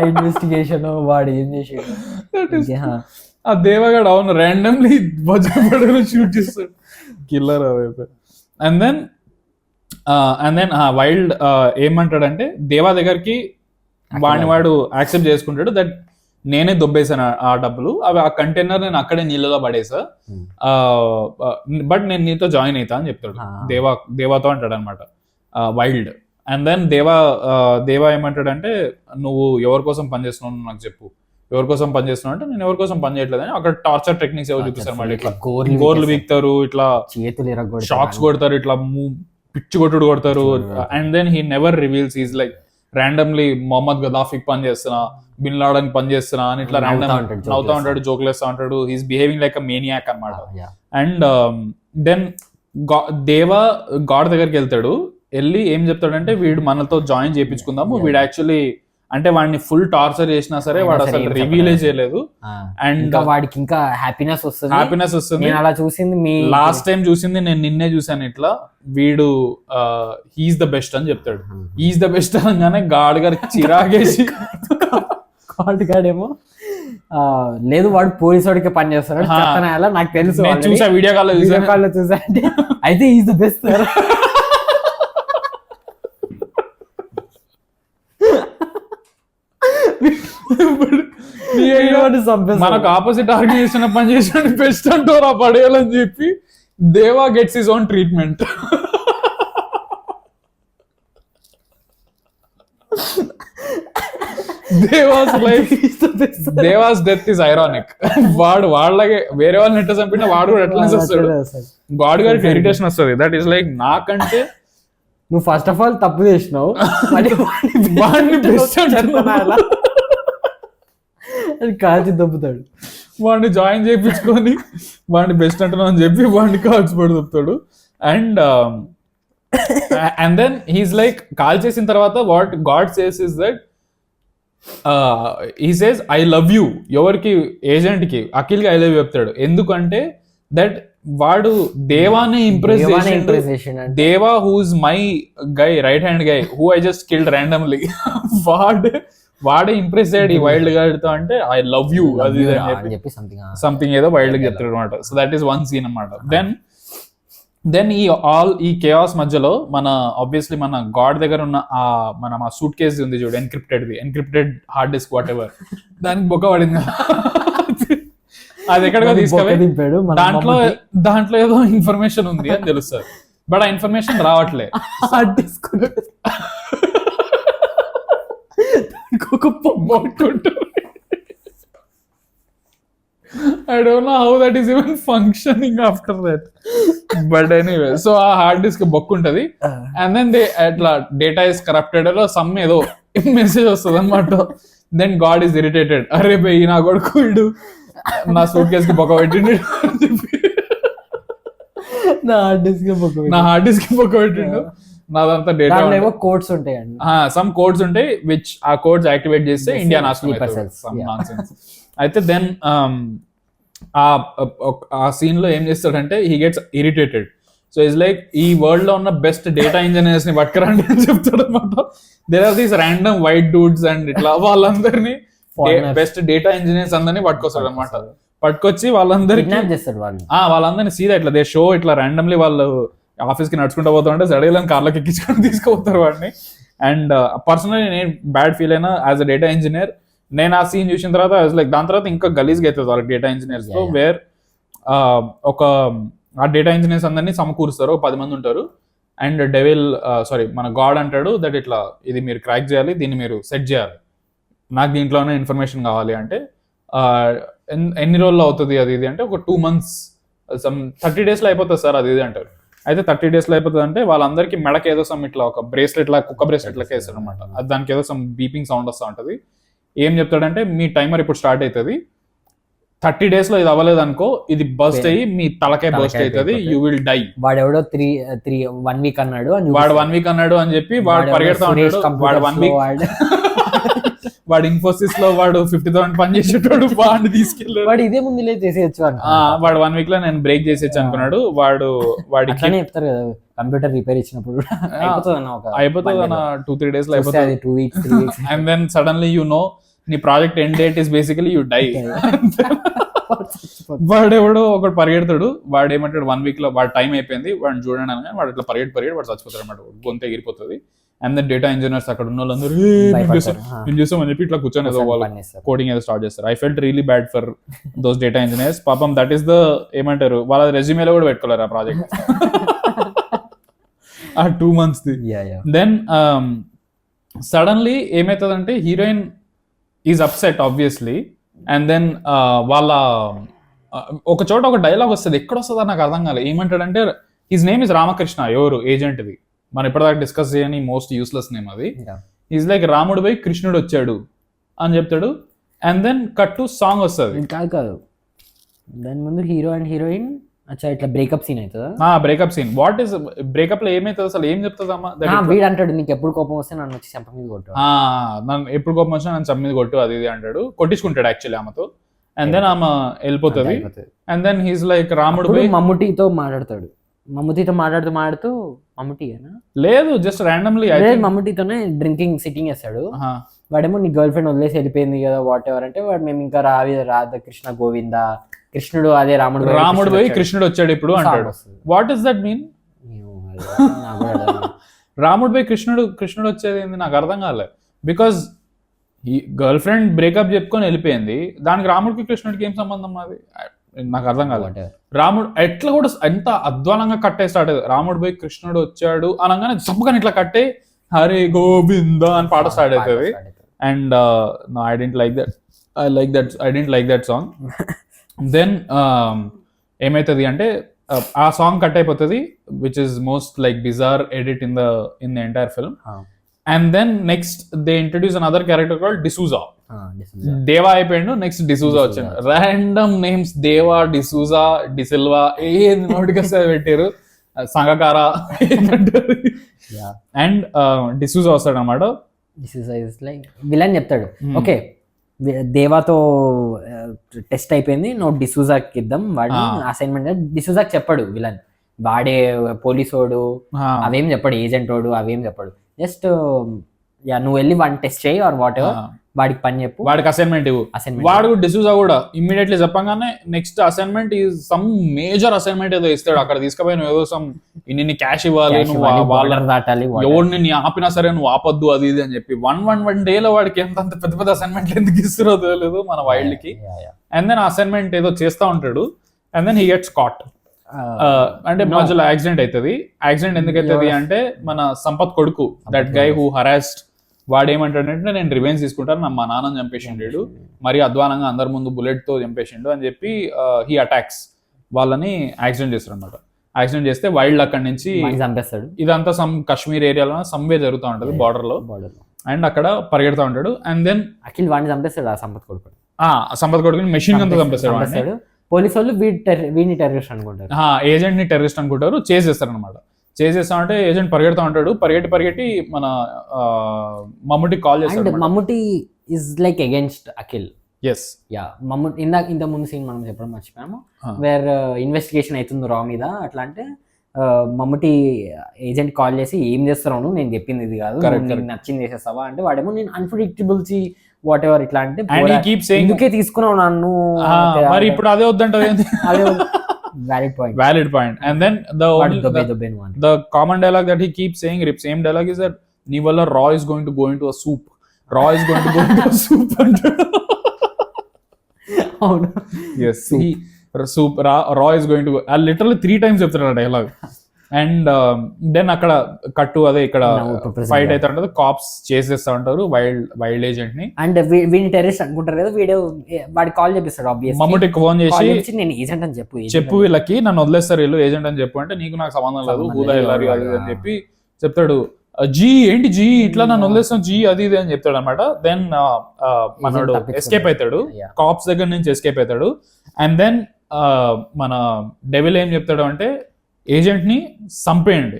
ఇన్వెస్టిగేషన్ వాడు ఏం చేసాడు, ఆ దేవగాడు అవును ర్యాండమ్లీ బజార్ షూట్ చేస్తాడు, కిల్లర్ అదైతే. అండ్ దెన్ వైల్డ్ ఏమంటాడంటే దేవా దగ్గరికి వాడు యాక్సెప్ట్ చేసుకుంటాడు దట్ నేనే దొబ్బేసాను ఆ డబ్బులు, అవి ఆ కంటైనర్ నేను అక్కడే నీళ్ళలో పడేసా, బట్ నేను నీతో జాయిన్ అవుతా అని చెప్తాడు దేవాతో అంటాడు అనమాట వైల్డ్. అండ్ దెన్ దేవా ఏమంటాడంటే నువ్వు ఎవరి కోసం పనిచేస్తున్నావు నాకు చెప్పు, ఎవరి కోసం పనిచేస్తున్నావు అంటే నేను ఎవరి కోసం పని చేయట్లేదు అని. అక్కడ టార్చర్ టెక్నిక్స్ ఎవరు చూపిస్తారు మళ్ళీ, ఇట్లా గోర్లు వీక్తారు, ఇట్లా షాక్స్ కొడతారు, ఇట్లా పిచ్చి కొట్టుడు కొడతారు. And then he never reveals, is like randomly Mohammed గదాఫీకి పని చేస్తున్నా, బిన్ లాడన్ పని చేస్తున్నా అని ఇట్లా ర్యాండమ్ నవ్వుతా ఉంటాడు, జోక్లు వేస్తా ఉంటాడు. He's behaving like a maniac అనమాట. అండ్ దెన్ దేవా గాడ్ దగ్గరికి వెళ్తాడు, వెళ్ళి ఏం చెప్తాడంటే వీడు మనతో జాయిన్ చేయించుకుందాము, వీడు యాక్చువల్లీ అంటే వాడిని ఫుల్ టార్చర్ చేసినా సరే వాడు అసలు రివీలే చేయలేదు, అండ్ వాడికి ఇంకా హ్యాపీనెస్ వస్తుంది. అలా చూసింది లాస్ట్ టైం చూసింది నేను నిన్నే చూసాను, ఇట్లా వీడు హీఈస్ ద బెస్ట్ అని చెప్తాడు. హీఈస్ ద బెస్ట్ అనగానే గాడ్ గారు చిరాగేసి, గాడ్ గాడేమో లేదు వాడు పోలీసు వాడికి పని చేస్తాడు నాకు తెలుసు, చూసా వీడియో కాల్ లో చూసా అంటే అయితే ఈజ్ ద బెస్ట్. మనకు ఆపోజిట్ ఆర్గనైజేషన్ పని చేసిన బెస్ట్ అంటారా పడేయాలని చెప్పి దేవా gets his own treatment. Devas death is ironic. వాడు వాళ్ళగే వేరే వాళ్ళని ఎట్లా చంపినా వాడు కూడా ఎట్లా వస్తాడు, గాడ్ గారికి ఇరిటేషన్ వస్తుంది. దట్ ఈస్ లైక్ నాకంటే నువ్వు ఫస్ట్ ఆఫ్ ఆల్ తప్పు చేసినావు, కాల్చి దొబ్బుతాడు, వాడిని జాయిన్ చేయించుకొని వాడిని బెస్ట్ అంటున్నావు అని చెప్పి వాడిని కాల్చి పడి దొబ్బుతాడు. And then he's like call చేసిన తర్వాత what God says is that he says I love you. ఎవరికి? ఏజెంట్ కి, అఖిల్ కి ఐ లవ్ యూ చెప్తాడు. ఎందుకంటే దట్ వాడు దేవాని ఇంప్రెస్ చేసిండు. Deva who's my guy, right hand guy who I just killed randomly, వాడే ఇంప్రెస్ అయ్యాడు ఈ వైల్డ్ గార్డ్ తో. అంటే ఐ లవ్ యూ అది సంథింగ్ ఏదో వైల్డ్ గా చెప్తాడు అనమాట. So that is one scene అనమాట. దెన్ ఈ కేయాస్ మధ్యలో మన ఆబ్వియస్లీ మన గాడ్ దగ్గర ఉన్న మన సూట్ కేస్ ఉంది చూడు, encrypted hard disk what ever, దానికి బొక్క పడింది. అది ఎక్కడికో తీసుకెళ్ళి దాంట్లో ఏదో ఇన్ఫర్మేషన్ ఉంది అని తెలుస్తుంది. బట్ ఆ ఇన్ఫర్మేషన్ రావట్లే. హార్డ్ డిస్క్ ఇంకొక పొమ్మంటుంటారు. I don't know how that is even functioning after that. But anyway, so ఆ హార్డ్ డిస్క్ బొక్కు ఉంటది. And then they అట్లా డేటా ఇస్ కరప్టెడ్ లో సమ్ ఏదో మెసేజ్ వస్తుంది అనమాట. Then god is irritated. అరే బై నా కొడుకు వీడు నా సూట్ కేస్ కి బొక్క పెట్టిండు అని చెప్పి నా హార్డ్ డిస్క్ బొక్క పెట్టిండు. నాదంతా డేటా కోడ్స్ ఉంటాయండి, సమ్ కోడ్స్ ఉంటాయి విచ్ ఆ కోడ్స్ యాక్టివేట్ చేస్తే ఇండియా నాశనం అవుతుంది. అయితే దెన్ ఆ సీన్ లో ఏం చేస్తాడంటే he gets irritated. So it's like ఈ వరల్డ్ లో ఉన్న బెస్ట్ డేటా ఇంజనీర్స్ ని పట్టుకురండి అని చెప్తాడు అనమాట. There are these random white dudes and ఇట్లా వాళ్ళందరినీ బెస్ట్ డేటా ఇంజనీర్స్ అందరినీ పట్టుకొస్తాడు అనమాట. పట్టుకొచ్చి వాళ్ళందరినీ సీదా ఇట్లా దే షో ఇట్లా ర్యాండమ్లీ వాళ్ళు ఆఫీస్ కి నడుచుకుంటూ పోతుంటే సడేలని కార్లోకి ఎక్కించుకొని తీసుకుపోతారు వాడిని. అండ్ పర్సనలీ నేను బ్యాడ్ ఫీల్ అయినా యాజ్ అ డేటా ఇంజనీర్. నేను ఆ సీన్ చూసిన తర్వాత లైక్ దాని తర్వాత ఇంకా గలీజ్గా అవుతుంది వాళ్ళకి డేటా ఇంజనీర్స్ లో. వేర్ ఒక ఆ డేటా ఇంజనీర్స్ అందరినీ సమకూరుస్తారు, 10 మంది ఉంటారు. అండ్ డెవిల్ మన గాడ్ అంటాడు దట్ ఇట్లా ఇది మీరు క్రాక్ చేయాలి, దీన్ని మీరు సెట్ చేయాలి, నాకు దీంట్లోనే ఇన్ఫర్మేషన్ కావాలి అంటే ఎన్ని రోజుల్లో అవుతుంది అది ఇది అంటే ఒక 2 months 30 days లో అయిపోతుంది సార్ అది ఇది అంటారు. అయితే 30 days లో అయిపోతుంది అంటే వాళ్ళందరికీ మెడకి ఏదో సమ్ ఇట్లా ఒక బ్రేస్లెట్ లా కుక్క బ్రేస్లెట్ లెక్క వేస్తాడు అనమాట. దానికి ఏదో సమ్ బీపింగ్ సౌండ్ వస్తూ ఉంటుంది. ఏం చెప్తాడంటే మీ టైమర్ ఇప్పుడు స్టార్ట్ అవుతుంది, 30 days లో ఇది అవ్వలేదు అనుకో ఇది బస్ట్ అయ్యి మీ తలకే బస్ట్ అవుతుంది, యూ విల్ డై. వాడెవడో 1 week అన్నాడు, వాడు 1 week అన్నాడు అని చెప్పి వాడు పరిగెడతా ఉంటాడు. వాడు 1 week వాడు ఇన్ఫోసిస్ లో వాడు 50,000 పని చేసేటోడు, వాడిని తీసుకెళ్ళాడు. వాడు ఇదే ముందు చేసేయచ్చు, వాడు 1 week లో నేను బ్రేక్ చేసేయచ్చు అనుకున్నాడు. వాడికి చెప్తారు కదా కంప్యూటర్ రిపేర్ ఇచ్చినప్పుడు అయిపోతుంది అన్న 2-3 days లో అయిపోతుంది, 2 weeks 3 weeks. And then suddenly you know నీ project end date is basically you die. వాడు ఎవడో ఒకటి పరిగెడతాడు, వాడు ఏమంటాడు 1 week లో వాడు టైం అయిపోయింది వాడిని చూడండి అనగా వాడు ఇట్లా పరిగెడి వాడు చచ్చిపోతాడు అనమాట, గొంతు ఎగిరిపోతుంది. అండ్ దెన్ డేటా ఇంజనీర్స్ అక్కడ ఉన్న వాళ్ళందరూ నేను చూసామని చెప్పి ఇట్లా కూర్చొని ఏదో కోడింగ్ ఏదో స్టార్ట్ చేస్తారు. I felt really bad for those data engineers. పాపం దట్ ఈస్ ద ఏమంటారు వాళ్ళ రెజ్యూమేలో కూడా పెట్టుకోలేరు ఆ ప్రాజెక్ట్ ఆ 2 months ది. దెన్ సడన్లీ ఏమవుతుందంటే heroine is upset obviously. And then వాళ్ళ ఒక చోట ఒక డైలాగ్ వస్తుంది, ఎక్కడ వస్తుందో నాకు అర్థం కాలేదు. ఏమంటాడంటే హిజ్ నేమ్ ఇస్ రామకృష్ణ, ఎవరు ఏజెంట్ది, మనం ఇప్పటిదాకా డిస్కస్ చేయని మోస్ట్ యూస్లెస్ నేమ్ అది. ఈజ్ లైక్ రాముడు పోయి కృష్ణుడు వచ్చాడు అని చెప్తాడు. And then cut to song వస్తుంది. కాదు దాని ముందు హీరో అండ్ హీరోయిన్ ఇట్లా బ్రేకప్ సీన్ అవుతుందా? Breakup scene. What is breakup లో ఏమైతుంది అసలు, ఏం చెప్తుందమ్మా? వీడు అంటాడు నీకు ఎప్పుడు కోపం వస్తే నన్ను వచ్చి చెంప మీద కొట్టు, నన్ను ఎప్పుడు కోపం వచ్చినా నన్ను చెంప మీద కొట్టు అది ఇది అంటాడు. కొట్టించుకుంటాడు యాక్చువల్లీ ఆమెతో. అండ్ దెన్ ఆమె వెళ్ళిపోతుంది. అండ్ దెన్ హీస్ లైక్ రాముడు పోయి మమ్ముటితో మాట్లాడుతాడు. మమ్ముటితో మాట్లాడుతూ మమ్ముటినా లేదు జస్ట్ ర్యాండమ్లీ మమ్ముటితోనే డ్రింకింగ్ సిట్టింగ్ చేస్తాడు. వాడేమో నీ గర్ల్ ఫ్రెండ్ వదిలేసి వెళ్ళిపోయింది కదా వాట్ ఎవర్ అంటే వాడు మేము ఇంకా రాధకృష్ణ గోవింద కృష్ణుడు అదే రాముడు పోయి కృష్ణుడు వచ్చాడు ఇప్పుడు అంటాడు. What is that mean? రాముడు పోయి కృష్ణుడు వచ్చేది ఏంది నాకు అర్థం కాలే. బికాజ్ ఈ గర్ల్ ఫ్రెండ్ బ్రేకప్ చెప్పుకొని వెళ్ళిపోయింది, దానికి రాముడికి కృష్ణుడికి ఏం సంబంధం అది నాకు అర్థం కాదు. రాముడు ఎట్లా కూడా ఎంత అధ్వానంగా కట్టే స్టార్ట్ అయ్యేది. రాముడు పోయి కృష్ణుడు వచ్చాడు అనగానే సబ్బుగాని ఇట్లా కట్టే హరే గోవింద అని పాట స్టార్ట్ అవుతుంది. And I didn't like that song. Then ఏమైతుంది అంటే ఆ సాంగ్ కట్ అయిపోతుంది, which is most like bizarre edit in the entire film. And then next they introduce another character called D'Souza. Deva అయిపోయాడు, నెక్స్ట్ డిసూజా వచ్చాడు. ర్యాండమ్ నేమ్స్ దేవా, డిసూజా, డిసిల్వా ఏది నోటికొస్తే పెట్టారు, సంగకార అండ్ డిసూజా వస్తాడు అనమాట. డిసూజా ఇస్ లైక్ విలన్ చెప్తాడు ఓకే దేవాతో టెస్ట్ అయిపోయింది నువ్వు డిసూజాకి ఇద్దాం వాడిని అసైన్మెంట్. డిసూజాకి చెప్పాడు విలన్, వాడే పోలీసోడు అవేం చెప్పాడు, ఏజెంట్ వాడు అవేం చెప్పాడు. జస్ట్ నువ్వు వెళ్ళి వాడిని టెస్ట్ చేయి ఆర్ వాట్ ఎవర్, వాడికి పని చెప్పు, వాడికి అసైన్మెంట్ ఇవ్వు. వాడు డిసూజా కూడా ఇమ్మీడియట్లీ చెప్పగానే next assignment is some major assignment ఏదో ఇస్తాడు. అక్కడ తీసుకుపోయి ఏదో సమ్ ఇన్ని క్యాష్ ఇవ్వాలి, దాటాలి, ఎవరిని నీ ఆపినా సరే నువ్వు ఆపొద్దు అది ఇది అని చెప్పి 1 day లో వాడికి ఎంత పెద్ద పెద్ద అసైన్మెంట్లు ఎందుకు ఇస్తారో తెలియదు మన వైల్డ్ కి. అండ్ దెన్ అసైన్మెంట్ ఏదో చేస్తా ఉంటాడు. And then he gets caught. అంటే మధ్యలో యాక్సిడెంట్ అవుతుంది. యాక్సిడెంట్ ఎందుకు అవుతుంది అంటే మన సంపత్ కొడుకు, దట్ గై హూ హరాస్డ్, వాడు ఏమంటాడంటే నేను రివెంజ్ తీసుకుంటాను, మా నాన్నని చంపేసిండు, మరి అధ్వానంగా అందరి ముందు బుల్లెట్ తో చంపేసిండు అని చెప్పి హీ అటాక్స్ వాళ్ళని, యాక్సిడెంట్ చేస్తారు అనమాట. యాక్సిడెంట్ చేస్తే వైల్డ్ అక్కడి నుంచి చంపేస్తాడు. ఇదంతా సమ్ కాశ్మీర్ ఏరియాలో సమ్వే జరుగుతూ ఉంటది, బార్డర్ లో, అండ్ అక్కడ పరిగెడతా ఉంటాడు. అండ్ దెన్ అఖిల్ వాడిని చంపేస్తాడు, ఆ సంపత్ కొడుకుని మెషిన్ గన్తో చంపేస్తాడు. పోలీసు వాళ్ళు వీడిని టెర్రరిస్ట్ అనుకుంటారు, ఏజెంట్ ని టెర్రరిస్ట్ అనుకుంటారు, చేజ్ చేస్తారు అనమాట. చేజ్ చేస్తా అంటే ఏజెంట్ పరిగెడతా ఉంటాడు, పరిగెట్టి మన మమ్ముటి కాల్ చేస్తాడు. Mammootty is like against Akhil. Yes yeah, Mammootty ఇంత ముందు సీన్ మనం చెప్పడం మర్చిపోయాము, వేర్ ఇన్వెస్టిగేషన్ అవుతుంది రా మీద. అట్లా అంటే మమ్ముటి ఏజెంట్ కాల్ చేసి ఏం చేస్తున్నావు, నేను చెప్పింది ఇది కాదు, నచ్చింది చేసేస్తావా అంటే వాడేమో నేను అన్ప్రెడిక్టబుల్సీ వాట్ ఎవర్ ఇట్లా అంటే ఎందుకే తీసుకున్నావు నన్ను, మరి ఇప్పుడు అదే వద్దంటే అదే valid point. And then the common dialogue that he keeps saying, same dialogue is that నీ వల్ల raw is going to go into a soup, raw is going to go into a soup. అవును, yes, soup, raw is going to go, literally 3 times చెప్తాడు dialogue. And then అక్కడ కట్టు అదే ఇక్కడ fight అయితే ఉంటది, కాప్స్ చేసేస్తా ఉంటారు వైల్డ్ ఏజెంట్ ని. అండ్ వీడిని టెర్రరిస్ట్ అనుకుంటారు కదా, వాడి కాల్ చెప్పిస్తాడు మమ్ముటికి ఫోన్ చేసి నేను ఏజెంట్ అని చెప్పు వీళ్ళకి నన్ను వదిలేస్తారు వీళ్ళు, ఏజెంట్ అని చెప్పు అంటే నీకు నాకు సంబంధం లేదు, హూదా వెళ్ళారు అది అని చెప్పి చెప్తాడు. జీ ఏంటి జీ ఇట్లా నన్ను వదిలేస్తాం జీ అది ఇది అని చెప్తాడు అనమాట. దెన్ మనోడు ఎస్కేప్ అవుతాడు, కాప్స్ దగ్గర నుంచి ఎస్కేప్ అవుతాడు. అండ్ దెన్ మన డెవిల్ ఏం చెప్తాడు అంటే ఏజెంట్ ని చంపేయండి,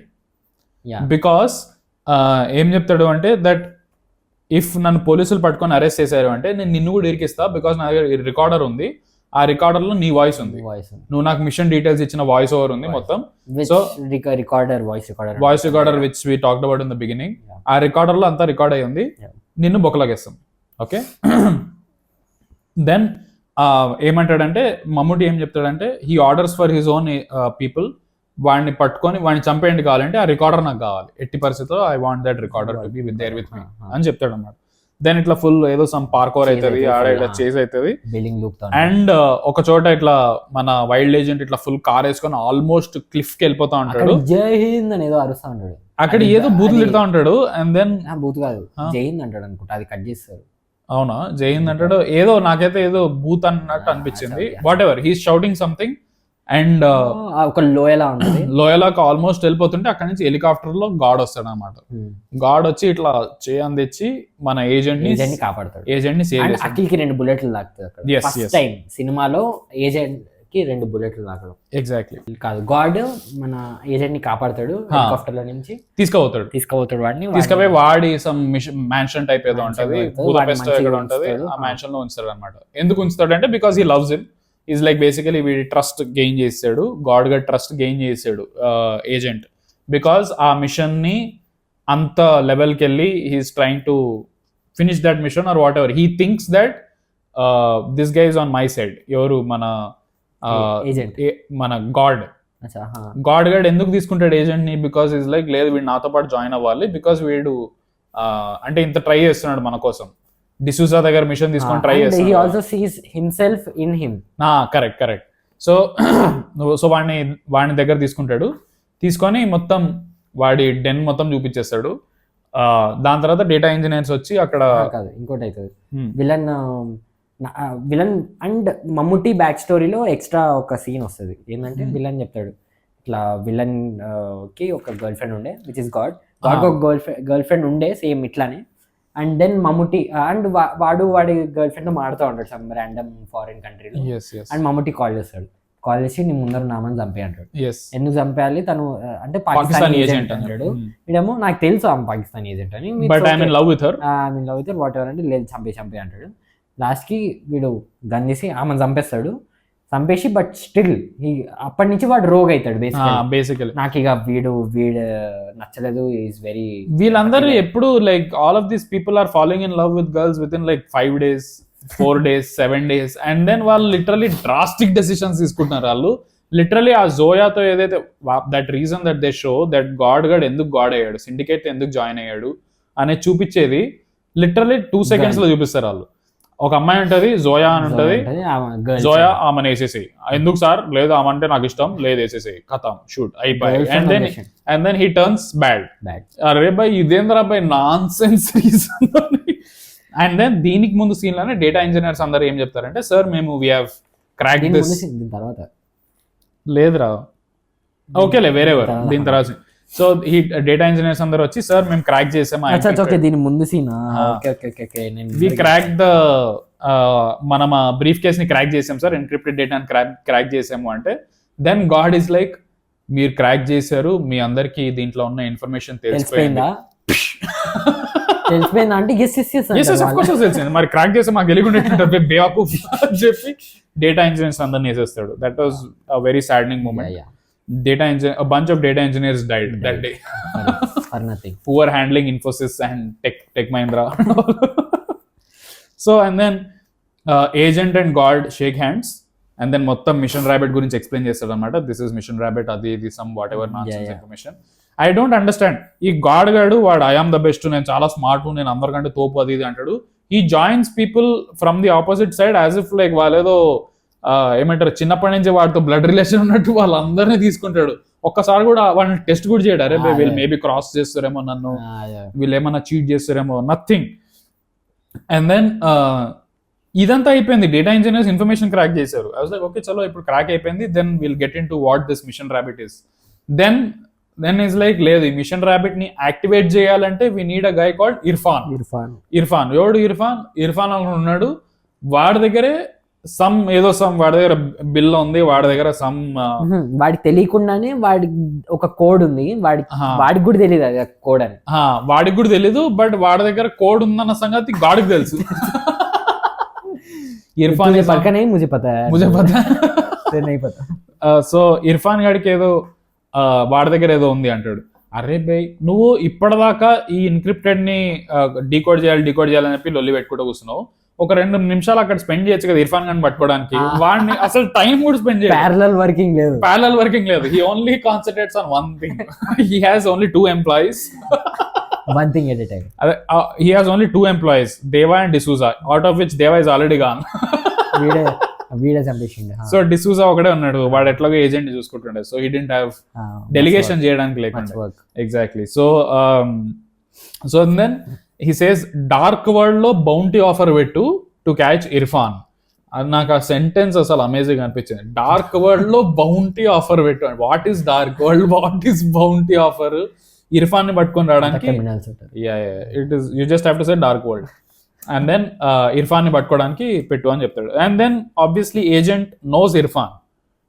బికాస్ ఏం చెప్తాడు అంటే దట్ ఇఫ్ నన్ను పోలీసులు పట్టుకొని అరెస్ట్ చేశారు అంటే నేను నిన్ను కూడా ఇరికిస్తా, బికాస్ నా దగ్గర రికార్డర్ ఉంది, ఆ రికార్డర్ లో నీ వాయిస్ ఉంది, నువ్వు నాకు మిషన్ డీటెయిల్స్ ఇచ్చిన వాయిస్ ఓవర్ ఉంది మొత్తం. So voice recorder which we talked about in the beginning, ఆ రికార్డర్ లో అంతా రికార్డ్ అయ్యి ఉంది, నిన్ను బొక్కలాగేస్తాం. ఓకే, దెన్ ఏమంటాడంటే మమ్ముటి ఏం చెప్తాడంటే he orders for his own people, వాడిని పట్టుకొని వాడిని చంపేయండి కావాలంటే ఆ రికార్డర్ నాకు కావాలి, ఎట్టి పరిస్థితిలో I want that recorder to be with there with me అని చెప్తాడు అన్నమాట. దెన్ ఇట్లా ఫుల్ ఏదో సమ్ పార్కోర్ అవుతుంది, ఆడ ఇట్లా చేజ్ అవుతుంది. అండ్ ఒక చోట ఇట్లా మన వైల్డ్ ఏజెంట్ ఇట్లా ఫుల్ కార్ వేసుకొని ఆల్మోస్ట్ క్లిఫ్ కి వెళ్ళిపోతా ఉంటాడు, జై హింద్ అని ఏదో అరుస్తా ఉంటాడు, అక్కడ ఏదో బూతులు తిడతా ఉంటాడు. అండ్ దెన్ బూత్ కాదు జై హింద్ అంటాడు అనుకుంటా, అది కట్ చేస్తారు. అవునా, జై హింద్ అంటాడు, ఏదో నాకైతే ఏదో బూత్ అన్నట్టు అనిపించింది. What ever, he's shouting something. And ఒక లోయలాకి ఆల్మోస్ట్ వెళ్ళిపోతుంటే అక్కడ నుంచి హెలికాప్టర్ లో గాడ్ వస్తాడు అనమాట. గాడ్ వచ్చి ఇట్లా చేయని తెచ్చి మన ఏజెంట్ ని కాపాడతాడు, ఏజెంట్ ని సేవ్ చేస్తాడు. అఖిల్ కి 2 బుల్లెట్లు తాకుతాయి ఫస్ట్ టైం సినిమాలో, ఏజెంట్ కి 2 బుల్లెట్లు తాకడం. ఎగ్జాక్ట్లీ కాదు, గాడ్ మన ఏజెంట్ ని కాపాడతాడు, హెలికాప్టర్ లో నుంచి తీసుకుపోతాడు వాడిని, తీసుకుపోయి వాడి సమ్ మ్యాన్షన్ టైప్ ఏదో ఉంటది, బుడాపెస్ట్ ఎక్కడ ఉంటది, ఆ మ్యాన్షన్ లో ఉంచుతాడు అనమాట. ఎందుకు ఉంచుతాడు అంటే because he loves him. Is like basically వీడి ట్రస్ట్ గెయిన్ చేసాడు, గాడ్ గా ట్రస్ట్ గెయిన్ చేసాడు ఏజెంట్, బికాస్ ఆ మిషన్ ని అంత లెవెల్కి వెళ్ళి he's trying to finish that mission or whatever. He thinks that this guy is on my side. ఎవరు మన మన గాడ్ గడ్ ఎందుకు తీసుకుంటాడు ఏజెంట్ ని, బికాస్ ఈజ్ లైక్ లేదు వీడు నాతో పాటు జాయిన్ అవ్వాలి, బికాస్ వీడు అంటే ఇంత ట్రై చేస్తున్నాడు మన కోసం, డిసూజా దగ్గర మిషన్ తీసుకొని ట్రై చేస్తాడు. he also sees himself in him. Correct. So వాడిని దగ్గర తీసుకొని మొత్తం వాడి డెన్ మొత్తం చూపించేస్తాడు. దాని తర్వాత డేటా ఇంజనీర్స్ వచ్చి అక్కడ ఇంకోటి అవుతుంది, విలన్ అండ్ మమ్ముట్టి బ్యాక్ స్టోరీలో ఎక్స్ట్రా ఒక సీన్ వస్తుంది. ఏంటంటే విలన్ చెప్తాడు ఇట్లా, విలన్ కి ఒక గర్ల్ ఫ్రెండ్ ఉండే విచ్ ఇస్ గాడ్ ఒక గర్ల్ ఫ్రెండ్ ఉండే సేమ్ ఇట్లానే. అండ్ దెన్ మమ్ముట్టి అండ్ వాడి గర్ల్ ఫ్రెండ్ మాడుతూ ఉంటాడు సమ్ ర్యాండమ్ ఫారిన్ కంట్రీలో. అండ్ మమ్ముట్టి కాల్ చేసి నీ ముందర నామని చంపే అంటాడు. ఎందుకు చంపేయాలి, తను అంటే పాకిస్తాన్ ఏజెంట్ అంటాడు. వీడేమో నాకు తెలుసు ఆమె పాకిస్తాన్ ఏజెంట్ అని, love with her what ever అంటే లేదు చంపే అంటాడు. లాస్ట్ కి వీడు గన్ తీసి ఆమెను చంపేసి బట్ స్టిల్ అప్పటి నుంచి వాడు రోగ్ అవుతాడు బేసికలీ. నాకు ఇక వీడు నచ్చలేదు, ఈజ్ వెరీ. వీళ్ళందరూ ఎప్పుడు like all of these people are following in love with girls with in like 5 days 4 days 7 days, and then వాళ్ళు లిటరలీ డ్రాస్టిక్ డెసిషన్స్ తీసుకుంటున్నారు. వాళ్ళు లిటరలీ ఆ జోయాతో ఏదైతే that reason that they show that god ఎందుకు god అయ్యాడు, syndicate ఎందుకు join అయ్యాడు అనేది చూపించేది లిటరలీ 2 seconds లో చూపిస్తారు వాళ్ళు. ఒక అమ్మాయి ఉంటది, జోయా అని ఉంటది. జోయా ఆమెను వేసేసి, ఎందుకు సార్? లేదు ఆమె అంటే నాకు ఇష్టం లేదు, వేసేసి కథం షూట్ అయిపోయి. And then he turns bad. అరే బాయ్ ఇదేంద్ర boy nonsense reason. And then దీనికి ముందు సీన్ లోనే డేటా ఇంజనీర్స్ అందరూ ఏం చెప్తారంటే, సార్ మేము వీ హావ్ క్రాక్ దిస్. తర్వాత లేదురా, ఓకేలే వేరేవర్ దీని తర్వాత. సో ఈ డేటా ఇంజనీర్స్ అందరూ వచ్చి, సార్ మేము క్రాక్ చేసాము, దీని ముందు సీన్ వి క్రాక్ ద మనం బ్రీఫ్ కేస్ ని క్రాక్ చేసాం సార్, ఎన్క్రిప్టెడ్ డేటాని క్రాక్ చేసాము అంటే, దెన్ గాడ్ ఈస్ లైక్ మీరు క్రాక్ చేశారు, మీ అందరికి దీంట్లో ఉన్న ఇన్ఫర్మేషన్ తెలిసిపోయిందా? తెలిసిపోయిందా అంటే తెలిసింది. మరి క్రాక్ చేస్తే మాకు తెలియకుండా బేవకూఫ్ అని చెప్పి డేటా ఇంజనీర్స్ అందరిని వేసేస్తాడు. That was a very saddening moment. A bunch of data engineers died that day for nothing. Poor handling Infosys and Tech Mahindra. So and then agent and god shake hands and then మొత్తం machine rabbit గురించి explain చేస్తాడు అనమాట. This is machine rabbit, అది ఇది some what ever nonsense information. I don't understand. ఈ God గాడు వాడు I am the best, నేను చాలా స్మార్ట్, నేను అందరికంటే తోపు అది ఇది అంటాడు. He joins people from the opposite side as if like వాళ్ళేదో ఏమంటారు చిన్నప్పటి నుంచి వాడితో బ్లడ్ రిలేషన్ ఉన్నట్టు వాళ్ళందరినీ తీసుకుంటాడు. ఒక్కసారి కూడా వాళ్ళని టెస్ట్ కూడా చేయడు. అరే వీళ్ళు మేబీ క్రాస్ చేస్తారేమో నన్ను, వీళ్ళు ఏమన్నా చీట్ చేస్తారేమో, నథింగ్. అండ్ దెన్ ఇదంతా అయిపోయింది, డేటా ఇంజనీర్స్ ఇన్ఫర్మేషన్ క్రాక్ చేశారు. ఐ వాస్ లైక్ ఓకే చలో ఇప్పుడు క్రాక్ అయిపోయింది, then will get into what this mission rabbit is. Then is like లేదు, ఈ మిషన్ రాబిట్ ని యాక్టివేట్ చేయాలంటే we need a guy called Irfan. ఎవడు ఇర్ఫాన్ అని ఉన్నాడు. వాడి దగ్గరే వాడి దగ్గర బిల్ ఉంది, వాడి దగ్గర వాడికి తెలియకుండానే వాడి ఒక కోడ్ ఉంది, వాడికి కూడా తెలియదు అది కోడ్ అని. వాడికి కూడా తెలీదు, బట్ వాడి దగ్గర కోడ్ ఉందన్న సంగతి గాడికి తెలుసు. ఇర్ఫాన్ ముజే పతా. సో ఇర్ఫాన్ గాడికి ఏదో వాడి దగ్గర ఏదో ఉంది అంటాడు. అరే బై నువ్వు ఇప్పటిదాకా ఈ ఎన్క్రిప్టెడ్ ని డీకోడ్ చేయాలని చెప్పి లొల్లి పెట్టుకుంటూ కూర్చున్నావు. ఒక 2 నిమిషాలు అక్కడ స్పెండ్ చేయొచ్చు కదా ఇర్ఫాన్ గాని పట్టుకోవడానికి. వాడిని అసలు టైం కూడా స్పెండ్ చేయలేదు. ప్యారలల్ వర్కింగ్ లేదు. He only concentrates on one thing. He has only 2 employees. One thing at a time. He has only 2 employees, Deva and D'Souza, out of which Deva is already gone. So D'Souza ఒకడే ఉన్నాడు, వాడు ఎట్లాగో agent చూసుకుంటుండే. So he didn't have delegation చేయడానికి లేకుండా. Exactly. So then he says dark world లో bounty offer పెట్టు to catch Irfan. అది నాకు ఆ సెంటెన్స్ అసలు అమేజింగ్ అనిపించింది. డార్క్ వరల్డ్ లో బౌంటీ ఆఫర్ పెట్టు. What is dark world, what is bounty offer? Irfan ని పట్టుకొని రావడానికి it is you just have to say dark world. And then Irfan ని పట్టుకోవడానికి పెట్టు అని చెప్తాడు. And then obviously agent knows Irfan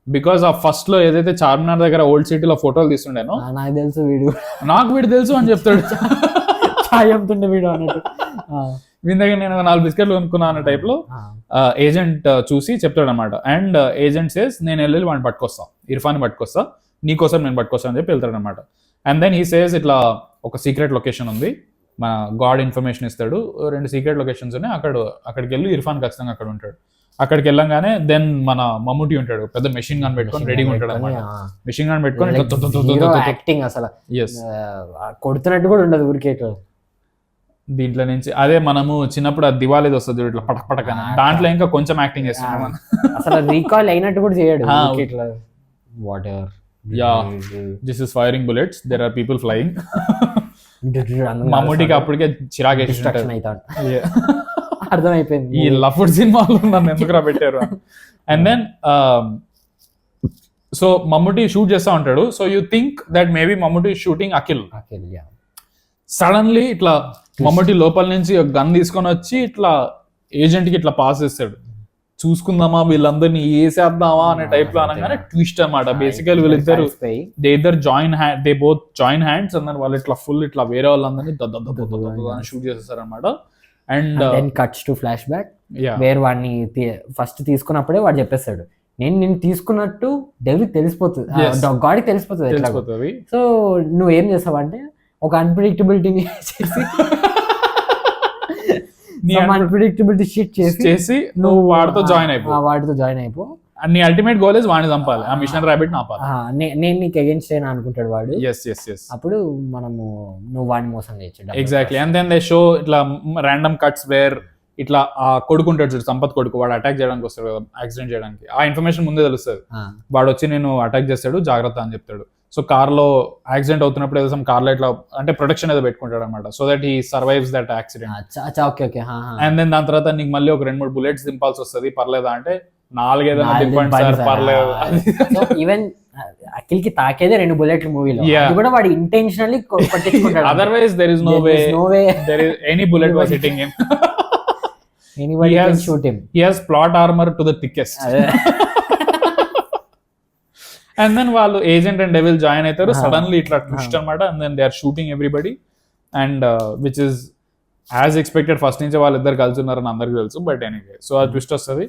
because ఆ ఫస్ట్ లో ఏదైతే చార్మినార్ దగ్గర ఓల్డ్ సిటీలో ఫోటోలు తీస్తుండేనో నాకు వీడు తెలుసు అని చెప్తాడు. వీడు అన్నట్టు వీని దగ్గర నేను 4 బిస్కెట్లు కొనుక్కున్నా అన్న టైప్ లో ఏజెంట్ చూసి చెప్తాడు అనమాట. అండ్ ఏజెంట్ సేస్ నేను వెళ్ళి వాడిని పట్టుకొస్తా, ఇర్ఫాన్ ని పట్టుకొస్తా, నీకోసం నేను పట్టుకొస్తా అని చెప్పి వెళ్తాడు అనమాట. అండ్ దెన్ హీ సేస్ ఇట్లా ఒక సీక్రెట్ లొకేషన్ ఉంది, మన గాడ్ ఇన్ఫర్మేషన్ ఇస్తాడు, 2 సీక్రెట్ లొకేషన్స్ ఉన్నాయి, అక్కడికి వెళ్ళి ఇర్ఫాన్ ఖచ్చితంగా అక్కడ ఉంటాడు. అక్కడికి వెళ్ళంగానే దెన్ మన మమ్మూటీ ఉంటాడు, పెద్ద మెషిన్ గన్ పెట్టుకొని రెడీగా ఉంటాడు అనమాట. మెషిన్ గన్ పెట్టుకొని యాక్టింగ్ అసలు కొడుతున్నట్టు కూడా ఉండదు ఊరికే. దీంట్లో నుంచి అదే మనము చిన్నప్పుడు ఆ దివాళీది వస్తుంది ఇట్లా పటక్ పటక్ అని, దాంట్లో ఇంకా కొంచెం యాక్టింగ్ చేస్తున్నాం. అసలు రీకాల్ అయినట్టు కూడా చేయడు. Whatever, this is firing bullets, there are people flying. మమ్మూటీకి అప్పటికే చిరాకు అర్థమైపోయింది ఈ లఫుడ్ సినిమాలో నన్ను ఎందుకురా పెట్టారు. And then so Mammootty shoot చేస్తా ఉంటాడు. So you think that maybe Mammootty shooting Akhil. Suddenly ఇట్లా మమ్మూటీ లోపల నుంచి ఒక గన్ తీసుకొని వచ్చి ఇట్లా ఏజెంట్ కి ఇట్లా పాస్ చేస్తాడు. చూసుకుందామా వీళ్ళందరినీ వేసేద్దామా అనే టైప్ లో అనగానే ట్విస్ట్ అనమాట. బేసికల్ వీళ్ళిద్దరు దే బోత్ జాయిన్ హ్యాండ్స్ అన్నారు. వాళ్ళు ఇట్లా ఫుల్ ఇట్లా వేరే వాళ్ళందరినీ షూట్ చేసేస్తారు అనమాట. And cuts to flash back వేరే వాడిని ఫస్ట్ తీసుకున్నప్పుడే వాడు చెప్పేస్తాడు, నేను తీసుకున్నట్టు డెవిల్కి తెలిసిపోతుంది, గాడికి తెలిసిపోతుంది. సో నువ్వేం చేస్తావు అంటే ఒక అన్ప్రిడిక్టబిలిటీ అన్ప్రిడిక్టబిలిటీ షీట్ చేసి నువ్వు వాడితో జాయిన్ అయిపో. నీ అల్టిమేట్ గోల్ ఇస్ వాడిని చంపాలి, ఆ మిషన్ రాబిట్ ఆపాలి. నేను నీకు అగైన్స్ చేయను అనుకుంటాడు వాడు. అప్పుడు మనము నువ్వు వాడిని మోసం చేయొచ్చు. Exactly. And then they show ఇట్లా ర్యాండమ్ కట్స్ వేర్ ఇట్లా ఆ కొడుకు ఉంటాడు చూడు, సంపత్ కొడుకు, వాడు అటాక్ చేయడానికి వస్తాడు కదా, యాక్సిడెంట్ చేయడానికి. ఆ ఇన్ఫర్మేషన్ ముందే తెలుస్తుంది, వాడు వచ్చి నేను అటాక్ చేస్తాడు జాగ్రత్త అని చెప్తాడు. సో కార్ లో యాక్సిడెంట్ అవుతున్నప్పుడు ఏదో కార్లో ఇట్లా అంటే ప్రొటెక్షన్ ఏదో పెట్టుకుంటాడు అనమాట, so that he survives that accident. And then దాని తర్వాత నీకు మళ్ళీ ఒక 2-3 బుల్లెట్స్ దింపాల్సి వస్తుంది, పర్లేదా అంటే 4 ఏదైనా దింపండి సార్ పర్లేదు. ఈవెన్ అఖిల్ కి తాకేదే 2 బుల్లెట్లు మూవీలో, అది కూడా వాడు ఇంటెన్షనల్లీ పట్టించుకుంటాడు. Otherwise there is no way there is any bullet was hitting him. Anybody can shoot him. He has plot armor to the thickest. And then వాళ్ళు ఏజెంట్ అండ్ డెవిల్ జాయిన్ అవుతారు సడన్లీ ఇట్లా twist అనమాట. And then they are shooting everybody and which is as expected. First నుంచి వాళ్ళిద్దరు కలిసి ఉన్నారని అందరికి తెలుసు, బట్ ఎనీవే సో ఆ ట్విస్ట్ వస్తుంది.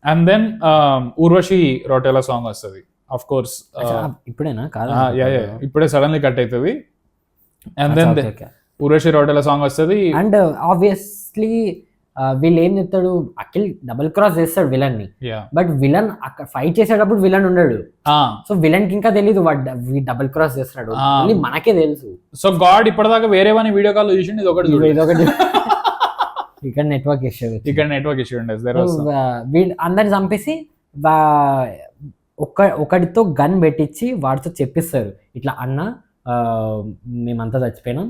And then Urvashi Rautela song వస్తుంది. ఆఫ్ కోర్స్ ఇప్పుడేనా ఇప్పుడే సడన్లీ కట్ అవుతుంది. And then Urvashi Rautela song వస్తుంది. అండ్ ఆబ్వియస్లీ వీళ్ళు ఏం చెప్తాడు, అఖిల్ డబుల్ క్రాస్ చేస్తాడు విలన్ ని, బట్ విలన్ అక్కడ ఫైట్ చేసేటప్పుడు విలన్ ఉండడు. సో విలన్ కి ఇంకా తెలీదు వాడు డబుల్ క్రాస్ చేస్తాడు, మనకే తెలుసు. సో గాడ్ ఇప్పటిదాకా వేరే వాని వీడియో కాల్ చూసిండు, ఇది ఒకటి ఇక్కడ నెట్వర్క్ ఇష్యూ ఉండేది. అందరిని చంపేసి ఒకటితో గన్ పెట్టించి వాడితో చెప్పిస్తారు ఇట్లా, అన్న మేమంతా చచ్చిపోయినాం,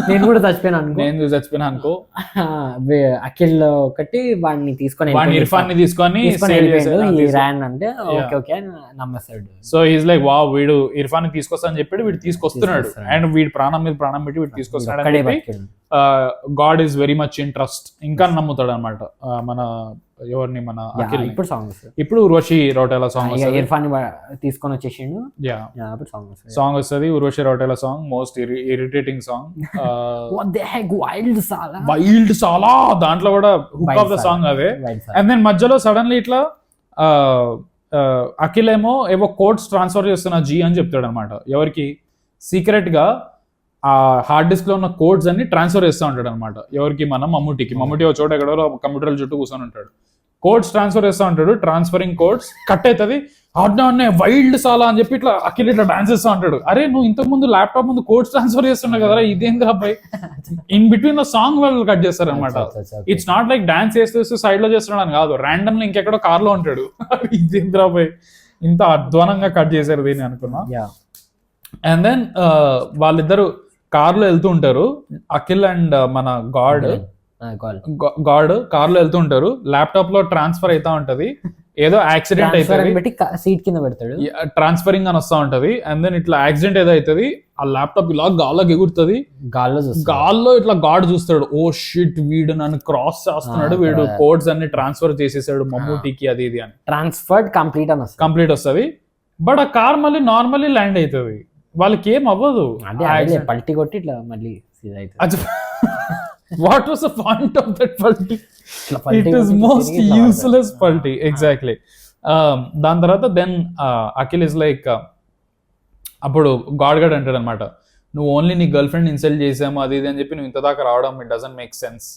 నేను కూడా చచ్చిపోయినా అనుకో. అఖిల్ ఒకటి వాడిని తీసుకొని ఇర్ఫాన్ ని తీసుకొని ర్యాన్ అంటే ఓకే ఓకే నమ్మేస్తాడు. సో ఈజ్ లైక్ వావ్ వీడు ఇర్ఫాన్ ని తీసుకొస్తా అని చెప్పి వీడు తీసుకొస్తున్నాడు, అండ్ వీడు ప్రాణం మీద ప్రాణం పెట్టి వీడు తీసుకొస్తున్నాడు. God is very much in trust, ఇంకా నమ్ముతాడు అనమాట మన ఎవరిని, మన అఖిల్. ఇప్పుడు ఊర్వశి రౌటేలా సాంగ్ ఇర్ఫాన్ తీసుకొని వచ్చేసిండు, సాంగ్ వస్తుంది Urvashi Rautela song. Most irritating song, wild సాలా, దాంట్లో కూడా హుక్ ఆఫ్ ద సాంగ్ అదే. అండ్ దెన్ మధ్యలో సడన్లీ ఇట్లా అఖిల్ ఏవో కోడ్స్ ట్రాన్స్ఫర్ చేస్తున్నా జీ అని చెప్తాడు అనమాట. ఎవరికి? సీక్రెట్ గా ఆ హార్డ్ డిస్క్ లో ఉన్న కోడ్స్ అన్ని ట్రాన్స్ఫర్ చేస్తూ ఉంటాడు అనమాట. ఎవరికి? మన మమ్మూటికి. మమ్మూటి ఒక చోట ఎక్కడో కంప్యూటర్ చుట్టూ కూర్చొని ఉంటాడు, కోడ్స్ ట్రాన్స్ఫర్ చేస్తూ ఉంటాడు. ట్రాన్స్ఫరింగ్ కోడ్స్ కట్ అవుతుంది, ఆడినే వైల్డ్ సాలా అని చెప్పి ఇట్లా అఖిల్ ఇట్లా డాన్స్ చేస్తూ ఉంటాడు. అరే నువ్వు ఇంతకు ముందు ల్యాప్టాప్ ముందు కోడ్స్ ట్రాన్స్ఫర్ చేస్తున్నావు కదా, ఇదేంద్రా అబ్బాయి. ఇన్ బిట్వీన్ ద సాంగ్ వాళ్ళు కట్ చేస్తారు అనమాట. ఇట్స్ నాట్ లైక్ డాన్స్ చేస్తూ సైడ్ లో చేస్తున్నాడు అని కాదు, ర్యాండమ్ గా ఇంకెక్కడో కార్ లో ఉంటాడు. ఇదేంద్రా అబ్బాయి ఇంత అధ్వానంగా కట్ చేశారు దీన్ని అనుకున్నా. అండ్ దెన్ వాళ్ళిద్దరు కార్ లో వెళ్తూ ఉంటారు, అఖిల్ అండ్ మన గాడ్ కార్ లో వెళ్తూ ఉంటారు. ల్యాప్టాప్ లో ట్రాన్స్ఫర్ అవుతా ఉంటది, ఏదో యాక్సిడెంట్ అవుతుంది, సీట్ కింద పెడతాడు, ట్రాన్స్ఫరింగ్ అని వస్తా ఉంటది. అండ్ దెన్ ఇట్లా యాక్సిడెంట్ ఏదో అవుతుంది, ఆ ల్యాప్టాప్ ఇలా గాల్లోకి ఎగురుతుంది, గాల్లో ఇట్లా గాడ్ చూస్తాడు, ఓ షిట్ వీడు నన్ను క్రాస్ చేస్తున్నాడు, వీడు కోడ్స్ అన్ని ట్రాన్స్ఫర్ చేసేసాడు మమ్మూటికి అది ఇది అని. ట్రాన్స్ఫర్డ్ కంప్లీట్ వస్తుంది. బట్ ఆ కార్ మళ్ళీ నార్మల్లీ ల్యాండ్ అవుతుంది, వాళ్ళకి ఏం అవ్వదు, పల్టీ కొట్టి ఇట్లా మళ్ళీ what was the point of that పల్టీ? ఇట్ ఈస్ మోస్ట్ యూస్లెస్ పల్టీ. ఎగ్జాక్ట్లీ. దాని తర్వాత దెన్ అఖిల్ ఇస్ లైక్, అప్పుడు గాడ్ అంటాడు అనమాట, నువ్వు ఓన్లీ నీ గర్ల్ ఫ్రెండ్ ఇన్సల్ట్ చేసాము అది ఇది అని చెప్పి నువ్వు ఇంత దాకా రావడం ఇట్ డజంట్ మేక్ సెన్స్.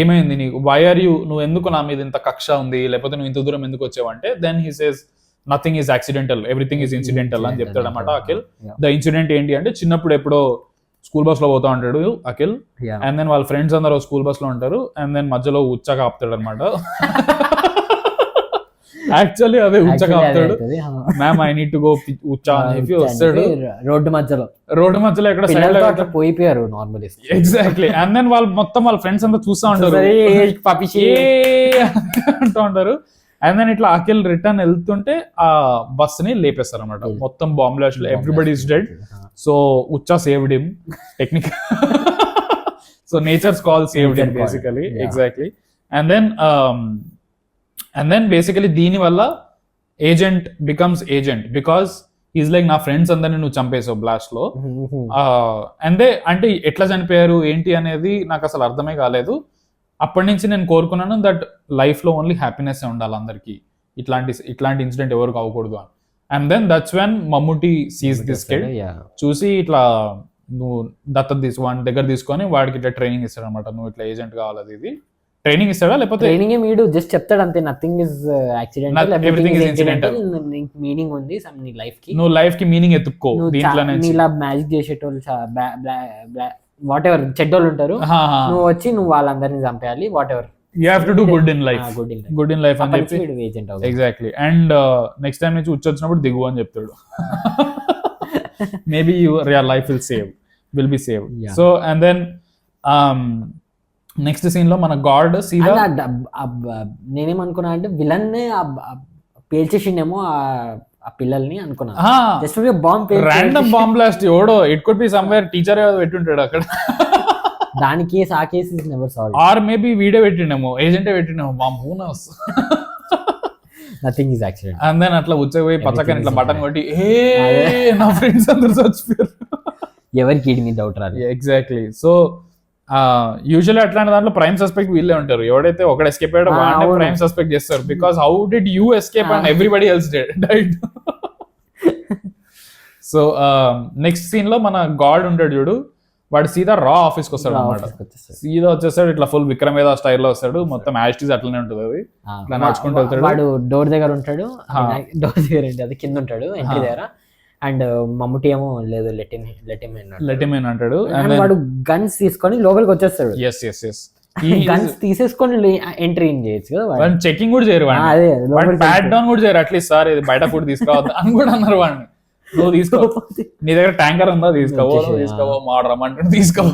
ఏమైంది నీకు, వై ఆర్ యూ, నువ్వు ఎందుకు నా మీద ఇంత కక్ష ఉంది, లేకపోతే నువ్వు ఇంత దూరం ఎందుకు వచ్చావంటే then he says nothing is accidental, everything is incidental అని చెప్తాడు అనమాట అఖిల్. ద ఇన్సిడెంట్ ఏంటి అంటే, చిన్నప్పుడు ఎప్పుడో స్కూల్ బస్ లో పోతా ఉంటాడు అఖిల్, అండ్ దెన్ వాళ్ళ ఫ్రెండ్స్ అందరూ స్కూల్ బస్ లో ఉంటారు, అండ్ దెన్ మధ్యలో ఉచ్చగా ఆపుతాడు అనమాట. యాక్చువల్లీ అదే ఉచ్చగా ఆపుతాడు, ma'am I need to go ఉచ్చా అని చెప్పి వస్తాడు. రోడ్డు మధ్యలో ఎక్కడ సైడ్ పోయిపోయారు నార్మల్లీ. ఎగ్జాక్ట్లీ. అండ్ దెన్ వాళ్ళు మొత్తం వాళ్ళ ఫ్రెండ్స్ అంతా చూస్తా ఉంటారు, అంటూ ఉంటారు. అండ్ దెన్ ఇట్లా అఖిల్ రిటర్న్ వెళ్తుంటే ఆ బస్ ని లేపేస్తారు అనమాట, మొత్తం bomb blast, everybody is dead. So ఉచ్చా saved him technical, so nature's call saved him basically. Exactly. And then basically దీని వల్ల agent becomes agent because is like, నా ఫ్రెండ్స్ అందరినీ నువ్వు చంపేసావు బ్లాస్ట్ లో. అంటే ఎట్లా చనిపోయారు ఏంటి అనేది నాకు అసలు అర్థమే కాలేదు. అప్పటి నుంచి నేను కోరుకున్నాను దట్ లైఫ్ లో ఓన్లీ హ్యాపీనెస్ ఉండాలి అందరికి, ఇట్లాంటి ఇన్సిడెంట్ ఎవరికి అవ్వకూడదు అని. And then that's when Mammootty sees this kid, చూసి ఇట్లా నువ్వు వాడి దగ్గర తీసుకొని వాడికి ఇట్లా ట్రైనింగ్ ఇస్తాడు అనమాట, నువ్వు ఇట్లా ఏజెంట్ కావాలి అది ఇది. ట్రైనింగ్ ఇస్తాడా లేకపోతే ట్రైనింగ్ వీడు జస్ట్ చెప్తాడు అంతే, nothing is accidental, everything is incidental, meaning ఉంది నీ లైఫ్ కి, నువ్వు లైఫ్ కి మీనింగ్ ఎత్తుక్కో దీంట్లో నుంచి. ఇలా మ్యాజిక్ చేసేటోళ్ళు వాట్ ఎవర్ చెడ్డోళ్ళు ఉంటారు, నువ్వు వచ్చి నువ్వు వాళ్ళందరినీ చంపేయాలి, whatever you have to do good in life, good in life అని చెప్పి agent. Exactly. And next time నుంచి వచ్చినప్పుడు దిగు అని చెప్తాడు. Maybe your life will be save. So and then next scene లో మన గాడ్ సీదా, నేనేమనుకున్నా అంటే విలన్ పేల్చేసిండేమో ఆ పిల్లల్ని అనుకున్నా. Just bomb, random bomb blast. ఎవడో it could be somewhere teacher పెట్టుంటాడు అక్కడ. దానికి ఆ case is never solve. Or maybe video పెట్టిండేమో, ఏజెంటే పెట్టిండేమో, మా మూనస్ nothing is accident. And then అట్లా ఉచ్చపోయి పచ్చకని ఇట్లా బటన్ కొట్టి నా ఫ్రెండ్స్ అందరూ చచ్చిపోయారు. ఎవరికి వీడి మీద డౌట్ రాదు. ఎగ్జాక్ట్లీ. సో యూజువల్లీ అట్లాంటి దాంట్లో ప్రైమ్ సస్పెక్ట్ వీళ్ళే ఉంటారు. ఎవడైతే ఒకడు ఎస్కేప్ అయ్యాడో వాడినే ప్రైమ్ సస్పెక్ట్ చేస్తారు. Because how did you escape and everybody else died. So next scene లో మన గాడ్ ఉంటాడు చూడు, వాడు సీదా రా ఆఫీస్కి వస్తాడు అనమాట. సీదా వచ్చేస్తాడు ఇట్లా ఫుల్ విక్రమేద స్టైల్లో వస్తాడు. మొత్తం యాస్టీస్ అట్లనే ఉంటుంది. అది ఇట్లా నడుచుకుంటూ వెళ్తాడు. వాడు డోర్ దగ్గర ఉంటాడు, డోర్ దగ్గర ఏంటి అది కింద ఉంటాడు ఎంట్రీ దగ్గర. అండ్ మమ్ముటి ఏమో లేదు లెట్ హిమ్ ఇన్ అంటాడు. వాడు గన్స్ తీసుకొని లోపలికి వచ్చేస్తాడు. గన్స్ తీసేసుకొని ఎంట్రీ ఇన్ చేయొచ్చు కదా. చెకింగ్ కూడా చేయరు, ప్యాట్ డౌన్ కూడా చేయరు. అట్లీస్ట్ సార్ ఇది బయట ఫుడ్ తీసుకోవద్దు అని కూడా అన్నారు వాడిని. నువ్వు తీసుకో, నీ దగ్గర ట్యాంకర్ ఉందా తీసుకోవో మాడరమ్మంటే తీసుకోవో.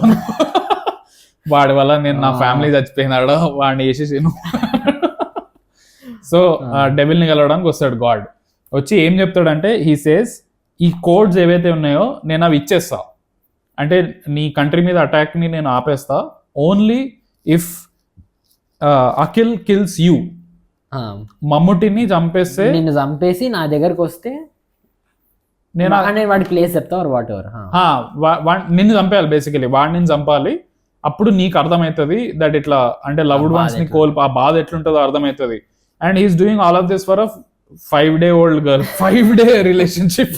వాడి వల్ల నేను నా ఫ్యామిలీ చచ్చిపోయినాడు, వాడిని వేసేసి. సో డెవిల్ ని కలవడానికి వస్తాడు గాడ్. వచ్చి ఏం చెప్తాడంటే హీ సేస్, ఈ కోడ్స్ ఏవైతే ఉన్నాయో నేను అవి ఇచ్చేస్తా, అంటే నీ కంట్రీ మీద అటాక్ ని నేను ఆపేస్తా, only if Akhil kills you. మమ్ముటిని చంపేస్తే, నిన్ను చంపేసి నా దగ్గరకు వస్తే నేను వాడి ప్లేస్ చెప్తా, వాట్ ఎవర్ నిన్ను చంపేయాలి. బేసికలీ వాడిని చంపాలి. అప్పుడు నీకు అర్థమవుతుంది దట్ ఇట్లా అంటే లవ్డ్ వన్స్ ని ఆ బాధ ఎట్లుంటుందో అర్థమవుతుంది. And he's doing all of this for a 5-day old girl, 5-day relationship.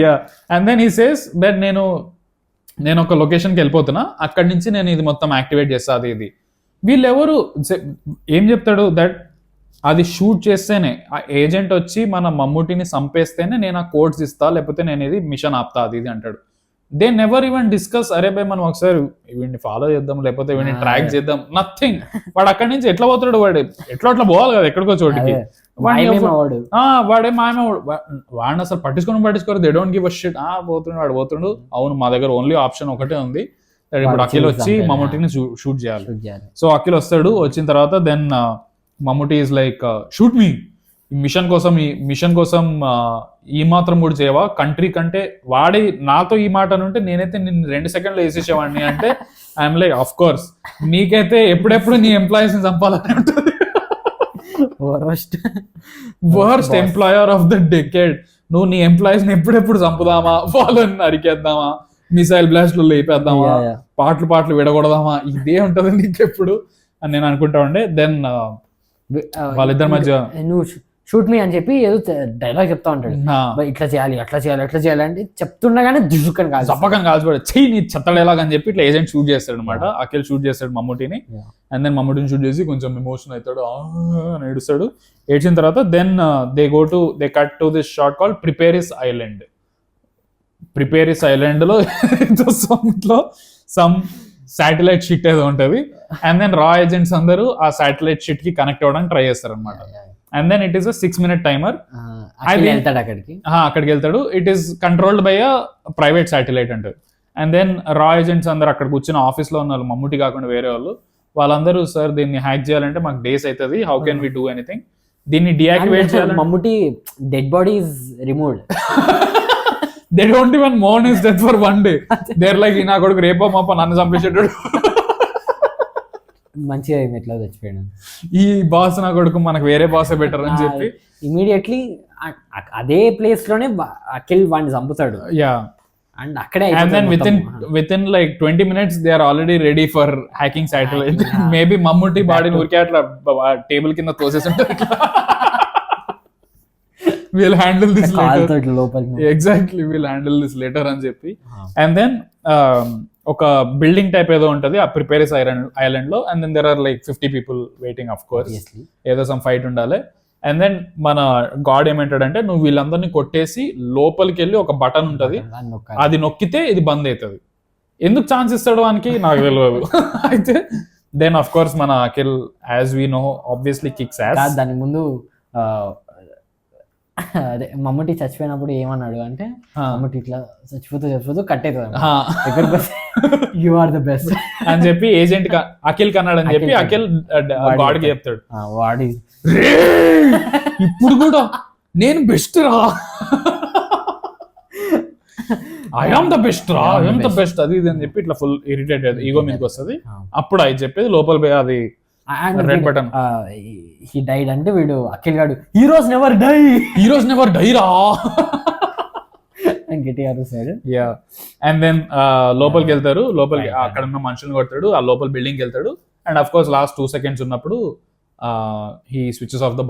Yeah. And then he says that నేను ఒక లొకేషన్కి వెళ్ళిపోతున్నా, అక్కడి నుంచి నేను ఇది మొత్తం యాక్టివేట్ చేస్తా. అది ఇది వీళ్ళెవరు ఏం చెప్తాడు దట్ అది షూట్ చేస్తేనే, ఆ ఏజెంట్ వచ్చి మన మమ్ముటిని చంపేస్తేనే నేను ఆ కోడ్స్ ఇస్తా, లేకపోతే నేను ఇది మిషన్ ఆపుతా, అది ఇది అంటాడు. దే నెవర్ ఈవెన్ డిస్కస్ అరే బై మనం ఒకసారి వీడిని ఫాలో చేద్దాం, లేకపోతే వీడిని ట్రాక్ చేద్దాం, నథింగ్. వాడు అక్కడి నుంచి ఎట్లా పోతాడు, వాడు ఎట్లా పోవాలి కదా ఎక్కడికో చోటికి. వాడే వాడిని అసలు పట్టించుకోరు. They don't give a shit. వాడు పోతుండు. అవును, మా దగ్గర ఓన్లీ ఆప్షన్ ఒకటే ఉంది, ఇప్పుడు అఖిల్ వచ్చి మమ్ముటిని షూట్ చేయాలి. సో అఖిల్ వస్తాడు. వచ్చిన తర్వాత then Mammootty is like shoot me, ఈ మిషన్ కోసం ఈ మాత్రం కూడా చేయవా, కంట్రీ కంటే వాడి నాతో ఈ మాట అని ఉంటే నేనైతే నిన్ను 2 సెకండ్లు వేసేసేవాడిని అంటే ఐఎమ్ లైక్ ఆఫ్ కోర్స్ నీకైతే ఎప్పుడెప్పుడు నీ ఎంప్లాయీస్ ని చంపాలని ఉంటుంది. Worst employer of the decade. నువ్వు నీ ఎంప్లాయీస్ ని ఎప్పుడెప్పుడు చంపుదామా, వాళ్ళని నరికేద్దామా, మిసైల్ బ్లాస్ట్ లో లేపేద్దామా, పాటలు విడగొడదామా, ఇదే ఉంటది నీకెప్పుడు అని నేను అనుకుంటా ఉండే. దెన్ వాళ్ళిద్దరి మధ్య షూట్ మీ అని చెప్పి ఏదో డైలాగ్ చెప్తా ఉంటాడు, ఇట్లా చేయాలి అట్లా చేయాలి అంటే చెప్తుండగానే దుజుక్కని కాదు చప్పకని కాల్చిపోయాడు, చెయ్యి నీ చెత్త డైలాగ్ అని చెప్పి ఇట్లా ఏజెంట్ షూట్ చేస్తాడు అనమాట. అఖిల్ షూట్ చేస్తాడు మమ్ముటిని. అండ్ దెన్ మమ్ముటిని షూట్ చేసి కొంచెం ఎమోషన్ అవుతాడు, అని ఏడుస్తాడు. ఏడ్చిన తర్వాత then they cut to this short call ప్రిపేరిస్ ఐలాండ్ లో సమ్ శాటిలైట్ షిట్ ఏదో ఉంటది. అండ్ దెన్ రా ఏజెంట్స్ అందరూ ఆ శాటిలైట్ షిట్ కి కనెక్ట్ అవ్వడానికి ట్రై చేస్తారు అనమాట. And then it is a 6-minute timer. అక్కడికి వెళ్తాడు. It is controlled by a private satellite అంటారు. అండ్ దెన్ రా ఏజెంట్స్ అందరు అక్కడ కూర్చున్న ఆఫీస్ లో ఉన్న మమ్ముటి కాకుండా వేరే వాళ్ళందరూ సార్ దీన్ని హ్యాక్ చేయాలంటే మాకు డేస్ అవుతుంది, how can we do anything, దీన్ని డియాక్టివేట్ చేయాలి. Mammootty dead body is removed. They don't even mourn his death for one day. They're like, నా కొడుకు రేపో మాపో నన్ను చంపేసాడు, మంచిగా ఎట్లా చచ్చిపోయాడు, ఈ బాస్ నా కొడుకు మనకు వేరే బాస్ బెటర్ అని చెప్పి ఇమీడియట్లీ అదే ప్లేస్ లోనే అఖిల్ వాడిని చంపుతాడు. అండ్ అక్కడే within like 20 minutes they are already ready for hacking satellite. Maybe Mammootty బాడీని ఊరికే అట్లా టేబుల్ కింద తోసేసి ఉంటారు. we'll handle this later. Exactly, we'll handle this later అని చెప్పి. And then ఒక బిల్డింగ్ టైప్ ఏదో ఉంటది ఆ ప్రిపేరిస్ ఐలాండ్ లో. And then there are like 50 people waiting, of course. ఏదో సమ్ ఫైట్ ఉండాలి. అండ్ దెన్ మన గాడ్ ఏమంటాడంటే నువ్వు వీళ్ళందరినీ కొట్టేసి లోపలికి వెళ్ళి ఒక బటన్ ఉంటది, అది నొక్కితే ఇది బంద్ అవుతుంది. ఎందుకు ఛాన్స్ ఇస్తాడు వానికి నాకు తెలియదు. అయితే దెన్ ఆఫ్ కోర్స్ మన Akhil as we know obviously kicks ass. దాని ముందు అదే మమ్మూటి చచ్చిపోయినప్పుడు ఏమన్నాడు అంటే మమ్మూటి ఇట్లా చచ్చిపోతూ కట్ అవుతుంది, యు ఆర్ ద బెస్ట్ అని చెప్పి ఏజెంట్ అఖిల్ కన్నాడు అని చెప్పి అఖిల్ గాడ్ కి చెప్తాడు, వాడి ఇప్పుడు కూడా నేను బెస్ట్ రా, ఐ ఆమ్ ద బెస్ట్ రా, ఐ ఆమ్ ద బెస్ట్ అది ఇది అని చెప్పి ఇట్లా ఫుల్ ఇరిటేటెడ్ ఈగో మీదకి వస్తుంది. అప్పుడు అది చెప్పేది లోపల పోయి అది రెడ్ బటన్ హీ డైడ్ అంటే వీడు అఖిల్ గాడు హీరోస్ నెవర్ డై రా యా. అండ్ దెన్ లోపలికి వెళ్తారు, లోపలికి అక్కడ ఉన్న మనుషులను కొడతాడు, ఆ లోపల బిల్డింగ్ వెళ్తాడు. And of course last 2 seconds ఉన్నప్పుడు he switches off the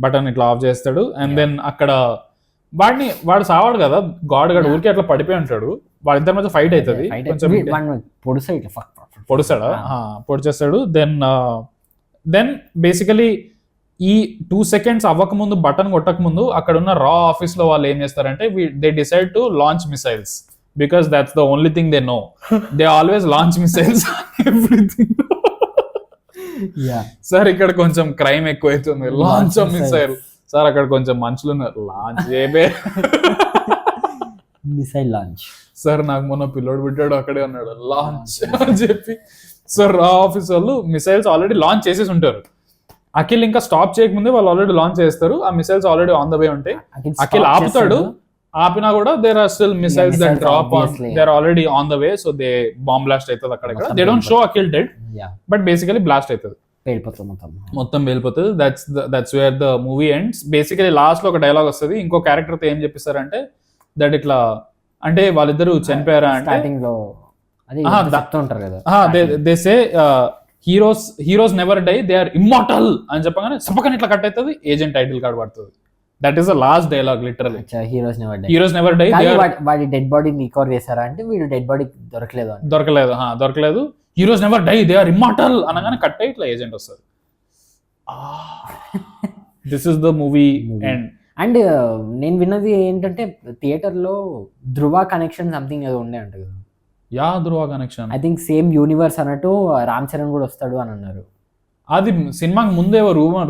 button ఇట్లా ఆఫ్ చేస్తాడు. అండ్ దెన్ అక్కడ వాడు సావాడు కదా, గాడ్ గడు ఊరికి అట్లా పడిపోయి ఉంటాడు, వాళ్ళిద్దరి మధ్య ఫైట్ అవుతుంది, పొడుస్తాడా పొడిచేస్తాడు. దెన్ బేసికలీ ఈ 2 seconds అవ్వకముందు బటన్ కొట్టకముందు అక్కడ ఉన్న రా ఆఫీస్ లో వాళ్ళు ఏం చేస్తారంటే they decide to launch missiles because that's the only thing they know. They always launch missiles everything. Sir ఇక్కడ కొంచెం క్రైమ్ ఎక్కువ అవుతుంది, లాంచ్ మిసైల్. సార్ అక్కడ కొంచెం మనుషులు ఉన్నారు, లాంచ్ చేయబే మిసైల్ లాంచ్. సార్ నాకు మొన్న పిల్లోడు పుట్టాడు అక్కడే ఉన్నాడు లాంచ్ అని చెప్పి. సార్ రా ఆఫీస్ వాళ్ళు మిసైల్స్ ఆల్రెడీ లాంచ్ చేసేసి ఉంటారు. అఖిల్ ఇంకా స్టాప్ చేయకముందే వాళ్ళు ఆల్రెడీ లాంచ్ చేస్తారు, ఆ missiles already on the way ఉంటాయి. అఖిల్ ఆపుతాడు, ఆపినా కూడా there are still missiles that drop on, they are already on the way. So they bomb blast అవుతుంది అక్కడ. They don't show Akhil dead, but basically blast అవుతుంది, మొత్తం వెళ్ళిపోతుంది. That's where the movie ends. Basically last లో ఒక dialogue వస్తుంది, ఇంకో character తో ఏం చెప్పిస్తారంటే దట్ ఇట్లా అంటే వాళ్ళిద్దరు చనిపోయారా అంటే they say heroes never die, they are immortal అని చెప్పగానే సపకని ఇట్లా కట్ అవుతుంది, ఏజెంట్ టైటిల్ కార్డ్ పడుతుంది. That is the last dialogue literally. Heroes never die. వాడి డెడ్ బాడీ రికవర్ చేశారా అంటే వీడు డెడ్ బాడీ దొరకలేదు. Heroes never die, they are immortal అనగానే కట్ అయ్యి ఇట్లా ఏజెంట్ వస్తుంది. This is the movie end. And నేను విన్నది ఏంటంటే థియేటర్ లో ధృవ కనెక్షన్ సంథింగ్ ఏదో ఉండే అంట కదా. Yeah, Dhruva connection I think same universe అన్నట్టు రామ్ చరణ్ కూడా వస్తాడు అని అన్నారు. అది సినిమాకి ముందే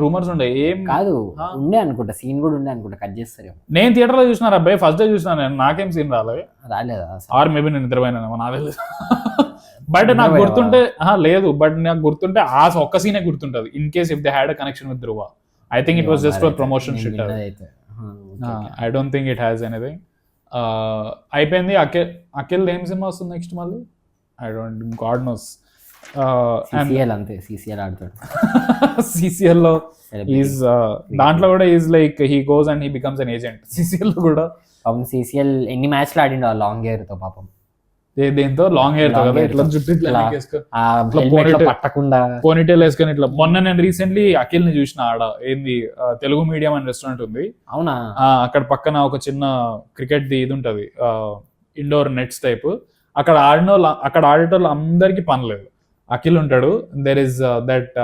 రూమర్స్ ఉండే, ఏం కాదు ఉండే అనుకుంటా, సీన్ కూడా ఉండే అనుకుంటా, కట్ చేస్తారేమో. నేను థియేటర్ లో చూసిన అబ్బాయి, ఫస్ట్ డే చూసిన నేను, నాకేం సీన్ రాలేదా? ఆర్ మేబీ నేను నిద్రపోయినా నాకు తెలియదు. బట్ నాకు గుర్తుంటే లేదు, బట్ నాకు గుర్తుంటే ఆ ఒక్క సీనే గుర్తుంటది. In case if they had a connection with Dhruva, I think it was just for promotion shit. I don't think it has anything. అయిపోయింది. అఖిల్ ఏం సినిమా వస్తుంది నెక్స్ట్ మళ్ళీ? I don't, God knows. అంతే, సిసిఎల్ ఆడతాడు. సిసిఎల్ లో ఈజ్ దాంట్లో కూడా is like he goes and he becomes an agent. CCL లో కూడా పాపం సిసిఎల్ ఎన్ని మ్యాచ్లు ఆడిండు ఆ లాంగ్ హెయిర్ తో. పాపం దేంతో లాంగ్ హెయిర్ తో కదా, ఇట్లా జుట్టు పట్టకుండా పోనీటైల్ వేసుకొని ఇట్లా. మొన్న నేను రీసెంట్లీ అఖిల్ ని చూసిన ఆడ ఏంది తెలుగు మీడియం అని రెస్టారెంట్ ఉంది. అవునా? అక్కడ పక్కన ఒక చిన్న క్రికెట్ ది ఇది ఉంటది, ఇండోర్ నెట్స్ టైప్. అక్కడ ఆడేటోళ్ళు అందరికి పని లేదు. అఖిల్ ఉంటాడు, దెర్ ఇస్ దట్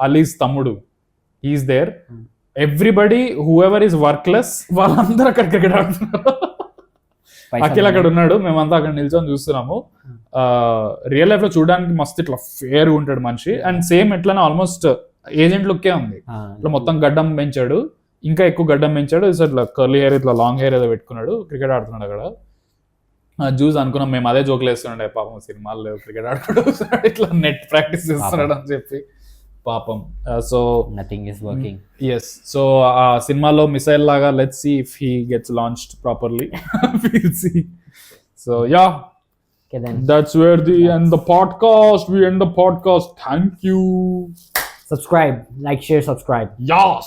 అలీస్ తమ్ముడు, he's there. Everybody who ever is workless వాళ్ళందరూ అక్కడ క్రికెట్ ఆడుతున్నారు. అఖిల్ అక్కడ ఉన్నాడు, మేమంతా అక్కడ నిల్చొని చూస్తున్నాము. రియల్ లైఫ్ లో చూడడానికి మస్తు ఇట్లా ఫేర్ ఉంటాడు మనిషి. అండ్ సేమ్ ఎట్లనే ఆల్మోస్ట్ ఏజెంట్ లుక్కే ఉంది. ఇట్లా మొత్తం గడ్డం పెంచాడు, ఇంకా ఎక్కువ గడ్డం పెంచాడు. ఇట్లా కర్లీ హెయిర్, ఇట్లా లాంగ్ హెయిర్ ఏదో పెట్టుకున్నాడు, క్రికెట్ ఆడుతున్నాడు అక్కడ. చూసి అనుకున్నాం మేము, అదే జోకులు వేస్తుండే, పాపం సినిమాలు లేవు, క్రికెట్ ఆడుకుంటూ ఇట్లా నెట్ ప్రాక్టీస్ చేస్తున్నాడు అని చెప్పి పాపం. So nothing is working. Yes, so ఆ సినిమాలో మిసైల్ లాగా let's see if he gets launched properly. We'll see. So yeah, okay, then that's where we end the podcast. Thank you. Subscribe, like, share, subscribe. Yes.